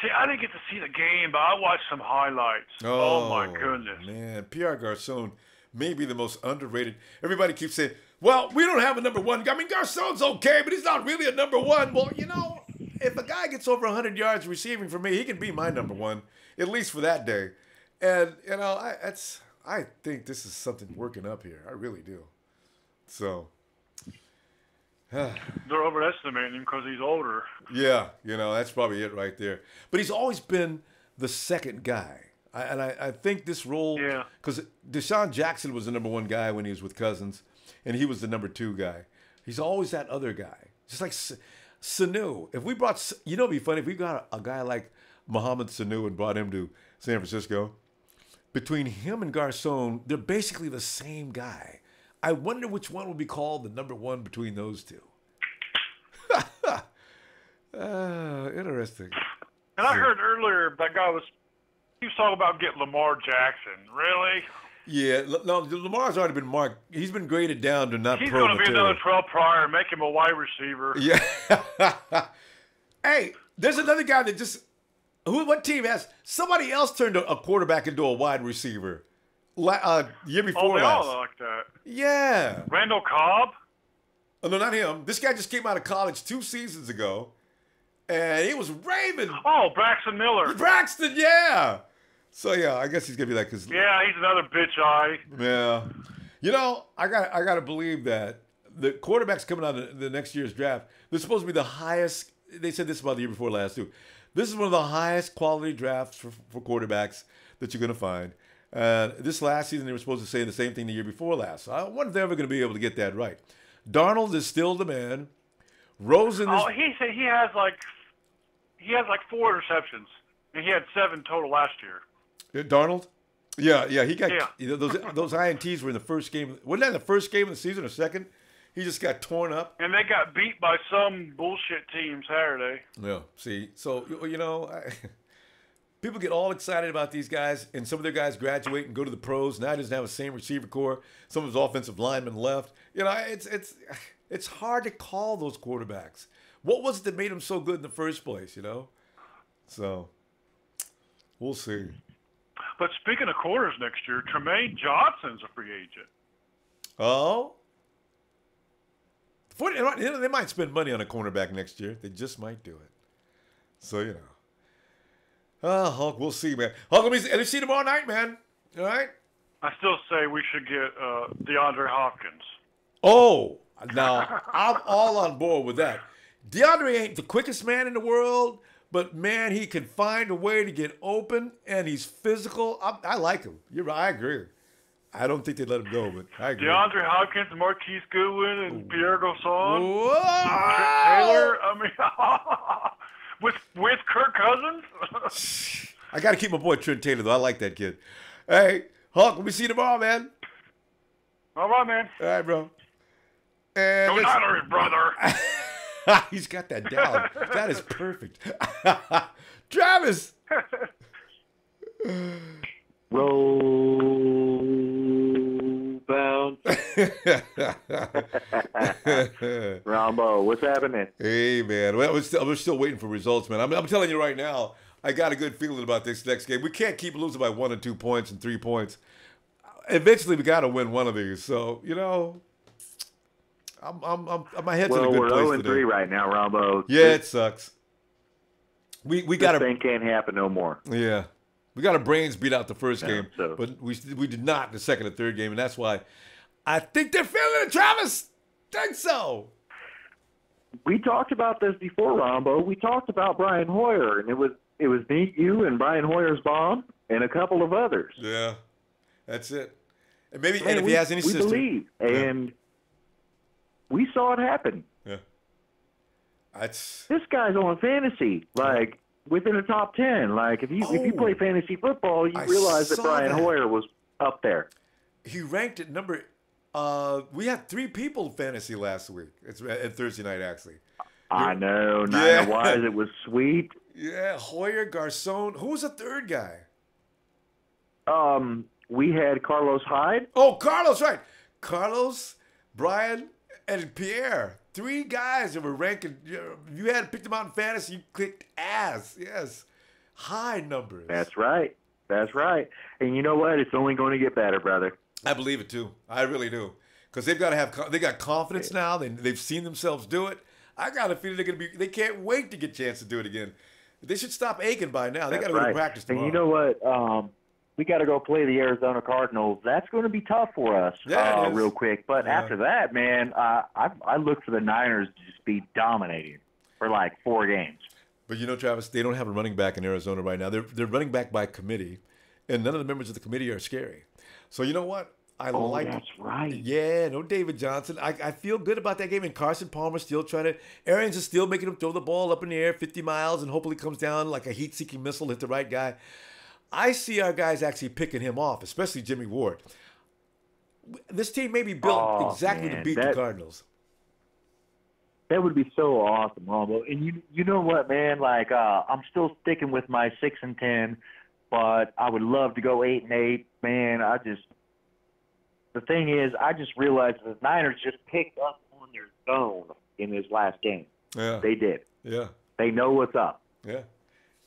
See, I didn't get to see the game, but I watched some highlights. Oh my goodness. Man, Pierre Garçon may be the most underrated. Everybody keeps saying, well, we don't have a number one guy. I mean, Garçon's okay, but he's not really a number one. Well, you know, if a guy gets over 100 yards receiving for me, he can be my number one, at least for that day. And, you know, I think this is something working up here. I really do. So. They're overestimating him because he's older. Yeah, you know, that's probably it right there. But he's always been the second guy. I think this role, because Deshaun Jackson was the number one guy when he was with Cousins, and he was the number two guy. He's always that other guy. Just like Sanu. If we brought, you know, it'd be funny if we got a guy like Mohamed Sanu and brought him to San Francisco. Between him and Garçon, they're basically the same guy. I wonder which one will be called the number one between those two. Interesting. And I heard earlier that guy was talking about getting Lamar Jackson. Really? Yeah, no, Lamar's already been marked. He's been graded down to not pro material. He's going to be another 12 prior and make him a wide receiver. Yeah. Hey, there's another guy that just... What team has... Somebody else turned a quarterback into a wide receiver. Year before they last. all like that. Yeah. Randall Cobb? Oh, no, not him. This guy just came out of college 2 seasons ago, and he was raving. Oh, Braxton Miller. Braxton, yeah. So, yeah, I guess he's going to be like his... Yeah, he's another bitch eye. Yeah. You know, I got to believe that the quarterbacks coming out of the next year's draft, they're supposed to be the highest... They said this about the year before last, too. This is one of the highest quality drafts for quarterbacks that you're going to find. This last season, they were supposed to say the same thing the year before last. So I wonder if they're ever going to be able to get that right. Darnold is still the man. Rosen is... Oh, he said he has like 4 interceptions, and he had 7 total last year. Darnold? Yeah, he got... Yeah. Those INTs were in the first game. Wasn't that the first game of the season or second? He just got torn up. And they got beat by some bullshit team Saturday. Yeah, see. So, you know... People get all excited about these guys, and some of their guys graduate and go to the pros. Now he doesn't have the same receiver core. Some of his offensive linemen left. You know, it's hard to call those quarterbacks. What was it that made them so good in the first place, you know? So, we'll see. But speaking of quarters next year, Tremaine Johnson's a free agent. Oh? They might spend money on a cornerback next year. They just might do it. So, you know. Hulk, we'll see, man. Hulk, let me see tomorrow night, man. All right? I still say we should get DeAndre Hopkins. Oh, now, I'm all on board with that. DeAndre ain't the quickest man in the world, but, man, he can find a way to get open, and he's physical. I like him. You're right. I agree. I don't think they'd let him go, but I agree. DeAndre Hopkins, Marquise Goodwin, and Pierre Garçon. Whoa! Trent Taylor. I mean... With Kirk Cousins? I got to keep my boy Trent Taylor, though. I like that kid. Hey, Hulk, let me see you tomorrow, man. All right, man. All right, bro. And Go Niners, brother. He's got that down. That is perfect. Travis. Roll bound. Ronbo, what's happening? Hey, man. Well, we're still waiting for results, man. I'm telling you right now, I got a good feeling about this next game. We can't keep losing by 1 and 2 points and 3 points. Eventually, we got to win one of these. So, you know, my head's in a good place today. Well, we're 0-3 right now, Ronbo. Yeah, it sucks. We got this thing can't happen no more. Yeah. We got our brains beat out the first game, but we did not in the second and third game, and that's why I think they're feeling it, Travis. Think so. We talked about this before, Ronbo. We talked about Brian Hoyer, and it was me, you, and Brian Hoyer's bomb, and a couple of others. Yeah, that's it. And maybe, and if he has any system, we believe, and we saw it happen. Yeah, this guy's on fantasy, like. Within the top 10. Like, if you play fantasy football, you realize that Brian Hoyer was up there. He ranked at number... we had 3 people in fantasy last week. It's at Thursday night, actually. I know. Nina Wise, it was sweet. Yeah, Hoyer, Garçon. Who was the third guy? we had Carlos Hyde. Oh, Carlos, right. Carlos, Brian, and Pierre. 3 guys that were ranking. You had picked them out in fantasy, you clicked ass. Yes. High numbers. That's right. That's right. And you know what? It's only going to get better, brother. I believe it too. I really do. Because they've got to have, they got confidence now. They've seen themselves do it. I got a feeling they can't wait to get a chance to do it again. They should stop aching by now. They got to go to practice tomorrow. And you know what? We got to go play the Arizona Cardinals. That's going to be tough for us real quick. But after that, man, I look for the Niners to just be dominating for like 4 games. But you know, Travis, they don't have a running back in Arizona right now. They're running back by committee, and none of the members of the committee are scary. So you know what? That's right. Yeah, no David Johnson. I feel good about that game. And Carson Palmer still trying to. Arians is still making him throw the ball up in the air 50 miles and hopefully comes down like a heat-seeking missile, hit the right guy. I see our guys actually picking him off, especially Jimmy Ward. This team may be built exactly to beat the Cardinals. That would be so awesome, Ronbo. And you know what, man? Like I'm still sticking with my 6-10, but I would love to go 8-8. Man, the thing is, I just realized the Niners just picked up on their zone in this last game. Yeah. They did. Yeah. They know what's up. Yeah.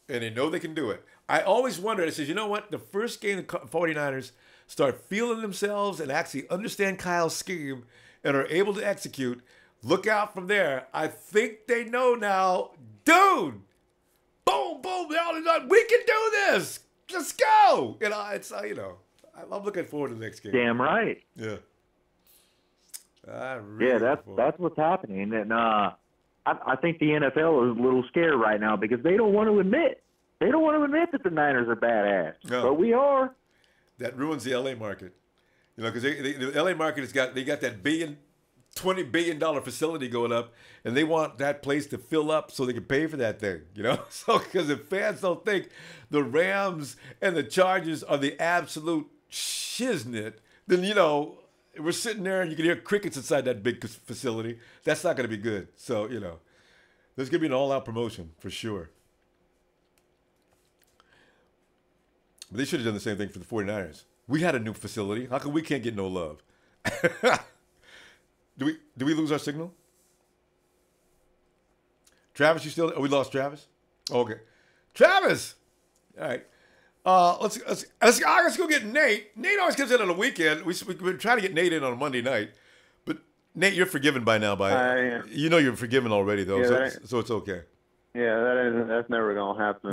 And they know they can do it. I always wondered, I said, you know what? The first game the 49ers start feeling themselves and actually understand Kyle's scheme and are able to execute, look out from there. I think they know now, dude, boom, boom, we can do this. Let's go. You know, it's, I'm looking forward to the next game. Damn right. Yeah. That's what's happening. And I think the NFL is a little scared right now because they don't want to admit. They don't want to admit that the Niners are badass. No. But we are. That ruins the LA market. You know, because the LA market they got that $20 billion facility going up, and they want that place to fill up so they can pay for that thing, you know? So, because if fans don't think the Rams and the Chargers are the absolute shiznit, then, you know, we're sitting there and you can hear crickets inside that big facility. That's not going to be good. So, you know, there's going to be an all-out promotion for sure. But they should have done the same thing for the 49ers. We had a new facility. How come we can't get no love? Do we lose our signal? Travis, you still? Oh, we lost Travis? Okay. Travis! All right. Let's go get Nate. Nate always comes in on the weekend. We've been trying to get Nate in on a Monday night. But Nate, you're forgiven by now. You know you're forgiven already, though, so it's okay. Yeah, that's never gonna happen.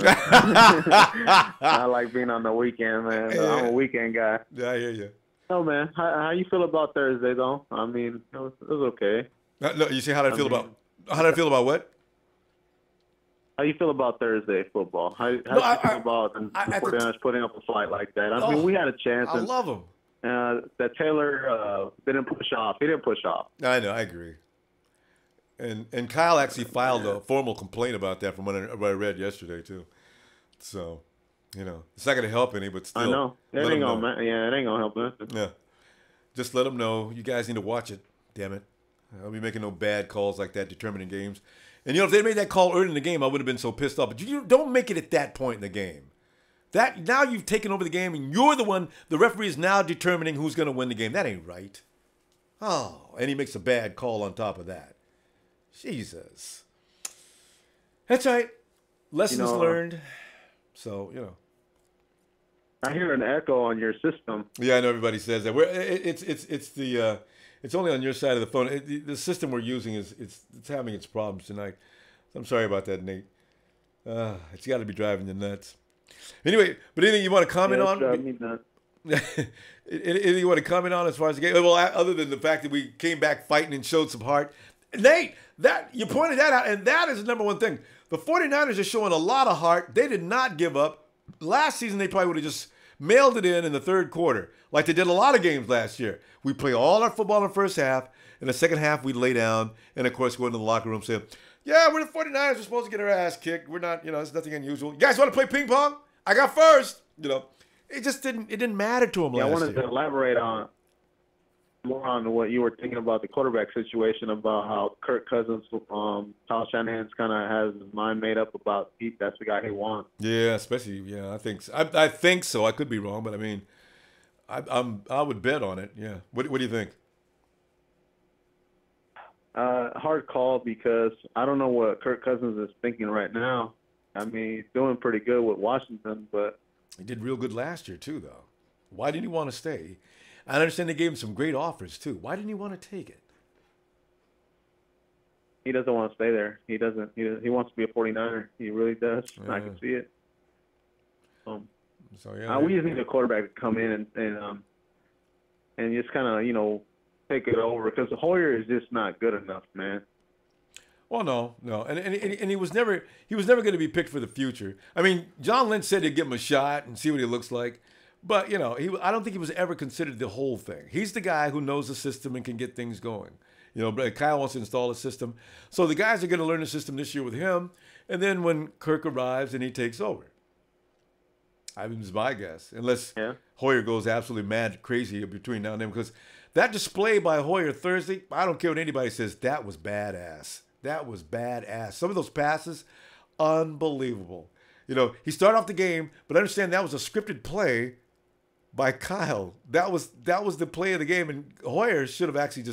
I like being on the weekend, man. Yeah. I'm a weekend guy. Yeah, I hear you. No, man. How you feel about Thursday, though? I mean, it was okay. No, you say how did I feel about what? How you feel about Thursday football? How you feel about the 49ers putting up a fight like that? I mean, we had a chance. I love them. That Taylor didn't push off. He didn't push off. I know. I agree. And Kyle actually filed a formal complaint about that from what I read yesterday too. So, you know, it's not going to help any, but still. I know. It ain't gonna help us. Yeah. Just let them know. You guys need to watch it. Damn it. I'll be making no bad calls like that determining games. And, you know, if they made that call early in the game, I would have been so pissed off. But you don't make it at that point in the game. Now you've taken over the game, and you're the referee is now determining who's going to win the game. That ain't right. Oh, and he makes a bad call on top of that. Jesus. That's right. Lessons learned. So, you know. I hear an echo on your system. Yeah, I know everybody says that. It's only on your side of the phone. The system we're using it's having its problems tonight. I'm sorry about that, Nate. It's got to be driving you nuts. Anyway, but anything you want to comment on? Driving me nuts. Anything you want to comment on as far as the game? Well, other than the fact that we came back fighting and showed some heart. Nate, you pointed that out, and that is the number one thing. The 49ers are showing a lot of heart. They did not give up. Last season, they probably would have just mailed it in the third quarter, like they did a lot of games last year. We play all our football in the first half. In the second half, we lay down, and, of course, go into the locker room saying, yeah, we're the 49ers. We're supposed to get our ass kicked. We're not, it's nothing unusual. You guys want to play ping pong? I got first. It just didn't matter to them last year. I wanted to elaborate on more on what you were thinking about the quarterback situation, about how Kirk Cousins, Kyle Shanahan's kind of has his mind made up about that's the guy he wants. Yeah, especially, I think so. I think so. I could be wrong, but I mean, I would bet on it. Yeah. What do you think? Hard call because I don't know what Kirk Cousins is thinking right now. I mean, he's doing pretty good with Washington, but he did real good last year too, though. Why didn't he want to stay? I understand they gave him some great offers too. Why didn't he want to take it? He doesn't want to stay there. He doesn't. He wants to be a 49er. He really does. Yeah. I can see it. So yeah, we just need a quarterback to come in and just kind of take it over because Hoyer is just not good enough, man. Well, no, and he was never going to be picked for the future. I mean, John Lynch said he'd give him a shot and see what he looks like, but I don't think he was ever considered the whole thing. He's the guy who knows the system and can get things going. But Kyle wants to install a system, so the guys are going to learn the system this year with him, and then when Kirk arrives and he takes over. I mean, it's my guess, unless Hoyer goes absolutely mad, crazy between now and then, because that display by Hoyer Thursday, I don't care what anybody says, that was badass. That was badass. Some of those passes, unbelievable. He started off the game, but understand that was a scripted play by Kyle. That was the play of the game, and Hoyer should have actually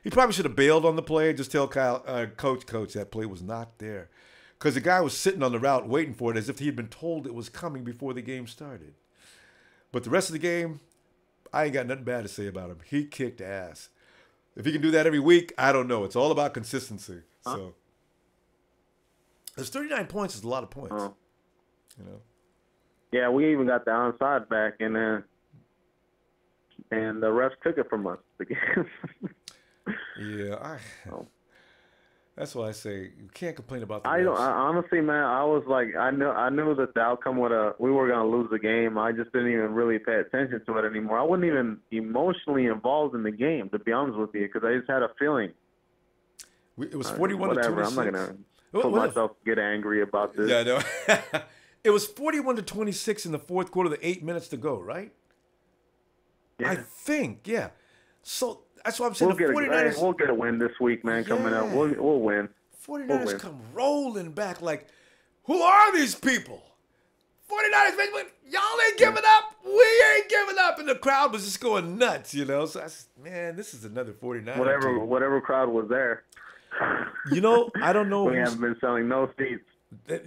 he probably should have bailed on the play and just tell Kyle, coach, that play was not there. Because the guy was sitting on the route waiting for it as if he had been told it was coming before the game started. But the rest of the game, I ain't got nothing bad to say about him. He kicked ass. If he can do that every week, I don't know. It's all about consistency. So, there's 39 points is a lot of points. Yeah, we even got the onside back, and the refs took it from us. Yeah, that's why I say you can't complain about the I refs. honestly, man, I was like, I knew that the outcome we were going to lose the game. I just didn't even really pay attention to it anymore. I wasn't even emotionally involved in the game, to be honest with you, because I just had a feeling. It was 41 to 26. I'm not going to put myself get angry about this. Yeah, I know. It was 41 to 26 in the fourth quarter, the 8 minutes to go, right? Yeah. I think, yeah. So that's why I'm saying we'll get a win this week, man. Coming up, we'll win. 49ers come rolling back like, who are these people? 49ers, man, y'all ain't giving up. We ain't giving up. And the crowd was just going nuts, So I said, man, this is another 49ers team. Whatever crowd was there. I don't know. We haven't been selling no seats.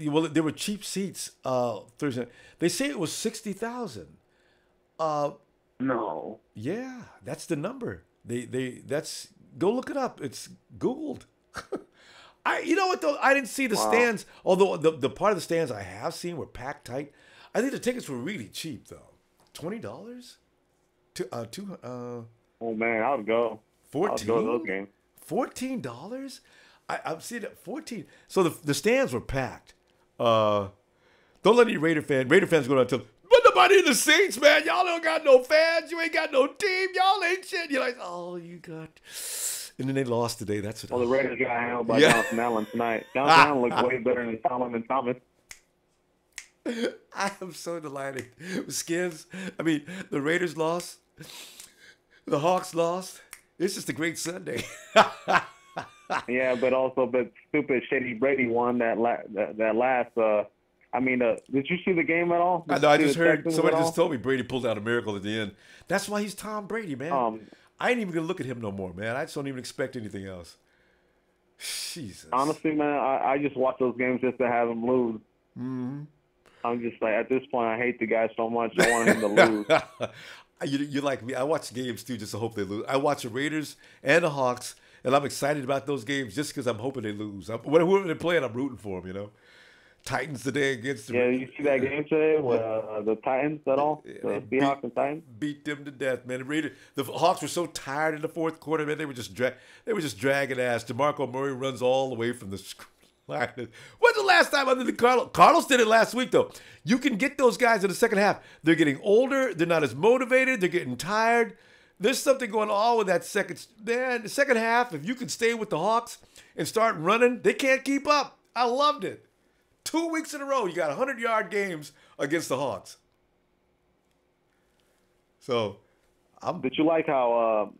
Well, there were cheap seats Thursday. They say it was 60,000. No. Yeah, that's the number. That's go look it up. It's Googled. You know what though? I didn't see the stands. Although the part of the stands I have seen were packed tight. I think the tickets were really cheap though. $20. Oh man, I would go. 14. I'd go to those games. $14? I've seen it 14. So the stands were packed. Don't let any Raider fans go down and tell, put nobody in the seats, man. Y'all don't got no fans. You ain't got no team. Y'all ain't shit. You're like, oh, you got. And then they lost today. That's what. Well, the Raiders got handled by Jonathan Allen tonight. Jonathan Allen looks way better than Solomon Thomas. I am so delighted. Skins, I mean, the Raiders lost. The Hawks lost. It's just a great Sunday. Yeah, but stupid Shady Brady won that last. Did you see the game at all? I just heard somebody just told me Brady pulled out a miracle at the end. That's why he's Tom Brady, man. I ain't even gonna look at him no more, man. I just don't even expect anything else. Jesus. Honestly, man, I just watch those games just to have him lose. Mm-hmm. I'm just like, at this point, I hate the guy so much. I want him to lose. You're like me. I watch games too just to hope they lose. I watch the Raiders and the Hawks, and I'm excited about those games just because I'm hoping they lose. Whoever they're playing, I'm rooting for them, Titans today against the Raiders. You see that game today with the Titans at all? The Seahawks and Titans? Beat them to death, man. The Hawks were so tired in the fourth quarter, man. They were just dragging ass. DeMarco Murray runs all the way from the line. When's the last time other than Carlos did it last week, though. You can get those guys in the second half. They're getting older. They're not as motivated. They're getting tired. There's something going on with that the second half. If you can stay with the Hawks and start running, they can't keep up. I loved it. 2 weeks in a row, you got 100-yard games against the Hawks. So, Did you like how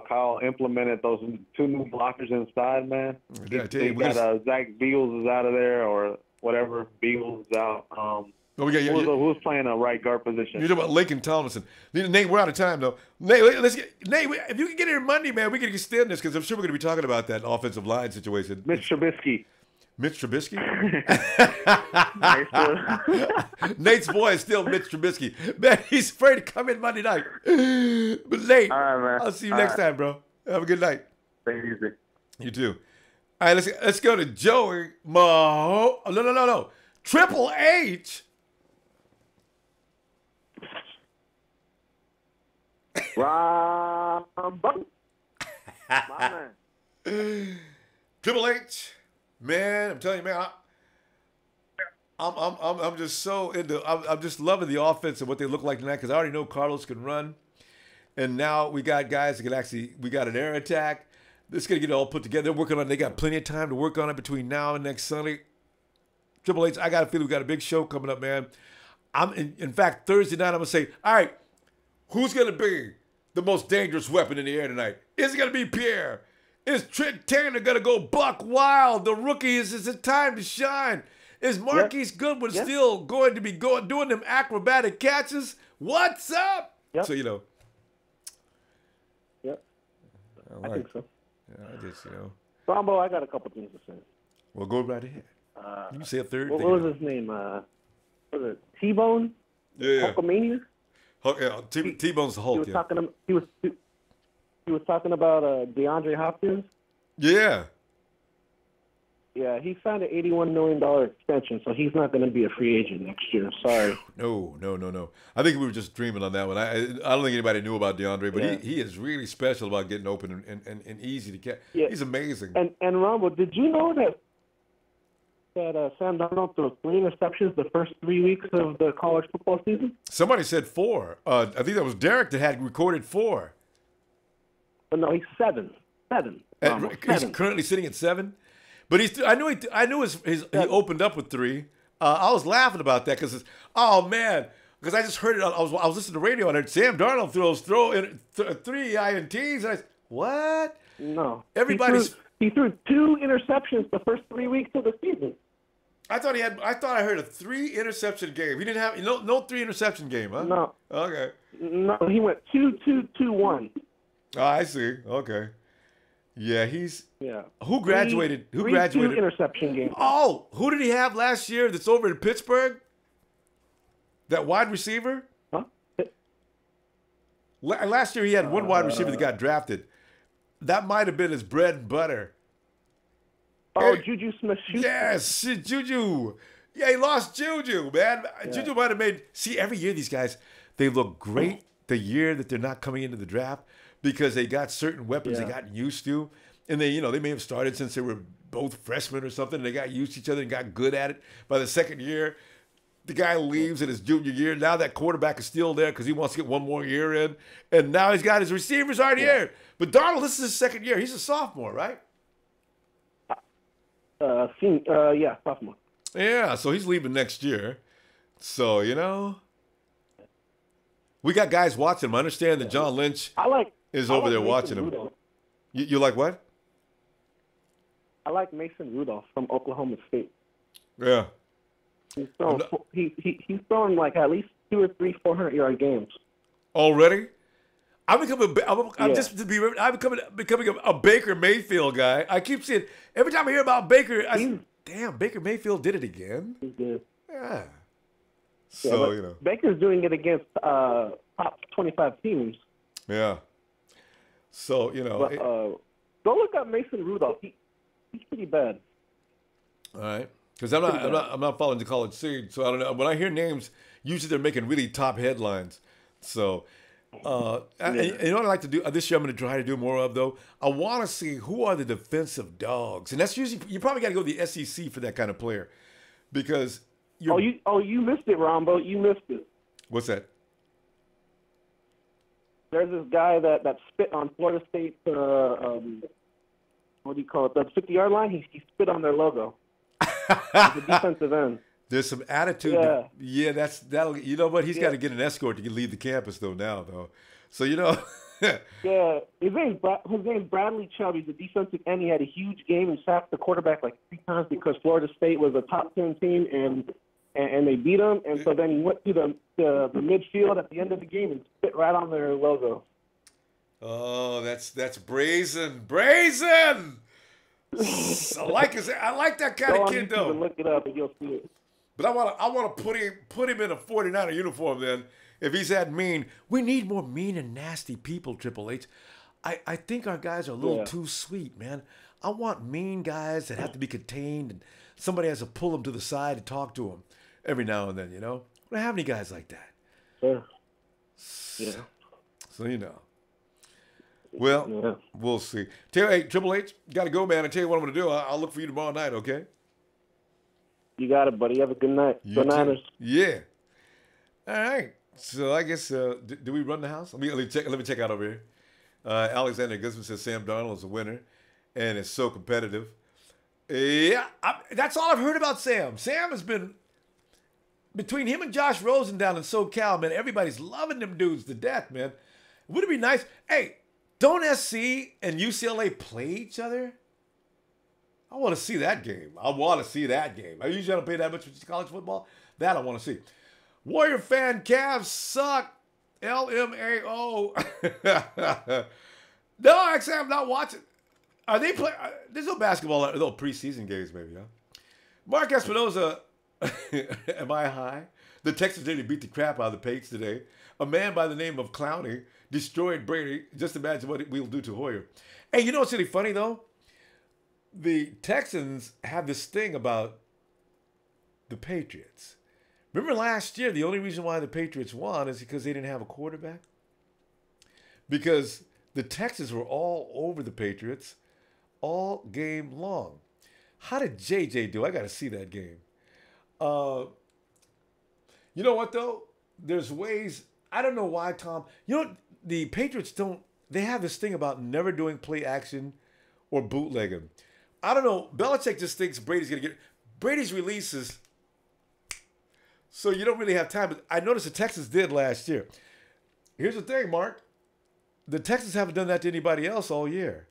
Kyle implemented those two new blockers inside, man? Yeah, I tell you, Zach Beals is out of there, or whatever. Beals is out. Oh, yeah, Who was playing a right guard position? You're talking about Laken Tomlinson. Nate, we're out of time, though. Nate, if you can get here Monday, man, we can extend this because I'm sure we're going to be talking about that offensive line situation. Mitch Trubisky. Mitch Trubisky? Nate's boy is still Mitch Trubisky. Man, he's afraid to come in Monday night. But Nate, all right, man. I'll see you next time, bro. Have a good night. Take it easy. You too. All right, let's go to Joey Maho. Oh, no. Triple H. Ronbo. My man. Triple H. Man, I'm telling you, man, I'm just so into. I'm just loving the offense and what they look like tonight because I already know Carlos can run, and now we got guys that can actually. We got an air attack. This is gonna get it all put together. They're working on it. They got plenty of time to work on it between now and next Sunday. Triple H, I got a feeling we got a big show coming up, man. In fact, Thursday night I'm gonna say, all right, who's gonna be the most dangerous weapon in the air tonight? Is it gonna be Pierre? Is Trent Taylor going to go buck wild? The rookie, is it time to shine? Is Marquise Goodwin still going to be doing them acrobatic catches? What's up? Yep. So, you know. Yep. I think so. Yeah, I just, you know. Ronbo, I got a couple things to say. Well, go right ahead. You can say a third. What was his name? Was it T-Bone? Yeah. Hulkamania? T-Bone's the Hulk, He was talking about DeAndre Hopkins. Yeah. Yeah, he signed an $81 million extension, so he's not going to be a free agent next year. Sorry. No. I think we were just dreaming on that one. I don't think anybody knew about DeAndre, but he is really special about getting open and easy to catch. Yeah. He's amazing. And Ronbo, did you know that Sam Darnold threw 3 interceptions the first 3 weeks of the college football season? Somebody said 4. I think that was Derek that had recorded 4. But no, he's 7. 7. He's currently sitting at 7. But I knew he opened up with 3. I was laughing about that because because I just heard it. I was listening to the radio and I heard Sam Darnold throw 3 INTs. And what? No. He threw 2 interceptions the first 3 weeks of the season. I thought I heard a 3 interception game. He didn't have no 3 interception game, huh? No. Okay. No, he went 2-2-2-1. Oh, I see. Okay. Yeah, Who graduated? Who 3-2 graduated? Interception game. Oh, who did he have last year? That's over in Pittsburgh. That wide receiver. Huh? Last year he had one wide receiver that got drafted. That might have been his bread and butter. Oh, Juju Smith-Schuster. Yes, Juju. Yeah, he lost Juju, man. Yeah. Juju might have made. See, every year these guys, they look great the year that they're not coming into the draft because they got certain weapons they got used to, and they may have started since they were both freshmen or something. And they got used to each other and got good at it. By the second year, the guy leaves in his junior year. Now that quarterback is still there because he wants to get one more year in, and now he's got his receivers already there. But Darnold, this is his second year. He's a sophomore, right? Sophomore. Yeah, so he's leaving next year. So, we got guys watching him. I understand that John Lynch is over there watching him. You like what? I like Mason Rudolph from Oklahoma State. Yeah. He's throwing like at least 2 or 3 400-yard games. Already? I'm becoming a Baker Mayfield guy. I keep seeing every time I hear about Baker, damn, Baker Mayfield did it again. He did. Yeah. So Baker's doing it against top 25 teams. Yeah. So go look up Mason Rudolph. He's pretty bad. All right. Because I'm not following the college scene, so I don't know. When I hear names, usually they're making really top headlines. So. You know what I like to do this year? I'm going to try to do more of though. I want to see who are the defensive dogs, and that's usually you probably got to go to the SEC for that kind of player, because you missed it, Ronbo. You missed it. What's that? There's this guy that spit on Florida State. What do you call it? The 50-yard line. He spit on their logo. The defensive end. There's some attitude. Yeah, that'll. You know what? He's got to get an escort to leave the campus though. So Yeah, his name's Bradley Chubb. He's a defensive end. He had a huge game and sacked the quarterback like 3 times because Florida State was a top 10 team, and and they beat them. And so then he went to the midfield at the end of the game and spit right on their logo. Oh, that's brazen. Brazen! I like that kind of kid, though. Look it up and you'll see it. But I want to put him in a 49er uniform then. If he's that mean, we need more mean and nasty people, Triple H. I think our guys are a little too sweet, man. I want mean guys that have to be contained and somebody has to pull them to the side and talk to them every now and then, you know? We don't have any guys like that. Sure. Yeah. So, you know. Well, we'll see. Hey, Triple H, got to go, man. I tell you what I'm going to do. I'll look for you tomorrow night, okay? You got it, buddy. Have a good night. Go Niners. Yeah. All right. So I guess, do we run the house? Let me check out over here. Alexander Guzman says Sam Darnold is a winner, and it's so competitive. Yeah, that's all I've heard about Sam. Sam has been, between him and Josh Rosen down in SoCal, man, everybody's loving them dudes to death, man. Would it be nice? Hey, don't SC and UCLA play each other? I want to see that game. I usually don't pay that much for college football. That I want to see. Warrior fan, Cavs suck. LMAO. No, actually, I'm not watching. Are they playing? There's no basketball, no preseason games, maybe, huh? Mark Espinoza, am I high? The Texans nearly beat the crap out of the Patriots today. A man by the name of Clowney destroyed Brady. Just imagine what we'll do to Hoyer. Hey, you know what's really funny, though? The Texans have this thing about the Patriots. Remember last year, the only reason why the Patriots won is because they didn't have a quarterback? Because the Texans were all over the Patriots all game long. How did JJ do? I got to see that game. You know what, though? There's ways. I don't know why, Tom. You know, the Patriots don't. They have this thing about never doing play action or bootlegging. I don't know. Belichick just thinks Brady's going to get. Brady's releases. So you don't really have time. But I noticed the Texans did last year. Here's the thing, Mark. The Texans haven't done that to anybody else all year.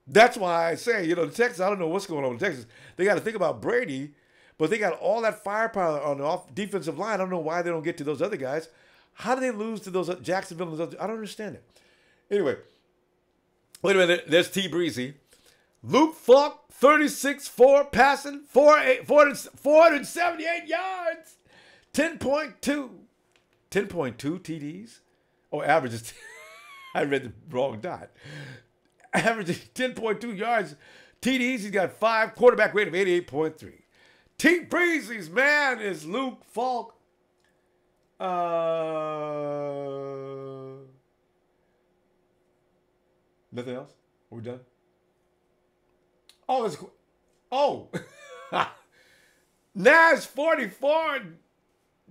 That's why I say, you know, the Texans, I don't know what's going on with the Texans. They got to think about Brady, but they got all that firepower on the defensive line. I don't know why they don't get to those other guys. How do they lose to those Jacksonville and those other? I don't understand it. Anyway, wait a minute. There's T. Breezy. Luke Falk, 36-4 passing, 478 yards, 10.2 TDs. Oh, averages. I read the wrong dot. Averaging 10.2 yards. TDs, he's got 5. Quarterback rate of 88.3. T. Breezy's man is Luke Falk. Nothing else? Are we done? Oh, that's cool. Oh. Nash 44.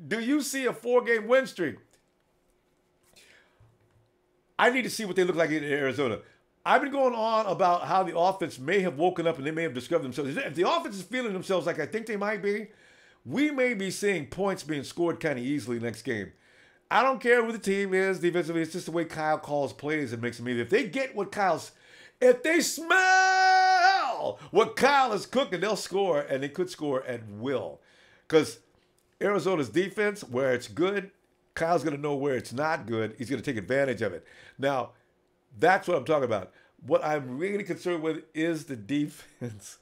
Do you see a 4-game win streak? I need to see what they look like in Arizona. I've been going on about how the offense may have woken up and they may have discovered themselves. If the offense is feeling themselves like I think they might be, we may be seeing points being scored kind of easily next game. I don't care who the team is defensively. It's just the way Kyle calls plays that makes them either. If they get what if they smell what Kyle is cooking, they'll score, and they could score at will. Because Arizona's defense, where it's good, Kyle's going to know where it's not good. He's going to take advantage of it. Now, that's what I'm talking about. What I'm really concerned with is the defense.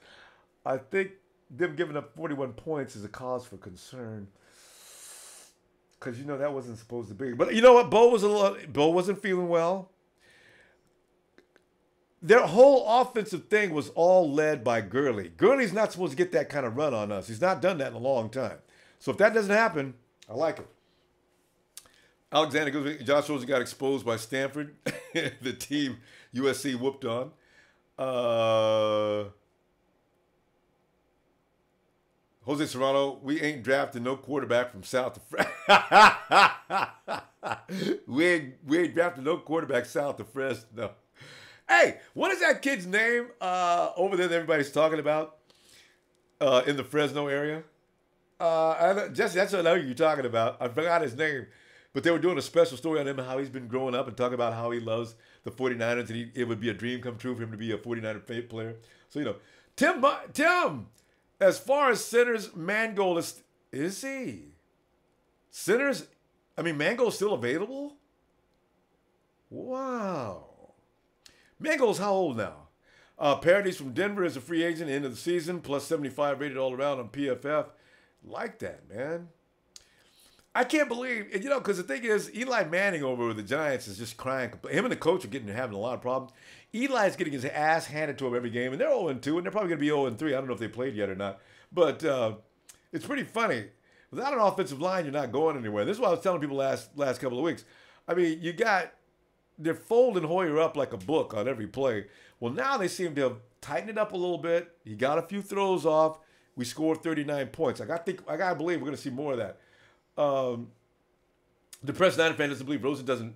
I think them giving up 41 points is a cause for concern. Because, you know, that wasn't supposed to be. But you know what? Bo wasn't feeling well. Their whole offensive thing was all led by Gurley. Gurley's not supposed to get that kind of run on us. He's not done that in a long time. So if that doesn't happen, I like it. Alexander goes, Josh Rosen got exposed by Stanford. The team USC whooped on. Jose Serrano, we ain't drafting no quarterback from south of Fresno. we ain't drafting no quarterback south of Fresno. Hey, what is that kid's name over there that everybody's talking about in the Fresno area? Jesse, that's what I know you're talking about. I forgot his name. But they were doing a special story on him, how he's been growing up and talking about how he loves the 49ers and it would be a dream come true for him to be a 49er player. So, you know, Tim, As far as centers, Mangold is he? Centers, I mean, Mangold's still available? Wow. Mangold's how old now? Paradis from Denver is a free agent end of the season, plus 75 rated all around on PFF. Like that, man. I can't believe, and because the thing is, Eli Manning over with the Giants is just crying. Him and the coach are having a lot of problems. Eli's getting his ass handed to him every game, and they're 0-2, and they're probably going to be 0-3. I don't know if they played yet or not. But it's pretty funny. Without an offensive line, you're not going anywhere. This is what I was telling people last couple of weeks. I mean, they're folding Hoyer up like a book on every play. Well, now they seem to have tightened it up a little bit. He got a few throws off. We scored 39 points. I got to believe we're going to see more of that. Depressed Niner fan doesn't believe Rosen doesn't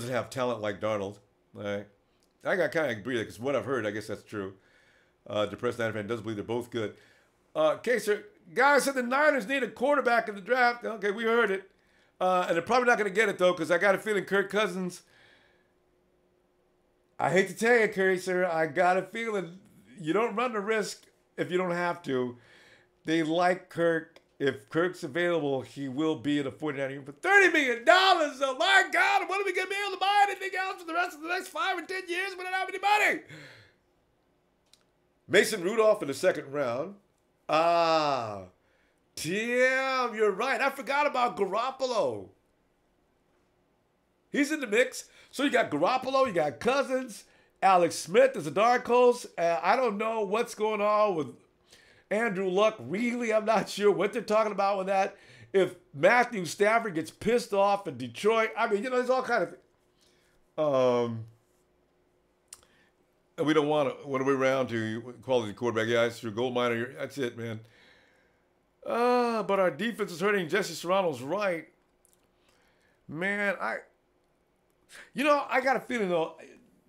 have talent like Darnold. All right. I got kind of agree because what I've heard, I guess that's true. Depressed Niner fan doesn't believe they're both good. Sir, guys said the Niners need a quarterback in the draft. Okay, we heard it. And they're probably not going to get it, though, because I got a feeling Kirk Cousins. I hate to tell you, Curry, sir, I got a feeling you don't run the risk if you don't have to. They like Kirk. If Kirk's available, he will be in a 49er for $30 million. Oh, my God. What are we going to be able to buy anything else for the rest of the next 5 or 10 years? We don't have any money. Mason Rudolph in the second round. Damn, you're right. I forgot about Garoppolo. He's in the mix. So you got Garoppolo, you got Cousins, Alex Smith is a dark horse. I don't know what's going on with Andrew Luck. Really, I'm not sure what they're talking about with that. If Matthew Stafford gets pissed off in Detroit, I mean, there's all kind of and we don't want to wait around to quality quarterback. Yeah, it's true. Gold miner, that's it, man. But our defense is hurting. Jesse Serrano's right. Man, I got a feeling, though,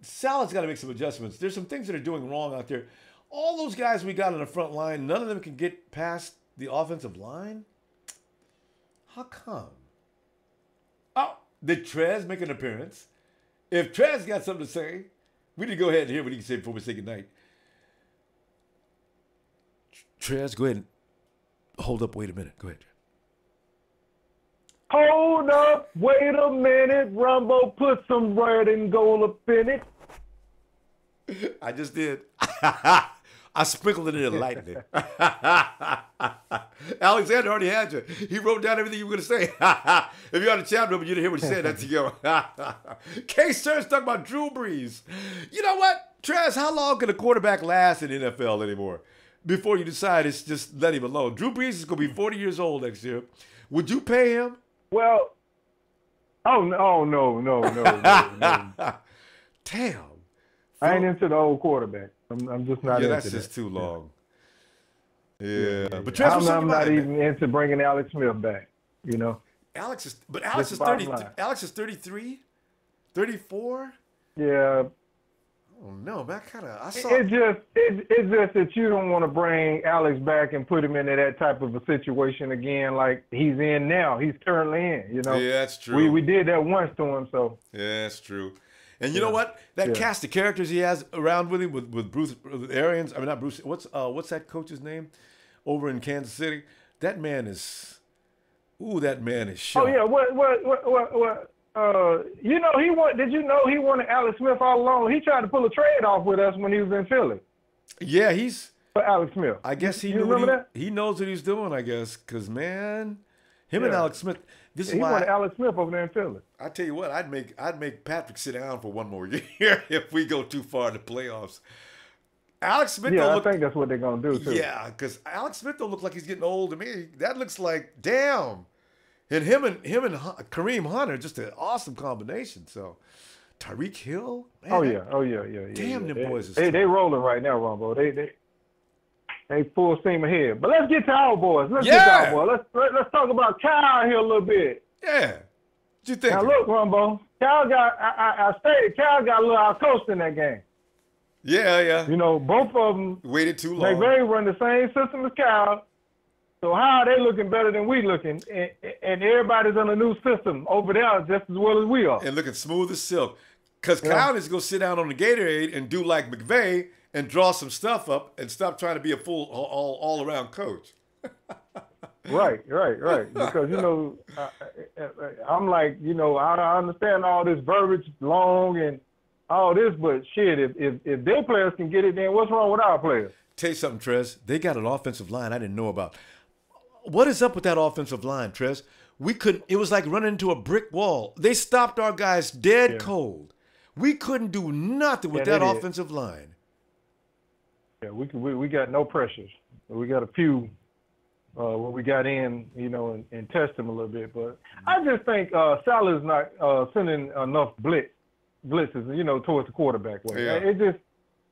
Salah's got to make some adjustments. There's some things that are doing wrong out there. All those guys we got on the front line, none of them can get past the offensive line? How come? Oh, did Trez make an appearance? If Trez got something to say, we need to go ahead and hear what he can say before we say goodnight. Trez, go ahead and hold up. Wait a minute. Go ahead. Hold up, wait a minute, Ronbo, put some red and gold up in it. I just did. I sprinkled it in lightly. Alexander already had you. He wrote down everything you were going to say. If you're on the chat room and you didn't hear what he said, that's you. K-Sir's talking about Drew Brees. You know what, Trez, how long can a quarterback last in the NFL anymore before you decide it's just let him alone? Drew Brees is going to be 40 years old next year. Would you pay him? Well, no. Damn. I ain't into the old quarterback. I'm just not into that. Yeah, that's just too long. Yeah. But I'm not even into bringing Alex Smith back, Alex is 30. Alex is 33? 34? Yeah. Oh no, man! It's just that you don't want to bring Alex back and put him into that type of a situation again, like he's in now. He's currently in. Yeah, that's true. We did that once to him, so. Yeah, that's true. And you know what? That cast of characters he has around with him, with Bruce Arians. I mean, not Bruce. What's that coach's name over in Kansas City? That man is. That man is sharp. Oh yeah, what? Did you know he wanted Alex Smith all along? He tried to pull a trade off with us when he was in Philly. Yeah, for Alex Smith. I guess he knows what he's doing, I guess, because, man, and Alex Smith. He wanted Alex Smith over there in Philly. I tell you what, I'd make Patrick sit down for one more year if we go too far in the playoffs. Alex Smith. Yeah, I think that's what they're gonna do too. Yeah, because Alex Smith don't look like he's getting old to me. That looks like damn. And him and Kareem Hunt are just an awesome combination. So, Tyreek Hill. Man, Oh yeah. Damn, them boys. They rolling right now, Ronbo. They full steam ahead. But let's get to our boys. Let's talk about Kyle here a little bit. Yeah. What you think? Now look, Ronbo. Kyle got. I stated Kyle got a little out-coached in that game. Yeah. Both of them waited too long. McVay run the same system as Kyle. So how are they looking better than we looking? And everybody's on a new system over there just as well as we are. And looking smooth as silk. Because Kyle is going to sit down on the Gatorade and do like McVay and draw some stuff up and stop trying to be a full all around coach. Right. Because, you know, I'm like, you know, I understand all this verbiage long and all this, but shit, if their players can get it, then what's wrong with our players? Tell you something, Trez. They got an offensive line I didn't know about. What is up with that offensive line, Trez? We couldn't. It was like running into a brick wall. They stopped our guys dead cold. We couldn't do nothing with that offensive line. Yeah, we got no pressures. We got a few when we got in, you know, and test them a little bit. But I just think Salah's not sending enough blitzes, you know, towards the quarterback way. Yeah. It just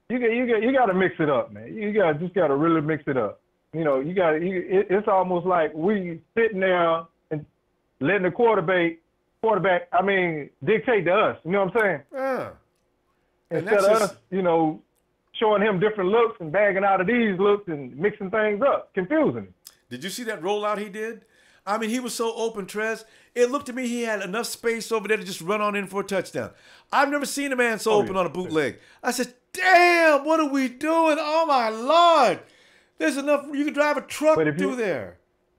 you got to mix it up, man. You just got to really mix it up. You know, it's almost like we sitting there and letting the quarterback, dictate to us. You know what I'm saying? Yeah. Instead of us, you know, showing him different looks and bagging out of these looks and mixing things up, confusing him. Did you see that rollout he did? I mean, he was so open, Trez. It looked to me he had enough space over there to just run on in for a touchdown. I've never seen a man so open on a bootleg. I said, damn, what are we doing? Oh, my Lord. There's enough. You can drive a truck through there.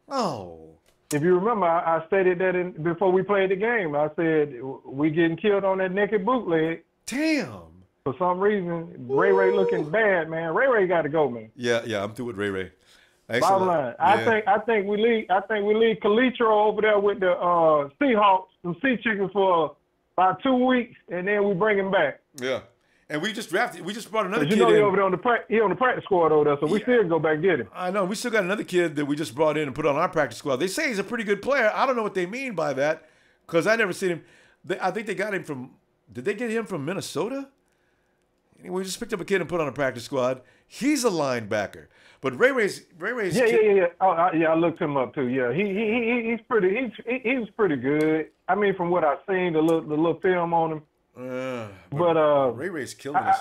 Oh. If you remember, I stated that before we played the game. I said, we getting killed on that naked bootleg. Damn. For some reason, Ray looking bad, man. Ray got to go, man. Yeah, I'm through with Ray. Bottom line, yeah. I think we leave Calitro over there with the Seahawks, some sea chicken for about 2 weeks, and then we bring him back. Yeah, and we just brought another kid. You know, in. he over there on the practice squad over there, so we still go back and get him. I know. We still got another kid that we just brought in and put on our practice squad. They say he's a pretty good player. I don't know what they mean by that, because I never seen him. I think they got him from. Did they get him from Minnesota? Anyway, we just picked up a kid and put on a practice squad. He's a linebacker. But Ray's yeah. Oh, yeah, I looked him up too. Yeah, he's pretty good. I mean, from what I've seen, the little film on him. But Ray's killing us.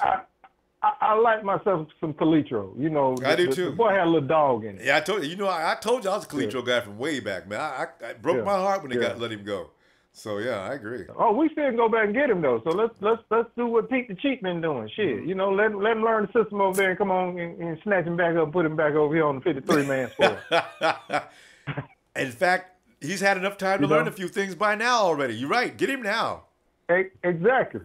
I like myself some Calitro. You know, I do too. The boy had a little dog in it. Yeah, I told you. You know, I told you I was a Calitro guy from way back, man. I broke my heart when they let him go. So yeah, I agree. Oh, we still go back and get him though. So let's do what Pete the Cheat been doing. Shit, you know, let him learn the system over there and come on and snatch him back up, and put him back over here on the 53-man squad. In fact, he's had enough time to learn a few things by now already. You're right. Get him now. Exactly.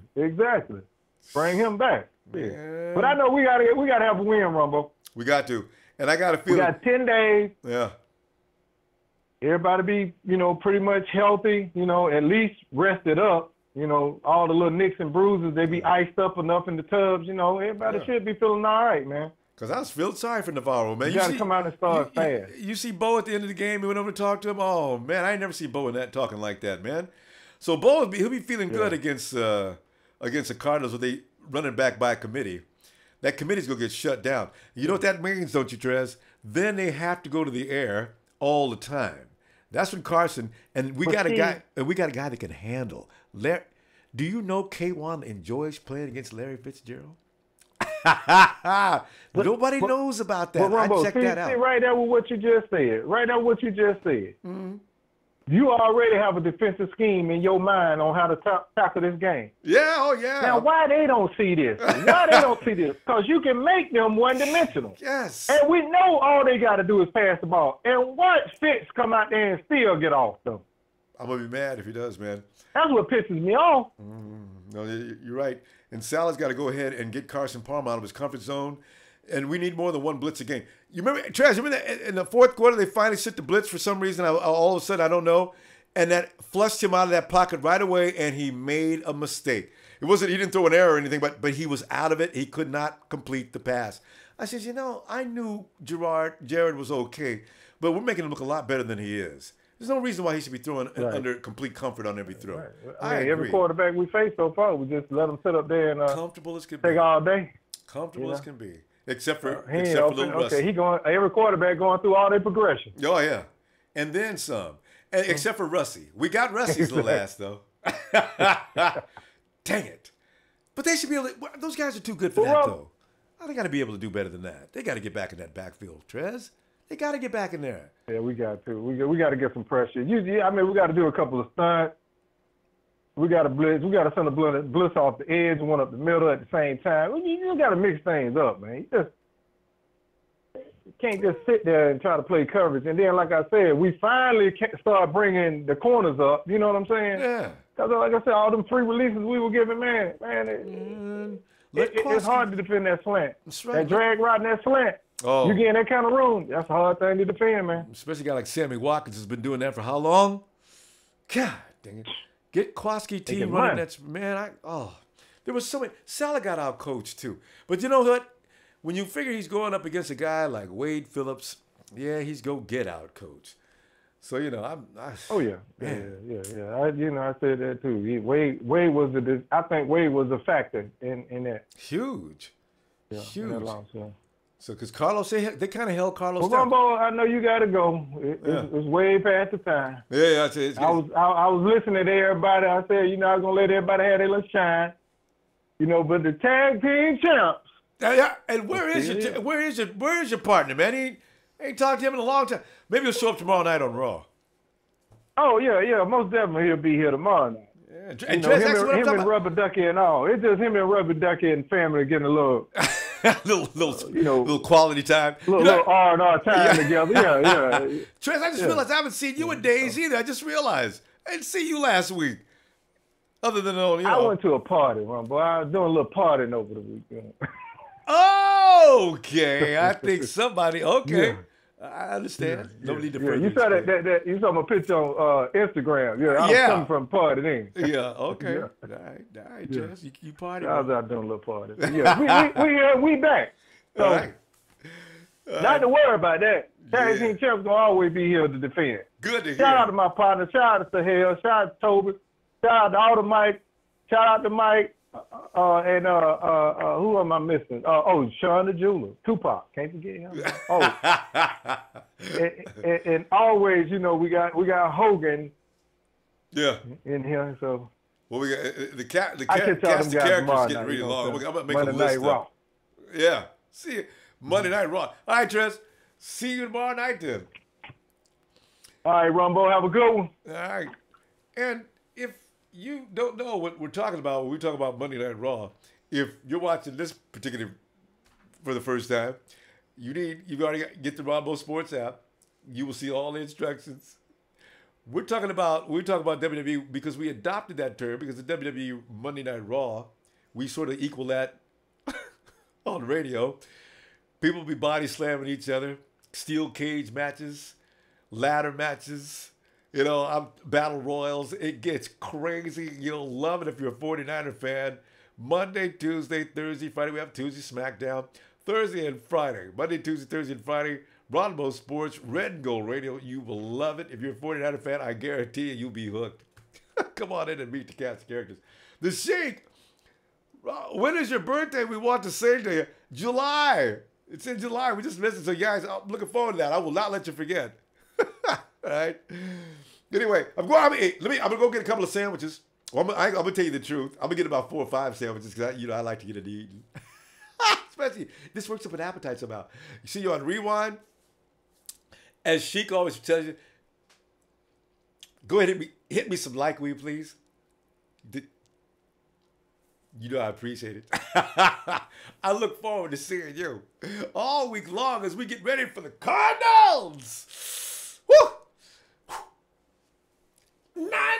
Bring him back. Yeah. But I know we gotta have a win, Ronbo. We got to, and I got to feel. We got 10 days. Yeah. Everybody be, you know, pretty much healthy, you know, at least rested up. You know, all the little nicks and bruises, they be iced up enough in the tubs. You know, everybody should be feeling all right, man. Because I was feeling sorry for Navarro, man. You got to come out and start fast. You see Bo at the end of the game, he went over to talk to him. Oh, man, I ain't never seen Bo in that talking like that, man. So Bo, he'll be feeling good against the Cardinals when they running back by a committee. That committee's going to get shut down. You know what that means, don't you, Trez? Then they have to go to the air all the time. That's when Carson, and we got a guy that can handle. Do you know K1 enjoys playing against Larry Fitzgerald? Nobody knows about that. Ronbo, I checked that out. See, right there with what you just said. Mm-hmm. You already have a defensive scheme in your mind on how to tackle this game. Yeah, oh yeah. Now, why they don't see this? Because you can make them one-dimensional. Yes. And we know all they got to do is pass the ball. And watch Fitz come out there and still get off them. I'm going to be mad if he does, man. That's what pisses me off. No, you're right. And Salah's got to go ahead and get Carson Palmer out of his comfort zone. And we need more than one blitz a game. You remember, Trez, in the fourth quarter, they finally sent the blitz for some reason. All of a sudden, I don't know. And that flushed him out of that pocket right away, and he made a mistake. He didn't throw an error or anything, but he was out of it. He could not complete the pass. I said, you know, I knew Jared was okay, but we're making him look a lot better than he is. There's no reason why he should be throwing under complete comfort on every throw. Right. I mean, every quarterback we face so far, we just let him sit up there and comfortable as can take be. all day. Comfortable as can be. Except for little Russ. Okay, every quarterback going through all their progression. Oh yeah, and then some. And except for Russie, we got Russie's little ass though. Dang it! But they should be able to, those guys are too good for that though. They got to be able to do better than that. They got to get back in that backfield, Trez. They got to get back in there. Yeah, we got to. We got to get some pressure. We got to do a couple of stunts. We got to blitz. We got to send a blitz off the edge and one up the middle at the same time. You got to mix things up, man. You can't just sit there and try to play coverage. And then, like I said, we finally start bringing the corners up. You know what I'm saying? Yeah. Because, like I said, all them free releases we were giving, man, it's hard to defend that slant. Right. That drag route and that slant. Oh. You get in that kind of room, that's a hard thing to defend, man. Especially a guy like Sammy Watkins has been doing that for how long? God dang it. Get Kwaski team running that, man. There was so many. Salah got out coached too. But you know what? When you figure he's going up against a guy like Wade Phillips, yeah, he's go get out coach. So I said that too. Wade was I think Wade was a factor in that. Huge. Yeah, huge. In that loss, yeah. So, because Carlos, they kind of held Carlos down. Well, Ronbo, I know you got to go. It's way past the time. Yeah, I said. I was listening to everybody. I said, I was gonna let everybody have their little shine. But the tag team champs. Yeah. And where is your partner, man? He ain't talked to him in a long time. Maybe he'll show up tomorrow night on Raw. Oh yeah, most definitely he'll be here tomorrow night. Yeah. And him and Rubber Ducky and all. It's just him and Rubber Ducky and family getting a little. little quality time. Little R&R time together. Yeah. Trent, I just realized I haven't seen you in days either. I just realized. I didn't see you last week. Other than I went to a party, Ronbo. I was doing a little partying over the weekend. Okay. I think somebody, okay. Yeah. I understand. No need to You saw that you saw my picture on Instagram. Yeah, I was coming from a party then. Yeah, okay. All right, Jess. You party. I was out doing a little party. Yeah, we back. So, all right. Not to worry about that. Tag team champs gonna always be here to defend. Good to hear. Shout out to my partner. Shout out to Sahel. Shout out to Toby. Shout out to all the Mike. Shout out to Mike. And who am I missing? Sean the Jeweler, Tupac. Can't forget him. And always, we got Hogan. Yeah. In here, so. Well, we got the cast of characters getting really long. I'm gonna make a list. Raw. Yeah. See you Monday Night Raw. All right, Tress. See you tomorrow night then. All right, Ronbo. Have a good one. All right. And if you don't know what we're talking about when we talk about Monday Night Raw, if you're watching this particular for the first time, you've already got get the Ronbo Sports app. You will see all the instructions. We're talking about WWE because we adopted that term because the WWE Monday Night Raw, we sort of equal that on the radio. People will be body slamming each other, steel cage matches, ladder matches. Battle royals. It gets crazy. You'll love it if you're a 49er fan. Monday, Tuesday, Thursday, Friday. We have Tuesday SmackDown. Thursday and Friday. Monday, Tuesday, Thursday, and Friday. Ronbo Sports, Red and Gold Radio. You will love it. If you're a 49er fan, I guarantee you'll be hooked. Come on in and meet the cast of characters. The Sheik. When is your birthday? We want to sing to you. July. It's in July. We just missed it. So, guys, I'm looking forward to that. I will not let you forget. All right. Anyway, I'm gonna go get a couple of sandwiches. Well, I'm gonna tell you the truth. I'm gonna get about 4 or 5 sandwiches because I like to get it eaten. Especially this works up an appetite somehow. You see, you on Rewind, as Sheik always tells you. Go ahead and hit me some like, will you please? I appreciate it. I look forward to seeing you all week long as we get ready for the Cardinals. Woo! Nice.